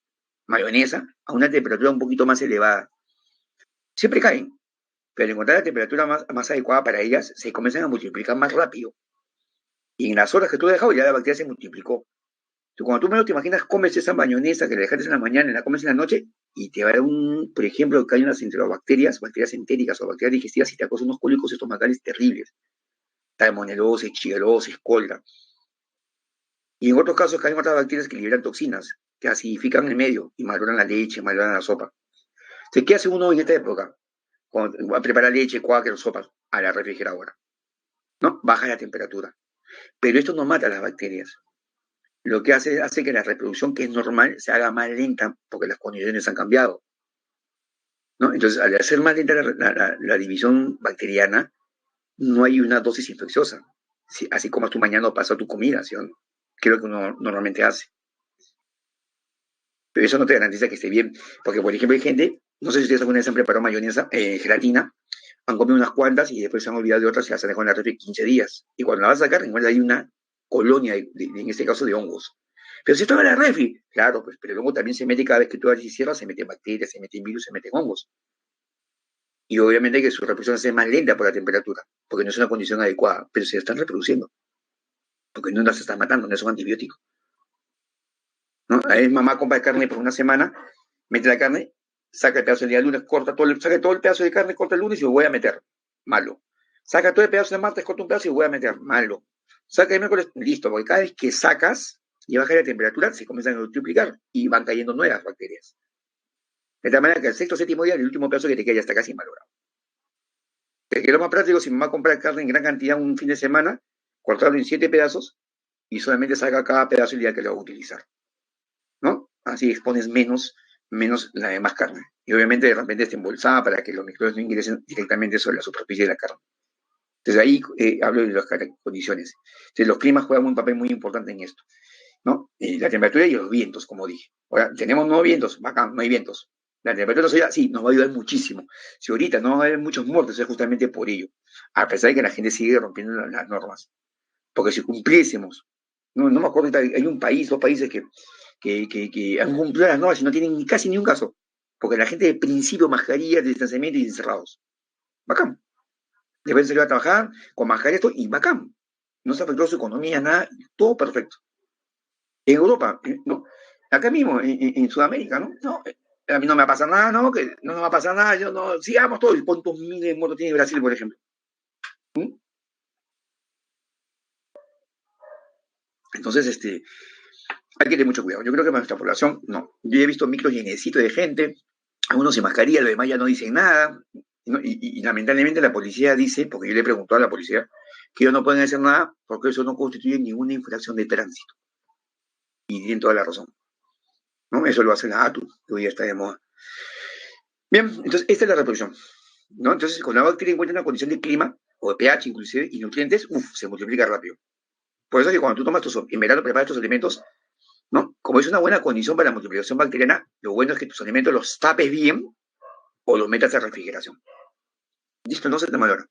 mayonesa, a una temperatura un poquito más elevada. Siempre caen, pero al encontrar la temperatura más adecuada para ellas, se comienzan a multiplicar más rápido. Y en las horas que tú has dejado, ya la bacteria se multiplicó. Cuando tú menos te imaginas, comes esa mayonesa que le dejaste en la mañana y la comes en la noche y te va a dar por ejemplo, que hay unas enterobacterias, bacterias entéricas o bacterias digestivas y te causan unos cólicos estomacales terribles. Salmonelosis, chilosis, cólera. Y en otros casos hay otras bacterias que liberan toxinas, que acidifican el medio y malogran la leche, malogran la sopa. Entonces, ¿qué hace uno en esta época? Cuando va a preparar leche, cuáquer, sopas, a la refrigeradora, ¿no? Baja la temperatura. Pero esto no mata a las bacterias. Lo que hace que la reproducción, que es normal, se haga más lenta porque las condiciones han cambiado, ¿no? Entonces, al hacer más lenta la división bacteriana, no hay una dosis infecciosa. Sí, así como tú mañana pasas tu comida, ¿sí o no? Que es lo que uno normalmente hace. Pero eso no te garantiza que esté bien. Porque, por ejemplo, hay gente, no sé si ustedes alguna vez han preparado mayonesa, gelatina, han comido unas cuantas y después se han olvidado de otras y las han dejado en la refri 15 días. Y cuando la vas a sacar, igual hay una colonia, en este caso, de hongos. Pero si estaba en la refri, claro, pues, pero el hongo también se mete cada vez que tú abres y cierras, se meten bacterias, se meten virus, se meten hongos. Y obviamente que su reproducción es más lenta por la temperatura, porque no es una condición adecuada, pero se están reproduciendo, porque no las están matando, no es un antibiótico. ¿No? A veces mamá compra carne por una semana, mete la carne, saca el pedazo el día lunes, saca todo el pedazo de carne, corta el lunes y lo voy a meter. Malo. Saca todo el pedazo de martes, corta un pedazo y lo voy a meter. Malo. Saca el miércoles, listo, porque cada vez que sacas y baja la temperatura, se comienzan a multiplicar y van cayendo nuevas bacterias. De tal manera que el sexto o séptimo día, el último pedazo que te queda ya está casi malogrado. Que es lo más práctico, si mamá compra carne en gran cantidad un fin de semana, cortarlo en 7 pedazos y solamente saca cada pedazo el día que lo va a utilizar, ¿no? Así expones menos menos la de más carne. Y obviamente de repente está embolsada para que los microbios no ingresen directamente sobre la superficie de la carne. Entonces ahí hablo de las condiciones. Entonces los climas juegan un papel muy importante en esto, ¿no? La temperatura y los vientos, como dije. Ahora, tenemos no vientos, bacán, no hay vientos. La temperatura solar, sí, nos va a ayudar muchísimo. Si ahorita no va a haber muchos muertos, es justamente por ello. A pesar de que la gente sigue rompiendo las normas. Porque si cumpliésemos, no me acuerdo, hay un país, dos países que han cumplido las normas y no tienen casi ni un caso. Porque la gente de principio mascarilla, de distanciamiento y encerrados. Bacán. Después se va a trabajar con mascarilla esto y bacán. No se afectó su economía, nada, todo perfecto. En Europa, no. Acá mismo, en Sudamérica, ¿no? No, a mí no me va a pasar nada, ¿no? Que no nos va a pasar nada, yo no, sigamos todo. ¿Y cuántos miles de muertos tiene Brasil, por ejemplo? ¿Mm? Entonces, hay que tener mucho cuidado. Yo creo que para nuestra población, no. Yo he visto micros llenecitos de gente, algunos sin mascarilla, los demás ya no dicen nada. ¿No? Y lamentablemente la policía dice, porque yo le he preguntado a la policía, que ellos no pueden hacer nada porque eso no constituye ninguna infracción de tránsito. Y tienen toda la razón. ¿No? Eso lo hace la ATU, que hoy ya está de moda. Bien, entonces esta es la reproducción. ¿No? Entonces, cuando la bacteria encuentra una condición de clima, o de pH inclusive, y nutrientes, se multiplica rápido. Por eso es que cuando tú tomas en verano preparas tus alimentos, ¿no? Como es una buena condición para la multiplicación bacteriana, lo bueno es que tus alimentos los tapes bien o los metas a refrigeración. Listo, no se te malora.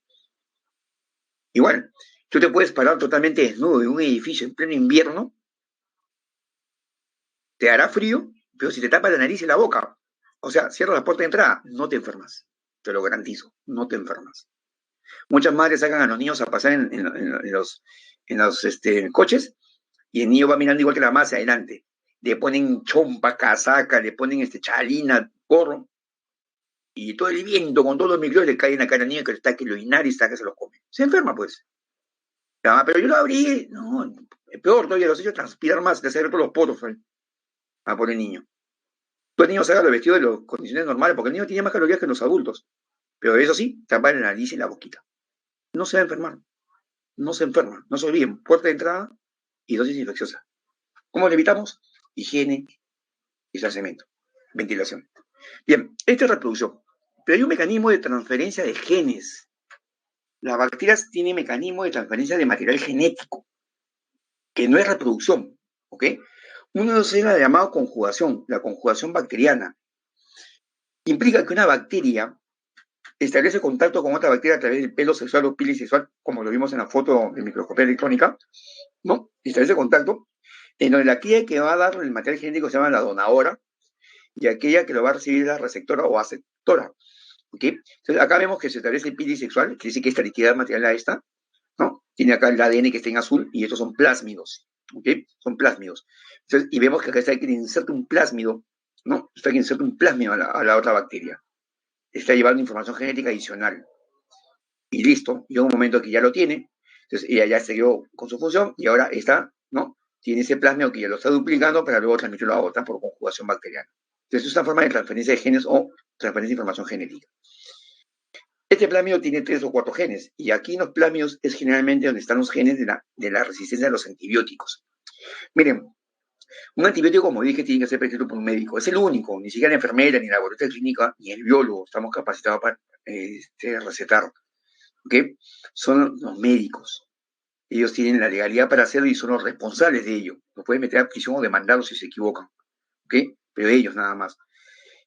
Igual, tú te puedes parar totalmente desnudo en un edificio en pleno invierno, te hará frío, pero si te tapas la nariz y la boca, o sea, cierras la puerta de entrada, no te enfermas. Te lo garantizo, no te enfermas. Muchas madres sacan a los niños a pasar en los coches y el niño va mirando igual que la mamá hacia adelante. Le ponen chompa, casaca, le ponen chalina, gorro, y todo el viento con todos los microbios le cae en la cara al niño que está que lo inhala y está que se lo come. Se enferma, pues. La mamá, pero yo lo abrí, no, peor todavía, los he hecho transpirar más, les he abierto los poros a por el niño. Todo el niño se haga lo vestido de las condiciones normales, porque el niño tiene más calorías que los adultos. Pero eso sí, tapa la nariz y la boquita. No se va a enfermar, no se enferma, no se olviden, puerta de entrada y dosis infecciosa. ¿Cómo lo evitamos? Higiene, distanciamiento, ventilación. Bien, esta es reproducción. Pero hay un mecanismo de transferencia de genes. Las bacterias tienen mecanismo de transferencia de material genético, que no es reproducción, ¿ok? Uno de ellos es la llamada conjugación, la conjugación bacteriana. Implica que una bacteria establece contacto con otra bacteria a través del pelo sexual o piel sexual, como lo vimos en la foto de microscopía electrónica, ¿no? Establece contacto, en donde la aquella que va a dar el material genético se llama la donadora, y aquella que lo va a recibir es la receptora o aceptora. ¿Ok? Entonces, acá vemos que se establece el pili sexual, que dice que esta liquidez material a esta, ¿no? Tiene acá el ADN que está en azul y estos son plásmidos. ¿Ok? Son plásmidos. Entonces, y vemos que acá está que inserta un plásmido, ¿no? Está que inserta un plásmido a la otra bacteria. Está llevando información genética adicional. Y listo, llega un momento que ya lo tiene, entonces ella ya siguió con su función y ahora está, ¿no? Tiene ese plasmio que ya lo está duplicando para luego transmitirlo a otra por conjugación bacteriana. Entonces es una forma de transferencia de genes o transferencia de información genética. Este plasmio tiene 3 o 4 genes y aquí en los plasmios es generalmente donde están los genes de la resistencia a los antibióticos. Miren, un antibiótico, como dije, tiene que ser prescrito por un médico. Es el único, ni siquiera la enfermera, ni la laboratoria clínica, ni el biólogo estamos capacitados para recetar. ¿Ok? Son los médicos. Ellos tienen la legalidad para hacerlo y son los responsables de ello. Los pueden meter a prisión o demandarlos si se equivocan. ¿Ok? Pero ellos nada más.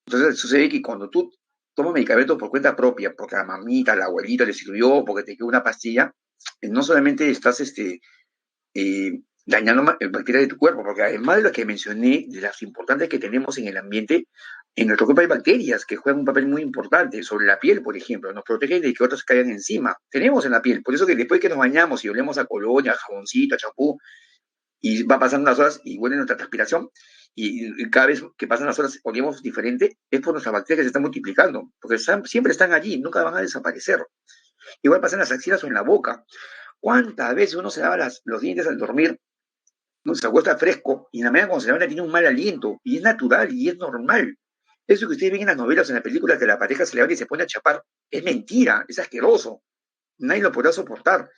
Entonces sucede que cuando tú tomas medicamentos por cuenta propia, porque a la mamita, a la abuelita le sirvió, porque te quedó una pastilla, no solamente estás dañando bacterias de tu cuerpo, porque además de lo que mencioné, de las importantes que tenemos en el ambiente, en nuestro cuerpo hay bacterias que juegan un papel muy importante sobre la piel, por ejemplo, nos protegen de que otras caigan encima. Tenemos en la piel, por eso que después que nos bañamos y olemos a colonia, a jaboncito, a champú, y va pasando las horas y huele nuestra transpiración, y cada vez que pasan las horas olemos diferente, es por nuestras bacterias que se están multiplicando, porque siempre están allí, nunca van a desaparecer. Igual pasa en las axilas o en la boca. ¿Cuántas veces uno se lava los dientes al dormir? No se acuesta fresco y en la mañana cuando se levanta tiene un mal aliento y es natural y es normal. Eso que ustedes ven en las novelas, en las películas, que la pareja se levanta y se pone a chapar, es mentira, es asqueroso. Nadie lo podrá soportar.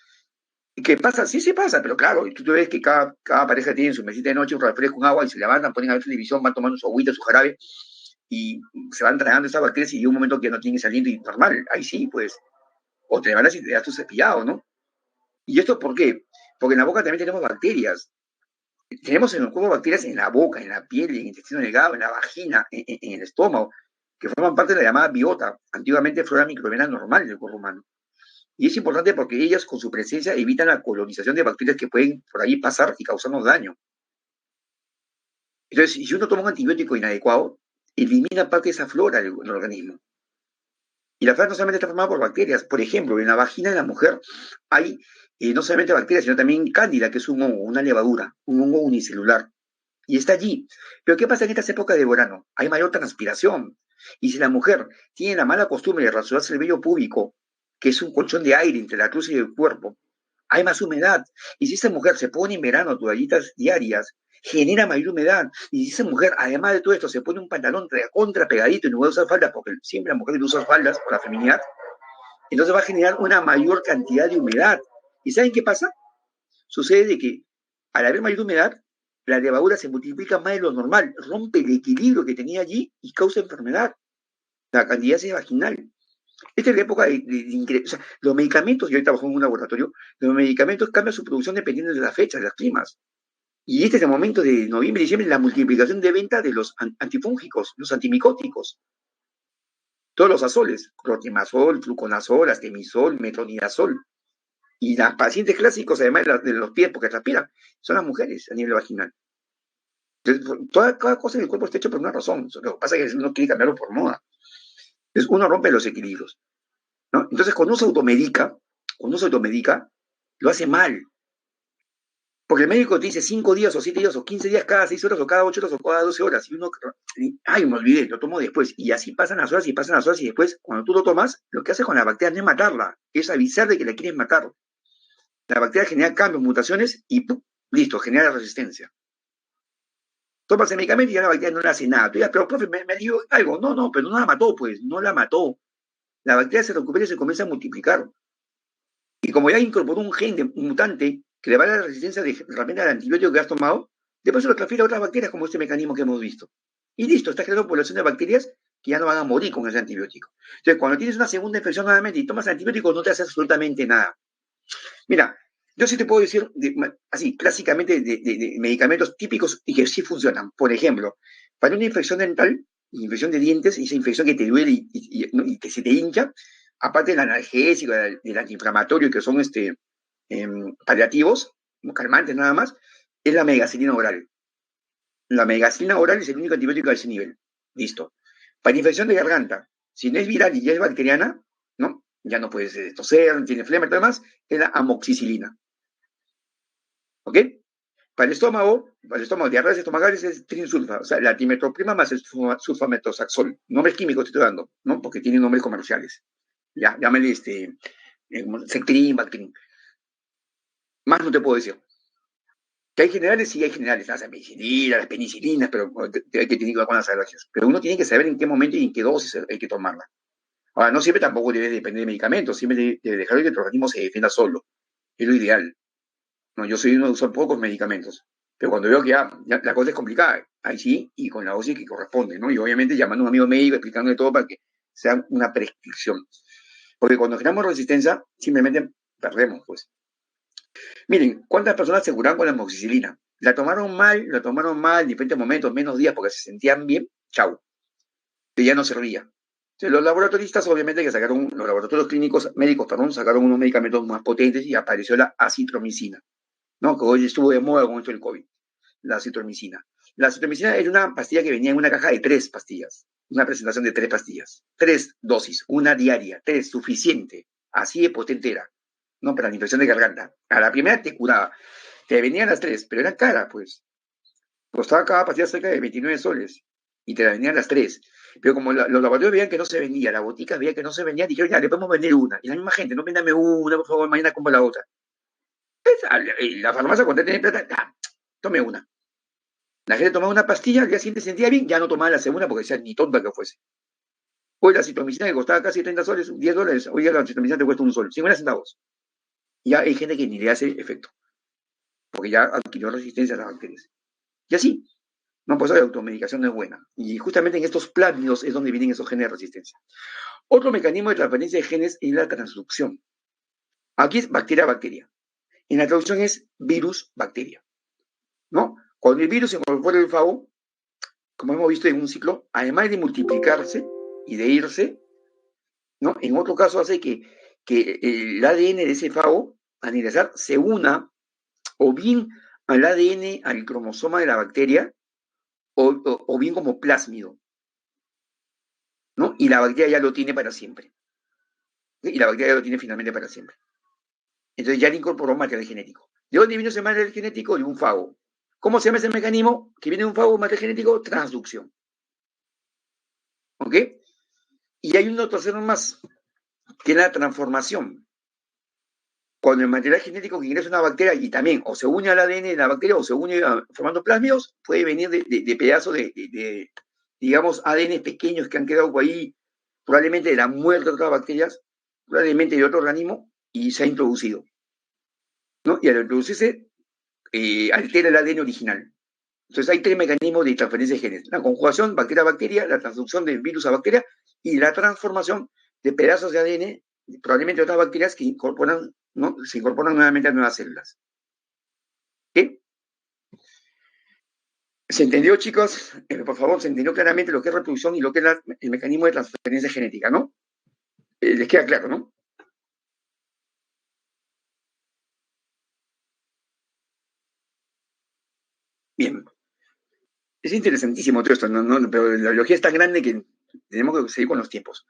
¿Y qué pasa? Sí, sí pasa, pero claro, y tú ves que cada pareja tiene su mesita de noche, un refresco, un agua, y se levantan, ponen a ver televisión, van tomando su agüita, su jarabe, y se van tragando esas bacterias y llega un momento que no tienen saliendo y normal, ahí sí, pues, o te levantas y te das tu cepillado, ¿no? ¿Y esto por qué? Porque en la boca también tenemos bacterias. Tenemos en el cuerpo bacterias en la boca, en la piel, en el intestino delgado, en la vagina, en el estómago, que forman parte de la llamada biota, antiguamente flora microbiana normal del cuerpo humano. Y es importante porque ellas, con su presencia, evitan la colonización de bacterias que pueden por ahí pasar y causarnos daño. Entonces, si uno toma un antibiótico inadecuado, elimina parte de esa flora del organismo. Y la flora no solamente está formada por bacterias. Por ejemplo, en la vagina de la mujer hay no solamente bacterias, sino también cándida, que es un hongo, una levadura, un hongo unicelular. Y está allí. Pero ¿qué pasa en estas épocas de verano? Hay mayor transpiración. Y si la mujer tiene la mala costumbre de rasurarse el vello púbico, que es un colchón de aire entre la cruz y el cuerpo, hay más humedad. Y si esa mujer se pone en verano toallitas diarias, genera mayor humedad. Y si esa mujer, además de todo esto, se pone un pantalón contra pegadito y no va a usar faldas, porque siempre la mujer usa faldas por la feminidad, entonces va a generar una mayor cantidad de humedad. ¿Y saben qué pasa? Sucede de que al haber mayor humedad, la levadura se multiplica más de lo normal, rompe el equilibrio que tenía allí y causa enfermedad. La candidiasis vaginal. Esta es la época o sea, los medicamentos, yo trabajo en un laboratorio, los medicamentos cambian su producción dependiendo de las fechas, de las climas. Y este es el momento de noviembre y diciembre, la multiplicación de venta de los antifúngicos, los antimicóticos, todos los azoles, clotrimazol, fluconazol, astemizol, metronidazol. Y las pacientes clásicos, además de los pies, porque transpiran, son las mujeres a nivel vaginal. Entonces, cada cosa en el cuerpo está hecho por una razón. Lo que pasa es que uno quiere cambiarlo por moda. Entonces, uno rompe los equilibrios, ¿no? Entonces, cuando uno se automedica, lo hace mal. Porque el médico te dice 5 días o 7 días o 15 días cada 6 horas o cada 8 horas o cada 12 horas. Y uno, ay, me olvidé, lo tomo después. Y así pasan las horas y pasan las horas y después, cuando tú lo tomas, lo que haces con la bacteria no es matarla, es avisar de que la quieres matar. La bacteria genera cambios, mutaciones y ¡pum! Listo, genera resistencia. Tomas el medicamento y ya la bacteria no le hace nada. Tú dices, pero profe, me dio algo. No, no, pero no la mató, pues, no la mató. La bacteria se recupera y se comienza a multiplicar. Y como ya incorporó un gen de un mutante que le va a dar la resistencia de repente al antibiótico que has tomado, después se lo transfiere a otras bacterias como este mecanismo que hemos visto. Y listo, está creando población de bacterias que ya no van a morir con ese antibiótico. Entonces, cuando tienes una segunda infección nuevamente y tomas antibióticos, no te hace absolutamente nada. Mira, yo sí te puedo decir, así, clásicamente, de medicamentos típicos y que sí funcionan. Por ejemplo, para una infección dental, infección de dientes, esa infección que te duele y que se te hincha, aparte del analgésico, del antiinflamatorio, que son paliativos, calmantes nada más, es la megacilina oral. La megacilina oral es el único antibiótico de ese nivel. Listo. Para infección de garganta, si no es viral y ya es bacteriana, ¿no? Ya no puedes toser, tiene flema y todo demás, es la amoxicilina. ¿Ok? Para el estómago, diarreas estomacales es trinsulfa, o sea, la timetroprima más el sulfametoxazol. Nombres químicos te estoy dando, ¿no? Porque tienen nombres comerciales. Ya, llámale Sectrin, Bactrin. Más no te puedo decir. Que hay generales, sí hay generales, las ampicilinas, las penicilinas, pero hay que tener cuidado con las alergias. Pero uno tiene que saber en qué momento y en qué dosis hay que tomarla. Ahora, no siempre tampoco debe depender de medicamentos, siempre debe dejar que el organismo se defienda solo. Es lo ideal. No, yo soy uno de usar pocos medicamentos. Pero cuando veo que ya la cosa es complicada, ahí sí, y con la dosis que corresponde, ¿no? Y obviamente llamando a un amigo médico, explicándole todo para que sea una prescripción. Porque cuando generamos resistencia, simplemente perdemos, pues. Miren, ¿cuántas personas se curaron con la amoxicilina? La tomaron mal en diferentes momentos, menos días porque se sentían bien, chau, que ya no servía. Entonces, los laboratoristas, obviamente, los laboratorios clínicos médicos, perdón, sacaron unos medicamentos más potentes y apareció la acitromicina, ¿no? Que hoy estuvo de moda con esto del COVID, la acitromicina. La acitromicina era una pastilla que venía en una caja de 3 pastillas, una presentación de 3 pastillas, 3 dosis, una diaria, 3, suficiente, así de potente era, ¿no? Para la infección de garganta. A la primera te curaba, te venían las 3, pero eran caras, pues. Costaba cada pastilla cerca de 29 soles y te la vendían las 3. Pero como los laboratorios veían que no se vendía, las boticas veían que no se vendía, dijeron, ya, le podemos vender una. Y la misma gente, no véndame una, por favor, mañana compro la otra. La farmacia cuando tiene plata, tome una. La gente tomaba una pastilla, al día siguiente se sentía bien, ya no tomaba la segunda porque decía ni tonta que fuese. Hoy la citromicina que costaba casi 30 soles, 10 dólares, hoy la citromicina te cuesta un sol, 50 centavos. Y ya hay gente que ni le hace efecto, porque ya adquirió resistencia a las bacterias. Y así. ¿no? Por eso la automedicación no es buena. Y justamente en estos plásmidos es donde vienen esos genes de resistencia. Otro mecanismo de transferencia de genes es la transducción. Aquí es bacteria-bacteria. En la traducción es virus-bacteria, ¿no? Cuando el virus se incorpora el fago, como hemos visto en un ciclo, además de multiplicarse y de irse, ¿no? En otro caso hace que el ADN de ese fago, al ingresar, se una o bien al ADN, al cromosoma de la bacteria, o bien como plásmido, ¿no? Y la bacteria ya lo tiene para siempre. ¿Sí? Y la bacteria ya lo tiene finalmente para siempre. Entonces ya le incorporó material genético. ¿De dónde vino ese material genético? De un fago. ¿Cómo se llama ese mecanismo? Que viene de un fago, material genético, transducción. ¿Ok? Y hay un tercero más, que es la transformación. Cuando el material genético que ingresa una bacteria y también o se une al ADN de la bacteria o se une formando plásmidos, puede venir de pedazos digamos, ADN pequeños que han quedado ahí, probablemente de la muerte de otras bacterias, probablemente de otro organismo, y se ha introducido, ¿no? Y al introducirse, altera el ADN original. Entonces hay tres mecanismos de transferencia de genes: la conjugación bacteria a bacteria, la transducción de virus a bacteria y la transformación de pedazos de ADN, probablemente de otras bacterias que incorporan, ¿no? Se incorporan nuevamente a nuevas células. ¿Sí? ¿Se entendió, chicos? Por favor, se entendió claramente lo que es reproducción y lo que es el mecanismo de transferencia genética, ¿no? Les queda claro, ¿no? Bien. Es interesantísimo todo esto, ¿no? Pero la biología es tan grande que tenemos que seguir con los tiempos.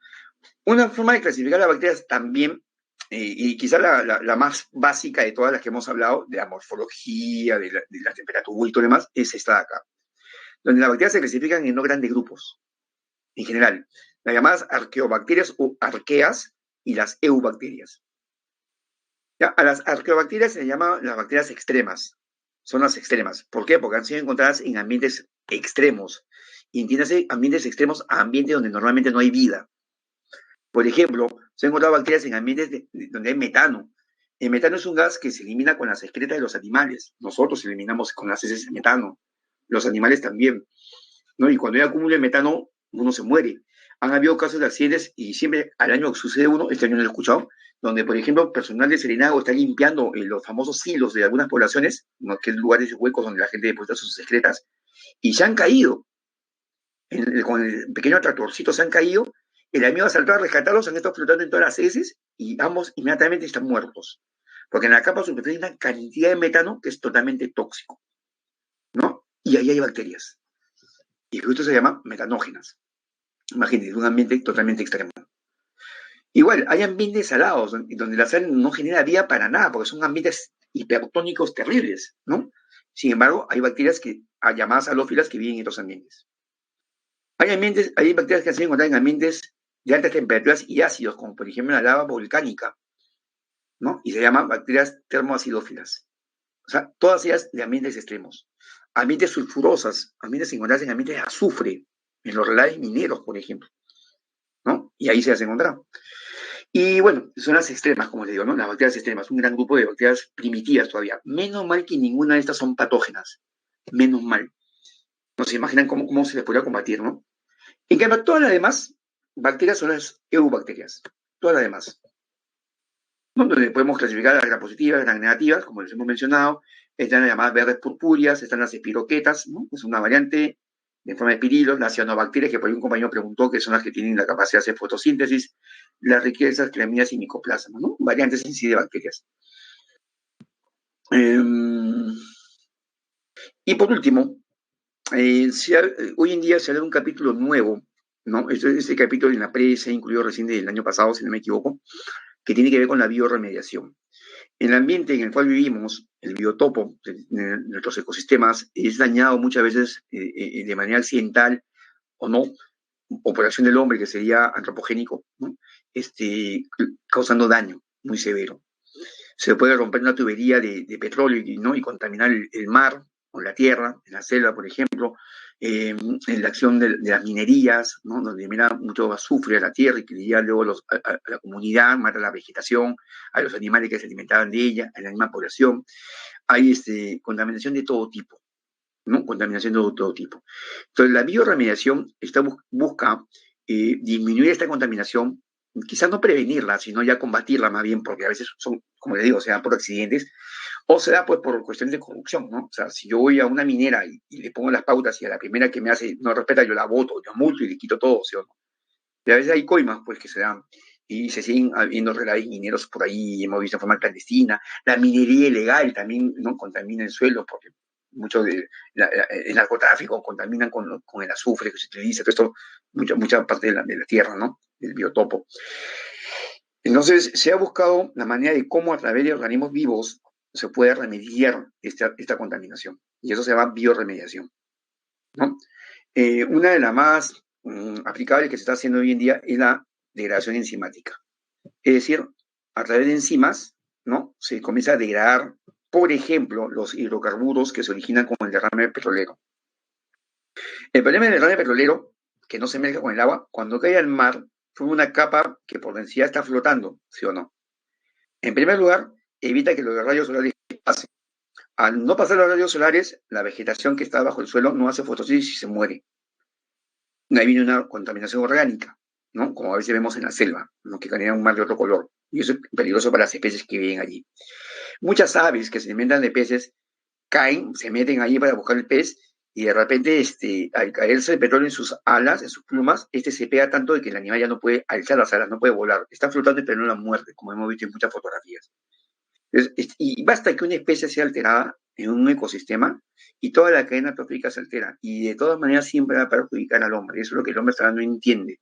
Una forma de clasificar las bacterias también, y quizá la más básica de todas las que hemos hablado, de la morfología, de la temperatura y todo lo demás, es esta de acá, donde las bacterias se clasifican en dos grandes grupos, en general, las llamadas arqueobacterias o arqueas y las eubacterias. ¿Ya? A las arqueobacterias se les llama las bacterias extremas, son las extremas. ¿Por qué? Porque han sido encontradas en ambientes extremos, y entiéndase ambientes extremos a ambientes donde normalmente no hay vida. Por ejemplo, se han encontrado bacterias en ambientes donde hay metano. El metano es un gas que se elimina con las excretas de los animales. Nosotros eliminamos con las heces el metano. Los animales también, ¿no? Y cuando hay acúmulo de metano, uno se muere. Han habido casos de accidentes y siempre al año sucede uno, este año no lo he escuchado, donde, por ejemplo, personal de Serenado está limpiando los famosos silos de algunas poblaciones, ¿no? Que es lugares huecos donde la gente deposita sus excretas, y se han caído con el pequeño tractorcito se han caído, el amigo ha saltado a rescatarlos, han estado flotando en todas las heces y ambos inmediatamente están muertos. Porque en la capa superficial hay una cantidad de metano que es totalmente tóxico, ¿no? Y ahí hay bacterias. Y esto se llama metanógenas. Imagínense, un ambiente totalmente extremo. Igual, hay ambientes salados, donde la sal no genera vida para nada, porque son ambientes hipertónicos terribles, ¿no? Sin embargo, hay bacterias llamadas halófilas que viven en estos ambientes. Hay bacterias que se encuentran en ambientes de altas temperaturas y ácidos, como por ejemplo la lava volcánica, ¿no? Y se llaman bacterias termoacidófilas. O sea, todas ellas de ambientes extremos. Ambientes sulfurosas, ambientes encontrados en ambientes de azufre, en los relaves mineros, por ejemplo, ¿no? Y ahí se las encontrado. Y bueno, son las extremas, como les digo, ¿no? Las bacterias extremas, un gran grupo de bacterias primitivas todavía. Menos mal que ninguna de estas son patógenas. Menos mal. No se imaginan cómo se les podría combatir, ¿no? En cambio, todas las demás bacterias son las eubacterias. Todas las demás. ¿No? Donde podemos clasificar las gram positivas, las gram negativas, como les hemos mencionado. Están las llamadas verdes purpúreas, están las espiroquetas, ¿no? Es una variante de forma de espirilos, las cianobacterias, que por ahí un compañero preguntó, que son las que tienen la capacidad de hacer fotosíntesis, las riquezas, clamidas y micoplasmas, ¿no? Variantes en sí de bacterias. Eh, y por último, hoy en día se ha dado un capítulo nuevo, ¿no? Este capítulo en la pre se ha incluido recién del año pasado, si no me equivoco, que tiene que ver con la bioremediación. El ambiente en el cual vivimos, el biotopo de nuestros ecosistemas, es dañado muchas veces de manera accidental o no, o por acción del hombre, que sería antropogénico, ¿no? Causando daño muy severo. Se puede romper una tubería de petróleo, ¿no? Y contaminar el mar o la tierra, en la selva, por ejemplo, en la acción de las minerías, ¿no? Donde mira mucho azufre a la tierra y que le luego a la comunidad, mata a la vegetación, a los animales que se alimentaban de ella, a la misma población. Hay contaminación de todo tipo. ¿no? Contaminación de todo tipo. Entonces, la bioremediación busca disminuir esta contaminación, quizás no prevenirla, sino ya combatirla más bien, porque a veces son, como le digo, se dan por accidentes, o se da pues por cuestiones de corrupción, ¿no? O sea, si yo voy a una minera y le pongo las pautas y a la primera que me hace no respeta, yo la voto, yo multo y le quito todo, ¿sí o no? Y a veces hay coimas, pues, que se dan. Y se siguen habiendo relaves mineros por ahí, hemos visto de forma clandestina. La minería ilegal también no contamina el suelo, porque mucho el narcotráfico contaminan con el azufre que se utiliza, todo esto, mucha parte de la tierra, ¿no? El biotopo. Entonces, se ha buscado la manera de cómo a través de organismos vivos se puede remediar esta contaminación. Y eso se llama bioremediación, ¿no? Una de las más aplicables que se está haciendo hoy en día es la degradación enzimática. Es decir, a través de enzimas, ¿no? Se comienza a degradar, por ejemplo, los hidrocarburos que se originan con el derrame petrolero. El problema del derrame petrolero, que no se mezcla con el agua, cuando cae al mar, forma una capa que por densidad está flotando, ¿sí o no? En primer lugar, evita que los rayos solares pasen. Al no pasar los rayos solares, la vegetación que está bajo el suelo no hace fotosíntesis y se muere. Ahí viene una contaminación orgánica, ¿no? Como a veces vemos en la selva, ¿no? Que genera un mar de otro color. Y eso es peligroso para las especies que viven allí. Muchas aves que se alimentan de peces caen, se meten allí para buscar el pez y de repente al caerse el petróleo en sus alas, en sus plumas, se pega tanto de que el animal ya no puede alzar las alas, no puede volar. Está flotando pero no la muerte, como hemos visto en muchas fotografías. Y basta que una especie sea alterada en un ecosistema y toda la cadena trófica se altera. Y de todas maneras siempre va a perjudicar al hombre. Eso es lo que el hombre no entiende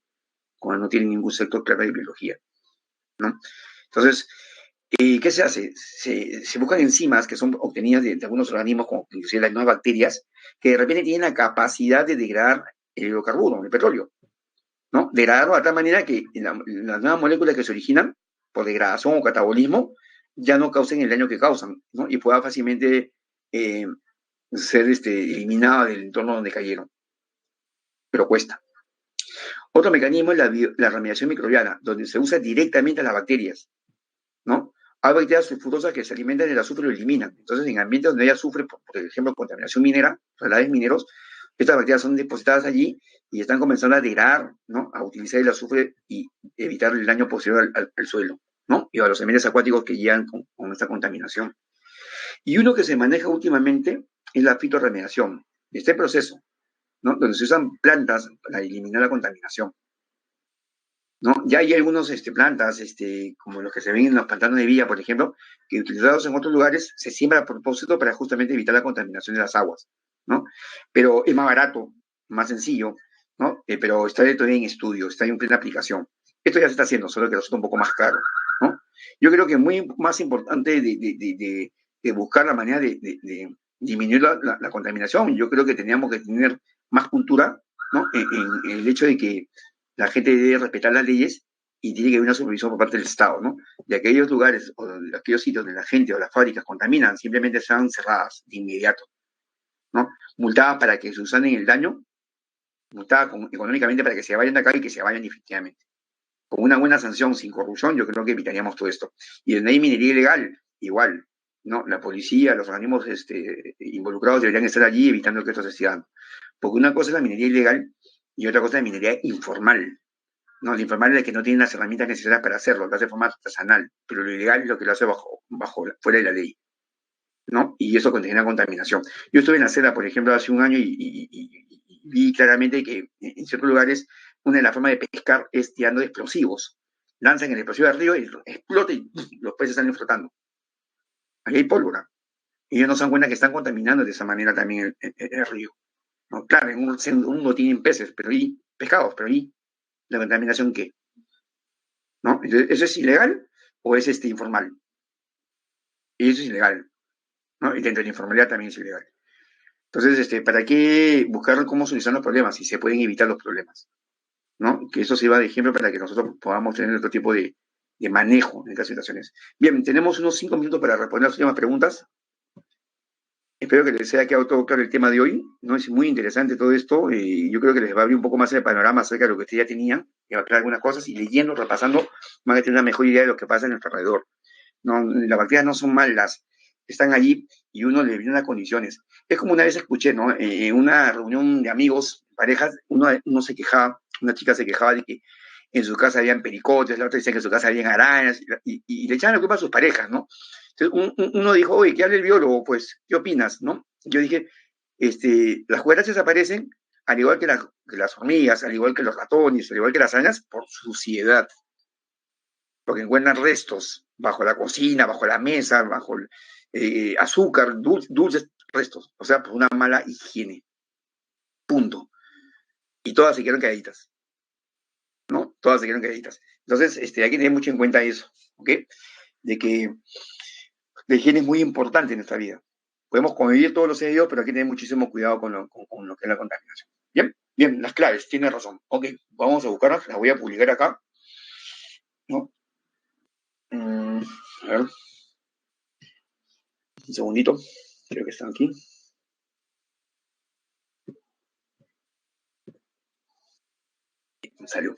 cuando no tiene ningún sector claro de biología, ¿no? Entonces, ¿qué se hace? Se buscan enzimas que son obtenidas de algunos organismos, como inclusive las nuevas bacterias, que de repente tienen la capacidad de degradar el hidrocarburo, el petróleo, ¿no? Degradarlo de tal manera que las nuevas moléculas que se originan por degradación o catabolismo ya no causen el daño que causan, ¿no? Y pueda fácilmente eh, ser eliminada del entorno donde cayeron. Pero cuesta. Otro mecanismo es la remediación microbiana, donde se usa directamente a las bacterias, ¿no? Hay bacterias sulfurosas que se alimentan del azufre y lo eliminan. Entonces, en ambientes donde hay azufre, por ejemplo, contaminación minera, relaves mineros, estas bacterias son depositadas allí y están comenzando a degradar, ¿no? A utilizar el azufre y evitar el daño posterior al suelo, ¿no? Y a los ambientes acuáticos que llegan con esta contaminación. Y uno que se maneja últimamente es la fitorremediación. Este proceso, ¿no? Donde se usan plantas para eliminar la contaminación, ¿no? Ya hay algunas plantas, como los que se ven en los pantanos de villa, por ejemplo, que utilizados en otros lugares se siembra a propósito para justamente evitar la contaminación de las aguas, ¿no? Pero es más barato, más sencillo, ¿no? Pero está todavía en estudio, está en plena aplicación. Esto ya se está haciendo, solo que resulta un poco más caro, ¿no? Yo creo que es muy más importante de buscar la manera de disminuir la contaminación. Yo creo que teníamos que tener más cultura, ¿no? En el hecho de que la gente debe respetar las leyes y tiene que haber una supervisión por parte del Estado, ¿no? De aquellos lugares o de aquellos sitios donde la gente o las fábricas contaminan, simplemente sean cerradas de inmediato, ¿no? Multadas para que se usanen el daño, multadas económicamente para que se vayan de acá y que se vayan efectivamente. Con una buena sanción, sin corrupción, yo creo que evitaríamos todo esto. Y donde hay minería ilegal, igual, ¿no? La policía, los organismos involucrados deberían estar allí evitando que esto se siga dando. Porque una cosa es la minería ilegal y otra cosa es la minería informal. No, el informal es el que no tiene las herramientas necesarias para hacerlo, lo hace de forma artesanal, pero lo ilegal es lo que lo hace fuera de la ley, ¿no? Y eso contiene contaminación. Yo estuve en la selva, por ejemplo, hace un año y vi claramente que en ciertos lugares una de las formas de pescar es tirando explosivos. Lanzan el explosivo al río y explota y los peces salen flotando. Ahí hay pólvora. Y ellos no se dan cuenta que están contaminando de esa manera también el río. ¿No? Claro, en un segundo tienen peces, pero ahí, pescados, pero ahí, la contaminación qué, ¿no? Entonces, ¿eso es ilegal o es informal? Y eso es ilegal, ¿no? Y dentro de la informalidad también es ilegal. Entonces, ¿para qué buscar cómo solucionar los problemas si se pueden evitar los problemas? ¿No? Que eso sirva de ejemplo para que nosotros podamos tener otro tipo de manejo en estas situaciones. Bien, tenemos unos 5 minutos para responder las últimas preguntas. Espero que les haya quedado todo claro el tema de hoy, ¿no? Es muy interesante todo esto y yo creo que les va a abrir un poco más el panorama acerca de lo que ustedes ya tenían, y va a aclarar algunas cosas y leyendo, repasando, van a tener una mejor idea de lo que pasa en nuestro alrededor. No, las bacterias no son malas, están allí y uno le brinda condiciones. Es como una vez escuché, ¿no? En una reunión de amigos, parejas, uno se quejaba, una chica se quejaba de que en su casa habían pericotes, la otra decía que en su casa habían arañas, y le echaban la culpa a sus parejas, ¿no? Entonces uno dijo, oye, ¿qué habla el biólogo? Pues, ¿qué opinas, no? Yo dije, las cucarachas aparecen, al igual que las hormigas, al igual que los ratones, al igual que las arañas, por suciedad, porque encuentran restos bajo la cocina, bajo la mesa, bajo azúcar, dulces restos, o sea, por una mala higiene, punto. Y todas se quedaron quedaditas, ¿no? Todas se quedaron quedaditas. Entonces, hay que tener mucho en cuenta eso, ¿ok? De que la higiene es muy importante en nuestra vida. Podemos convivir todos los días, pero hay que tener muchísimo cuidado con lo que es la contaminación. Bien, bien, las claves, tiene razón. Ok, vamos a buscarlas, las voy a publicar acá, ¿no? A ver, un segundito, creo que están aquí. Me salió.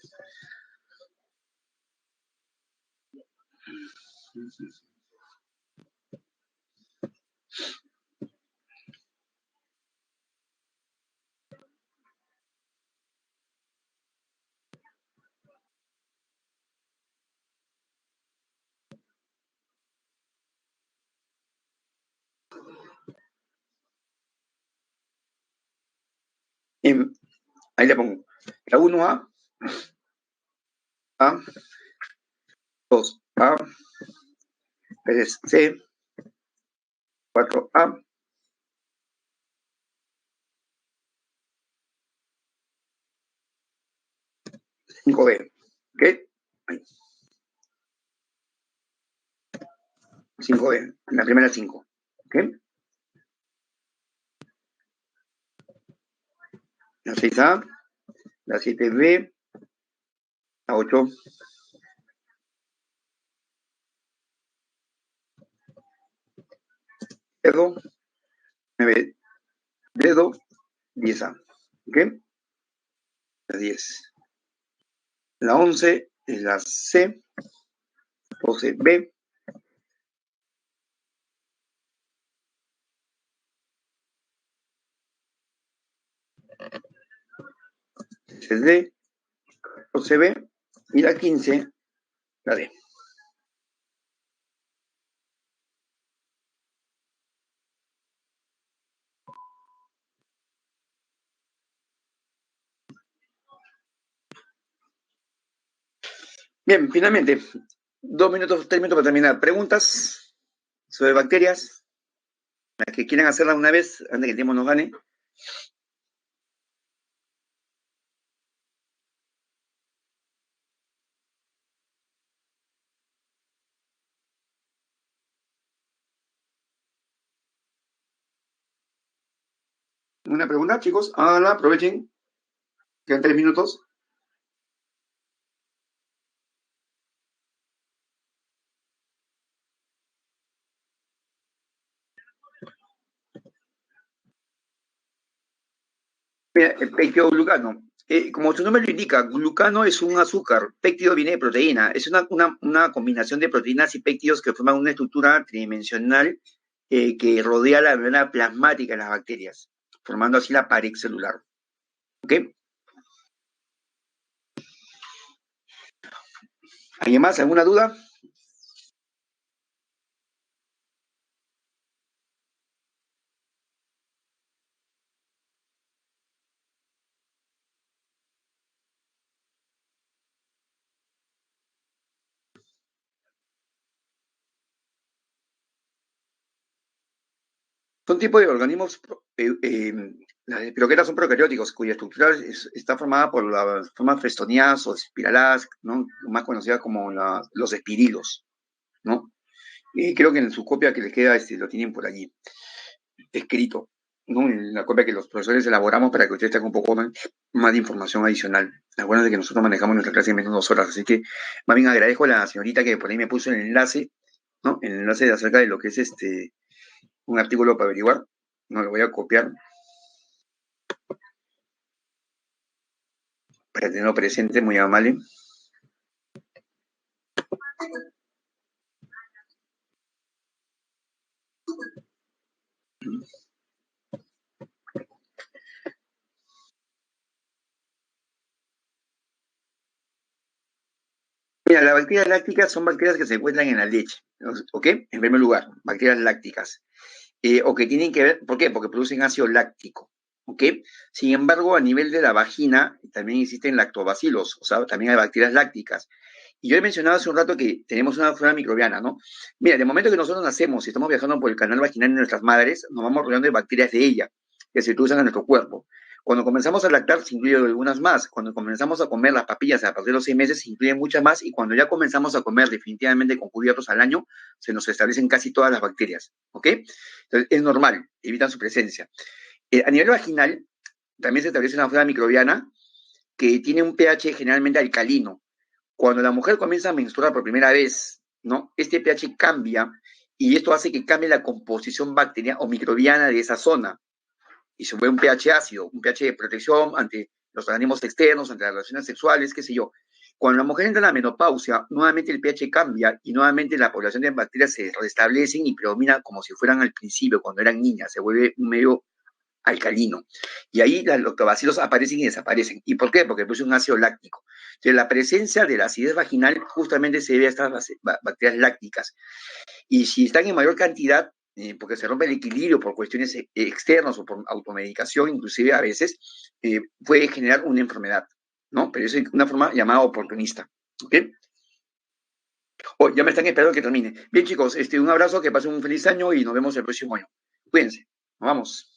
Ahí le pongo. La 1A, A, 2A, 3C, 4A, 5B. ¿Ok? Ahí, 5B, la primera 5. ¿Ok? La 6A, la 7B, la 8, dedo, 9, dedo, 10A. ¿Ok? La 10. La 11 es la C, 12B, 13D, 14B y la 15, la D. Bien, finalmente, 2 minutos, 3 minutos para terminar. ¿Preguntas sobre bacterias? Las que quieran hacerlas una vez, antes que el tiempo nos gane. Una pregunta, chicos. Háganla, aprovechen. Quedan 3 minutos. Mira, el pectidoglucano. Como su nombre lo indica, glucano es un azúcar, péptido viene de proteína, es una combinación de proteínas y péptidos que forman una estructura tridimensional que rodea la membrana plasmática de las bacterias, formando así la pared celular. ¿Ok? ¿Alguien más? ¿Alguna duda? Son tipos de organismos, las espiroquetas son procarióticos, cuya estructura está formada por las formas festoníadas o espiraladas, ¿no? Más conocidas como los espirilos, ¿no? Y creo que en su copia que les queda lo tienen por allí, escrito, ¿no? En la copia que los profesores elaboramos para que ustedes tengan un poco más de información adicional. Acuérdense que nosotros manejamos nuestra clase en menos de 2 horas, así que más bien agradezco a la señorita que por ahí me puso el enlace, ¿no? El enlace de acerca de lo que es un artículo para averiguar. No lo voy a copiar para tenerlo presente, muy amable. Mira, las bacterias lácticas son bacterias que se encuentran en la leche, ¿ok? En primer lugar, bacterias lácticas. O que tienen que ver, ¿por qué? Porque producen ácido láctico, ¿ok? Sin embargo, a nivel de la vagina también existen lactobacilos, o sea, también hay bacterias lácticas. Y yo he mencionado hace un rato que tenemos una flora microbiana, ¿no? Mira, de momento que nosotros nacemos y estamos viajando por el canal vaginal de nuestras madres, nos vamos rodeando de bacterias de ella, que se introducen en nuestro cuerpo. Cuando comenzamos a lactar, se incluyen algunas más. Cuando comenzamos a comer las papillas a partir de los 6 meses, se incluyen muchas más. Y cuando ya comenzamos a comer definitivamente con cubiertos al año, se nos establecen casi todas las bacterias, ¿ok? Entonces, es normal, evitan su presencia. A nivel vaginal, también se establece una flora microbiana que tiene un pH generalmente alcalino. Cuando la mujer comienza a menstruar por primera vez, ¿no? Este pH cambia y esto hace que cambie la composición bacteriana o microbiana de esa zona y se vuelve un pH ácido, un pH de protección ante los organismos externos, ante las relaciones sexuales, qué sé yo. Cuando la mujer entra en la menopausia, nuevamente el pH cambia y nuevamente la población de bacterias se restablecen y predomina como si fueran al principio, cuando eran niñas, se vuelve un medio alcalino. Y ahí los lactobacilos aparecen y desaparecen. ¿Y por qué? Porque es un ácido láctico. Entonces, la presencia de la acidez vaginal justamente se debe a estas bacterias lácticas. Y si están en mayor cantidad, porque se rompe el equilibrio por cuestiones externas o por automedicación, inclusive a veces, puede generar una enfermedad, ¿no? Pero eso es una forma llamada oportunista, ¿ok? Oh, ya me están esperando que termine. Bien, chicos, un abrazo, que pasen un feliz año y nos vemos el próximo año. Cuídense. Nos vamos.